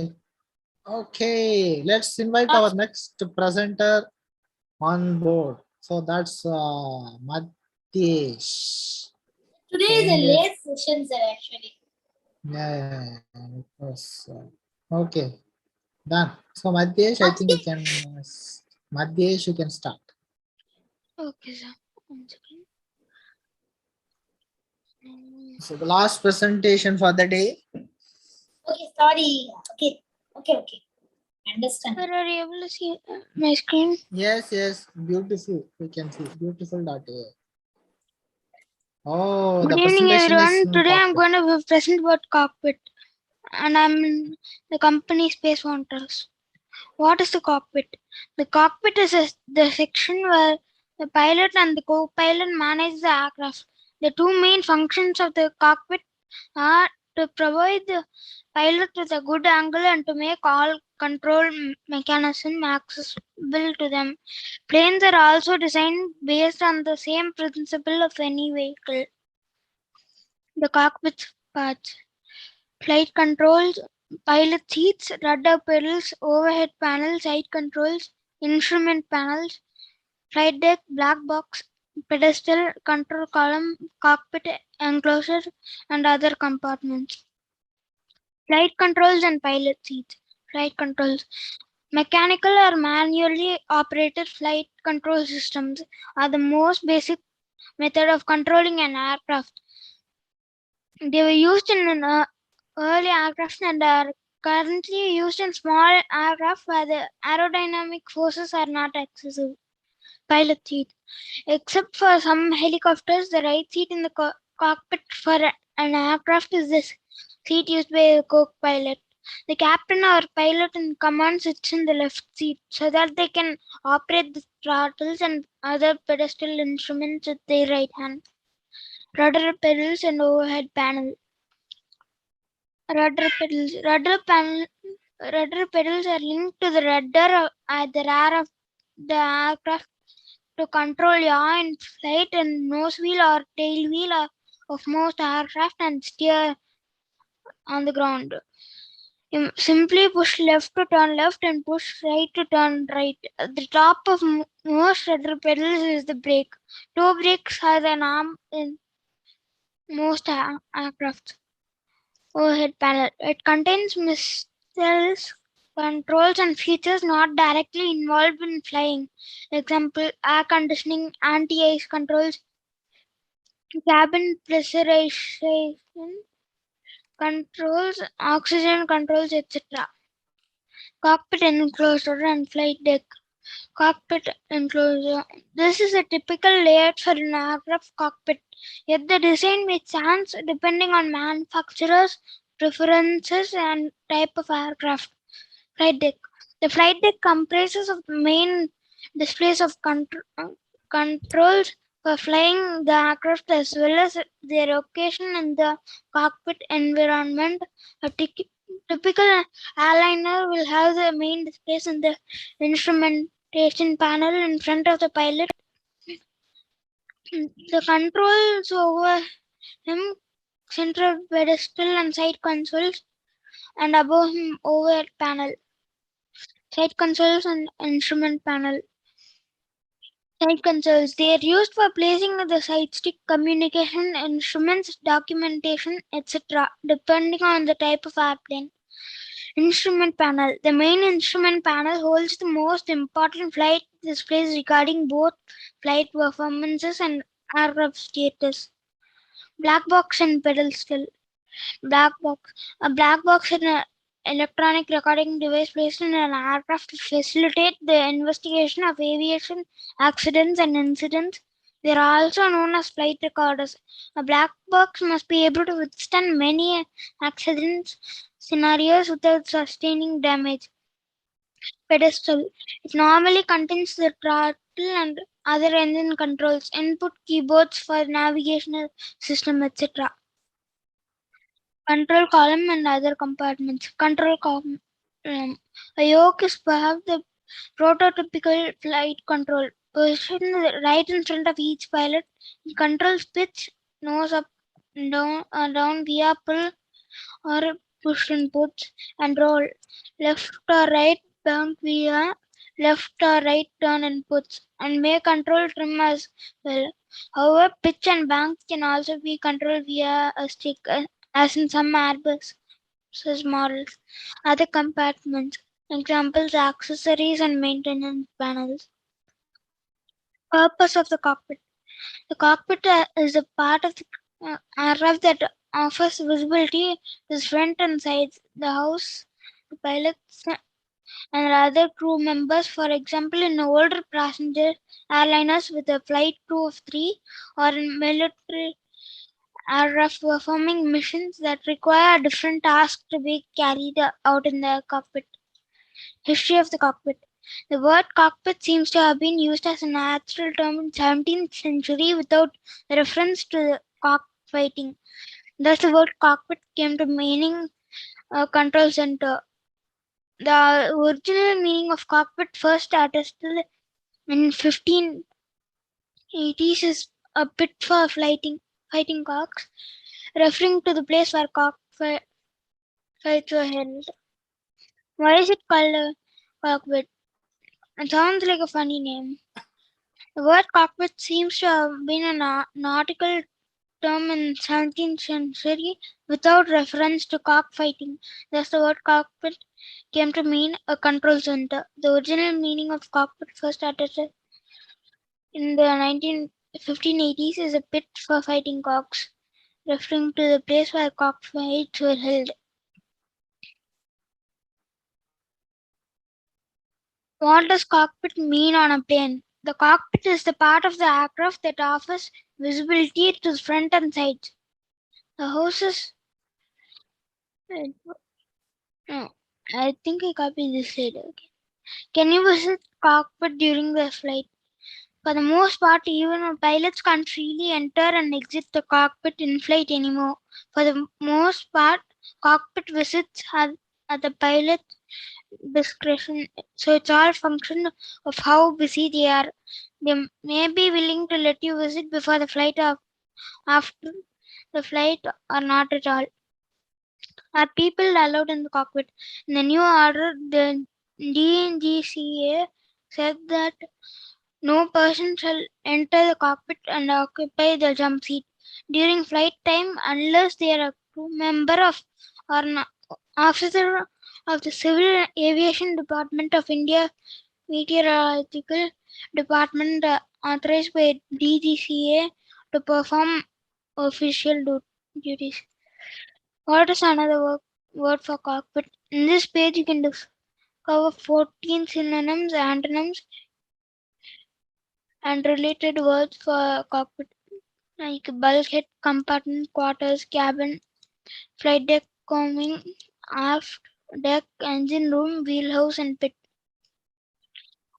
Okay, let's invite our next presenter on board. So that's Matheysh. Today is a late session, sir, actually. Yeah, it was okay. Done. So Matheysh, I think you can. Matheysh, you can start. Okay, sir. 1 second. So the last presentation for the day. Okay, sorry. Okay. Understand. Sir, are you able to see my screen? Yes. Beautiful. We can see beautiful data. Oh, good the evening, everyone. Today Cockpit. I'm going to present about Cockpit, and I'm in the company Space Hunters. What is the cockpit? The cockpit is the section where the pilot and the co-pilot manage the aircraft. The two main functions of the cockpit are to provide the pilot with a good angle and to make all control mechanism accessible to them. Planes are also designed based on the same principle of any vehicle. The cockpit parts: flight controls, pilot seats, rudder pedals, overhead panel, side controls, instrument panels, flight deck, black box, pedestal, control column, cockpit enclosure, and other compartments. Flight controls and pilot seats. Flight controls. Mechanical or manually operated flight control systems are the most basic method of controlling an aircraft. They were used in early aircraft and are currently used in small aircraft where the aerodynamic forces are not excessive. Pilot seat. Except for some helicopters, the right seat in the cockpit for an aircraft is the seat used by a co-pilot. The captain or pilot in command sits in the left seat so that they can operate the throttles and other pedestal instruments with their right hand. Rudder pedals and overhead panel. Rudder pedals. Rudder pedals are linked to the rudder at the rear of the aircraft to control yaw in flight and nose wheel or tail wheel of most aircraft and steer on the ground. You simply push left to turn left and push right to turn right. At the top of most rudder pedals is the brake. Toe brakes has an arm in most aircraft. Overhead panel. It contains missiles, controls, and features not directly involved in flying. Example: air conditioning, anti-ice controls, cabin pressurization controls, oxygen controls, etc. Cockpit enclosure and flight deck. Cockpit enclosure. This is a typical layout for an aircraft cockpit, yet the design may change depending on manufacturer's preferences and type of aircraft. Flight deck. The flight deck comprises of the main displays of controls for flying the aircraft as well as their location in the cockpit environment. A typical airliner will have the main displays in the instrumentation panel in front of the pilot. The controls over him, central pedestal and side consoles, and above him overhead panel. Side consoles and instrument panel. Side consoles. They are used for placing the side stick, communication instruments, documentation, etc. depending on the type of airplane. Instrument panel. The main instrument panel holds the most important flight displays regarding both flight performances and aircraft status. Black box and pedestal. Black box. A black box is an electronic recording device placed in an aircraft to facilitate the investigation of aviation accidents and incidents. They are also known as flight recorders. A black box must be able to withstand many accidents scenarios without sustaining damage. Pedestal. It normally contains the throttle and other engine controls, input keyboards for navigational system, etc. Control column and other compartments. Control column. A yoke is perhaps the prototypical flight control. Positioned right in front of each pilot. It controls pitch, nose up, down via pull or push inputs, and roll left or right down via left or right turn inputs, and may control trim as well. However, pitch and bank can also be controlled via a stick, as in some Airbus models. Other compartments, examples, accessories, and maintenance panels. Purpose of the cockpit. The cockpit is a part of the aircraft that offers visibility to front and sides, the house, the pilots, and other crew members. For example, in older passenger airliners with a flight crew of 3, or in military aircraft performing missions that require different tasks to be carried out in the cockpit. History of the cockpit. The word cockpit seems to have been used as a natural term in 17th century without reference to cockfighting. Thus, the word cockpit came to meaning control center. The original meaning of cockpit, first attested in 1580s, is a pit for fighting cocks, referring to the place where cockfights were held. Why is it called a cockpit? It sounds like a funny name. The word cockpit seems to have been a nautical term in 17th century without reference to cockfighting. Thus, the word cockpit came to mean a control center. The original meaning of cockpit, first attested in the 1580s, is a pit for fighting cocks, referring to the place where cockfights were held. What does cockpit mean on a plane? The cockpit is the part of the aircraft that offers visibility to the front and sides. The houses. No, I think I copied this later. Okay. Can you visit cockpit during the flight? For the most part, even pilots can't freely enter and exit the cockpit in flight anymore. For the most part, cockpit visits are at the pilot's discretion, so it's all function of how busy they are. They may be willing to let you visit before the flight or after the flight or not at all. Are people allowed in the cockpit? In the new order, the DGCA said that no person shall enter the cockpit and occupy the jump seat during flight time unless they are a crew member of or an officer of the Civil Aviation Department of India Meteorological Department authorized by DGCA to perform official duties. What is another word for cockpit? In this page, you can discover 14 synonyms, antonyms, and related words for cockpit, like bulkhead, compartment, quarters, cabin, flight deck, coaming, aft deck, engine room, wheelhouse, and pit.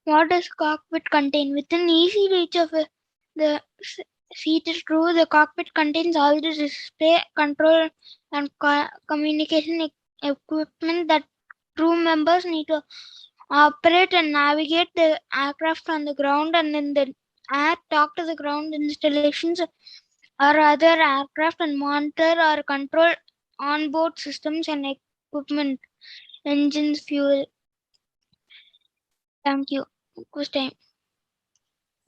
What does cockpit contain? Within easy reach of the seated crew, the cockpit contains all the display, control, and communication equipment that crew members need to operate and navigate the aircraft on the ground and in the air, talk to the ground installations or other aircraft, and monitor or control onboard systems and equipment, engines, fuel. Thank you. Quiz time.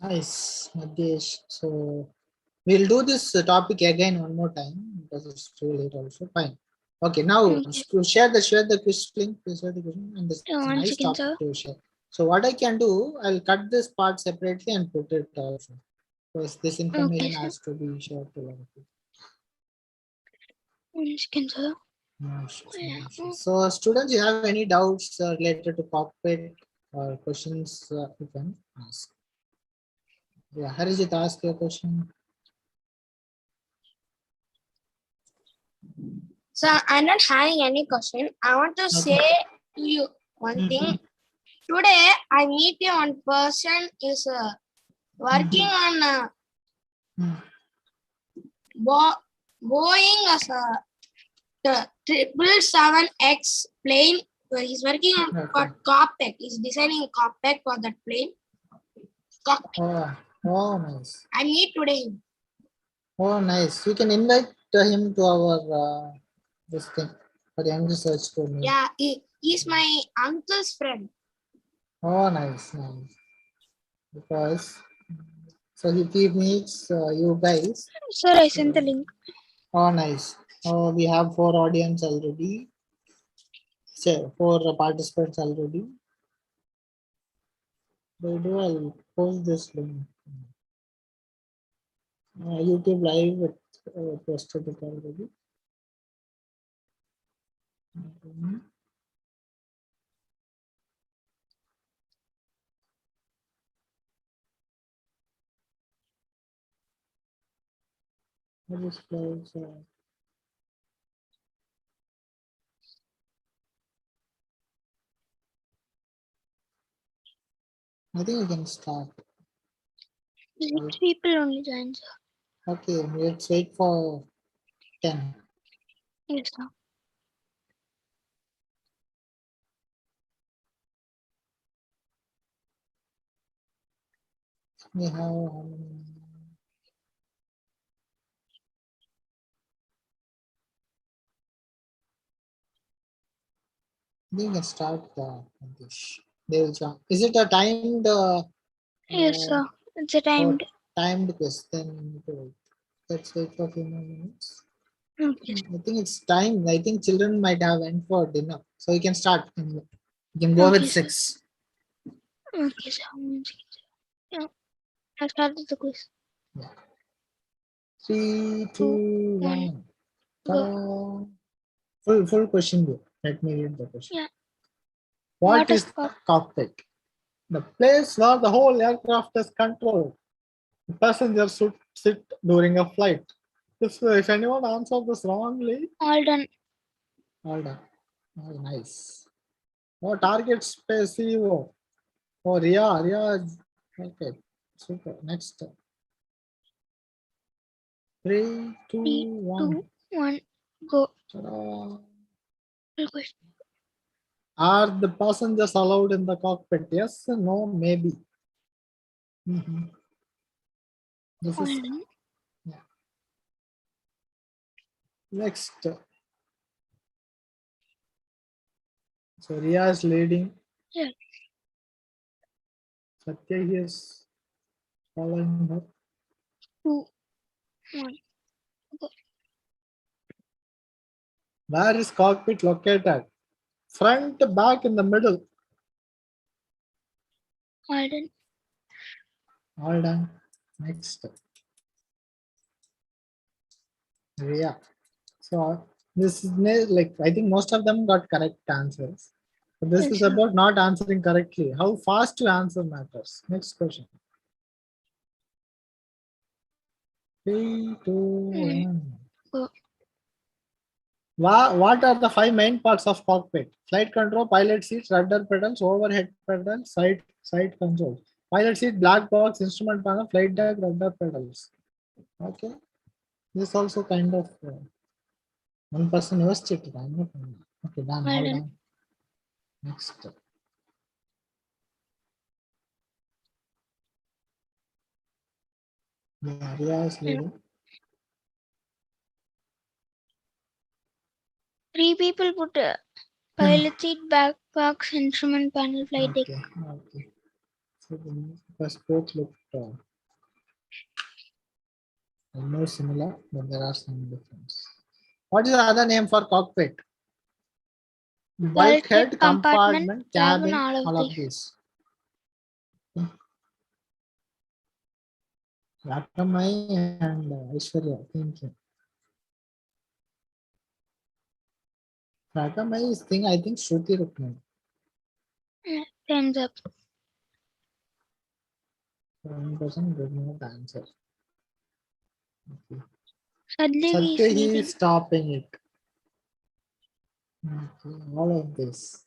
Nice, Matheysh. So we'll do this topic again one more time because it's too late also. Fine. Okay, now share the quiz link. Share the question, and this is a One nice second, topic sir. to share. So what I can do, I'll cut this part separately and put it also, because this information Okay, has to be shared to a lot of people. 1 second, sir. So students, you have any doubts related to cockpit or questions you can ask. Yeah, Harijit, ask your question. So I'm not having any question. I want to say to you one thing. Today I meet you one person is working on Boeing as a 777X plane. He's working on Cockpit. He's designing a cockpit for that plane. Cockpit. Oh, nice. I meet today. Oh, nice. You can invite him to our this thing for the young research to meet. Yeah, he's my uncle's friend. Oh, nice, nice. Because so if he meets you guys. Sir, I sent the link. Oh, nice. Oh, we have 4 audience already. So 4 participants already. I'll post this link. YouTube live posted it already. I think we can start. 6 people only joined, sir. Okay, let's wait for 10. Yes, sir. We have we can start this. They will join. Is it a timed? Yes, sir. It's a timed. Timed quiz. Then let's wait for a few more minutes. Okay. I think it's time. I think children might have went for dinner, so we can start. You can go with 6. Okay, sir. 1 second, sir. Yeah, I started the quiz. Yeah. 3, 2, 1. Go. Full question. Let me read the question. Yeah. What is cockpit? The place where the whole aircraft is controlled. The passengers should sit during a flight. If anyone answers this wrongly, All done. all done. Oh, nice. Oh, target space CEO. Oh, Riya. Okay, super. Next. 3, 2, 3, 1. 2, 1, go. Ta-da. Good question. Are the passengers allowed in the cockpit? Yes, no, maybe. This All is done. next. So Riya is leading. Yeah. Satya is following her. 2, 1, go. Where is cockpit located? Front, back, in the middle. All done. All done. Next. Riya. So this is like, I think most of them got correct answers. But this Yes, is sir. about not answering correctly. How fast you answer matters. Next question. 3, 2, 1. Go. What are the 5 main parts of cockpit? Flight control, pilot seats, rudder pedals, overhead pedals, side controls. Pilot seat, black box, instrument panel, flight deck, rudder pedals. Okay. This also kind of one person was checked. I'm not. Okay, done. All All done. done. Next. Yeah, Riya is leading. 3 people put pilot seat, back box, instrument panel, flight deck. Okay. So the first both looked almost similar, but there are some difference. What is the other name for cockpit? Bulkhead, compartment, cabin, all of these. Rakamai and Aishwarya, thank you. Rakamai is thing, I think Shruti Rukman. Time's up. One person did not answer. Okay. Suddenly Satya, he is stopping it. Okay, all of this.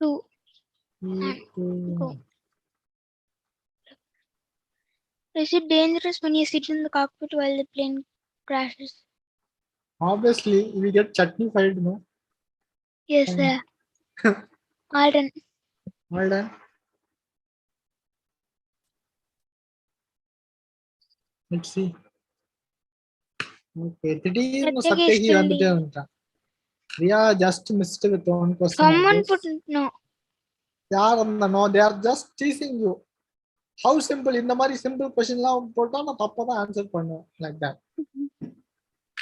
2, 1, go. Is it dangerous when you sit in the cockpit while the plane crashes? Obviously, we get chutney-fied, no? Yes, sir. All done. All done. Let's see. Okay, திடீர்னு Satya is Satyaki still வந்துட்டே leading. வந்துட்டான். Riya just missed with one question. Someone put no. யார் அந்த no? They are just teasing you. How simple? இந்த மாதிரி simple question எல்லாம் போட்டா நான் தப்பா தான் ஆன்சர் பண்ணுவேன். Like that.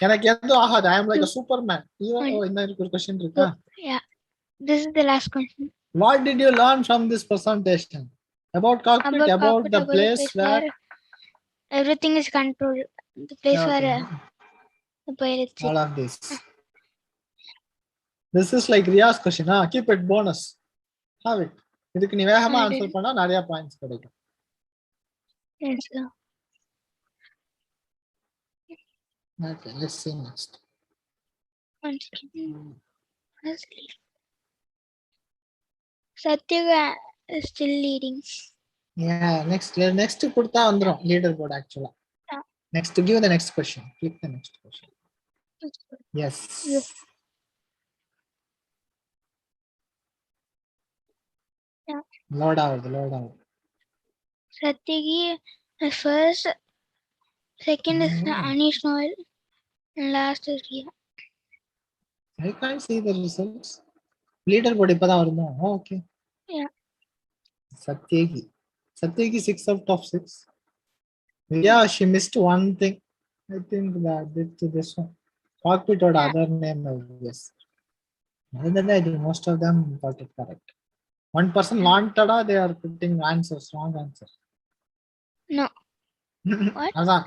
எனக்கு எதுவும் ஆகாது. I am like a superman. இன்னும் ஒரு question இருக்கா? Yeah. This is the last question. What did you learn from this presentation? About cockpit, about the place where everything is controlled. The place where the pilot sits. all of this. This is like Riya's question. Keep it bonus. Have it. இதுக்கு நீ வேகமா answer பண்ணா நிறைய points கிடைக்கும். Yes, sir. Okay, let's see next. Satya is still leading. Yeah, next கொடுத்தா வந்துரும் leader board actually. Next, give the next question. Click the next question. Yes. Yeah. Load out. Satyagi is first, second is Anish Noel, and last is Riya. I can't see the results. Leader board இப்பதான் வருமா? Okay. Yeah. Satyagi 6 out of 6. Yeah, she missed one thing. I think that this one. Cockpit or other name, I guess. Other than that, I think most of them got it correct. One person wanted, they are putting answers, wrong answer. No. What? Adan.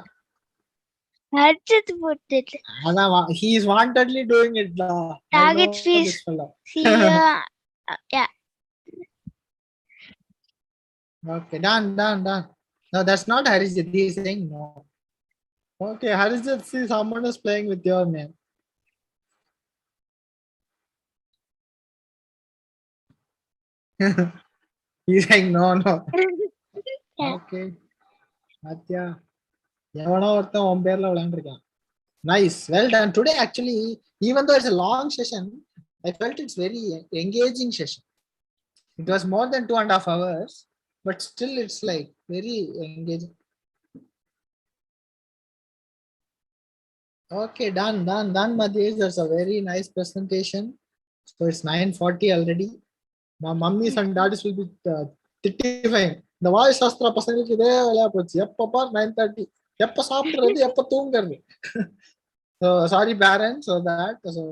I just put it. He is wantedly doing it. Target fees. See, yeah. Okay, done. No, that's not Harijit. He is saying no. Okay, Harijit, see someone is playing with your name. He's saying no. Okay. Atya. எவனோ ஒருத்தன் உன் பேர்ல விளையாண்டுருக்கான். Nice. Well done. Today, actually, even though it's a long session, I felt it's very engaging session. It was more than 2.5 hours, but still it's like very engaging. Okay, done, Matheysh. That's a very nice presentation. So it's 9:40 already. My mummies and daddies will be திட்டிஃபைங். இந்த வாயுசாஸ்திர பசங்களுக்கு இதே வேலையா போச்சு. எப்ப பார் 9:30. எப்ப சாப்பிடுறது, எப்ப தூங்குறது. So sorry parents for that. So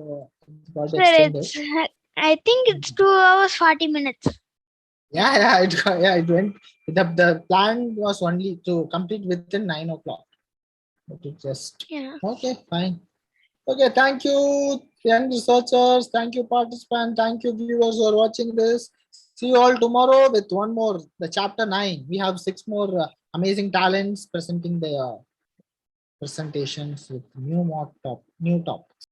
it got Sir, extended. I think it's 2 hours 40 minutes. Yeah, it went. The plan was only to complete within 9 o'clock. But it just okay, fine. Okay, thank you, young researchers. Thank you, participants. Thank you, viewers who are watching this. See you all tomorrow with one more, the chapter 9. We have 6 more amazing talents presenting their presentations with new topics.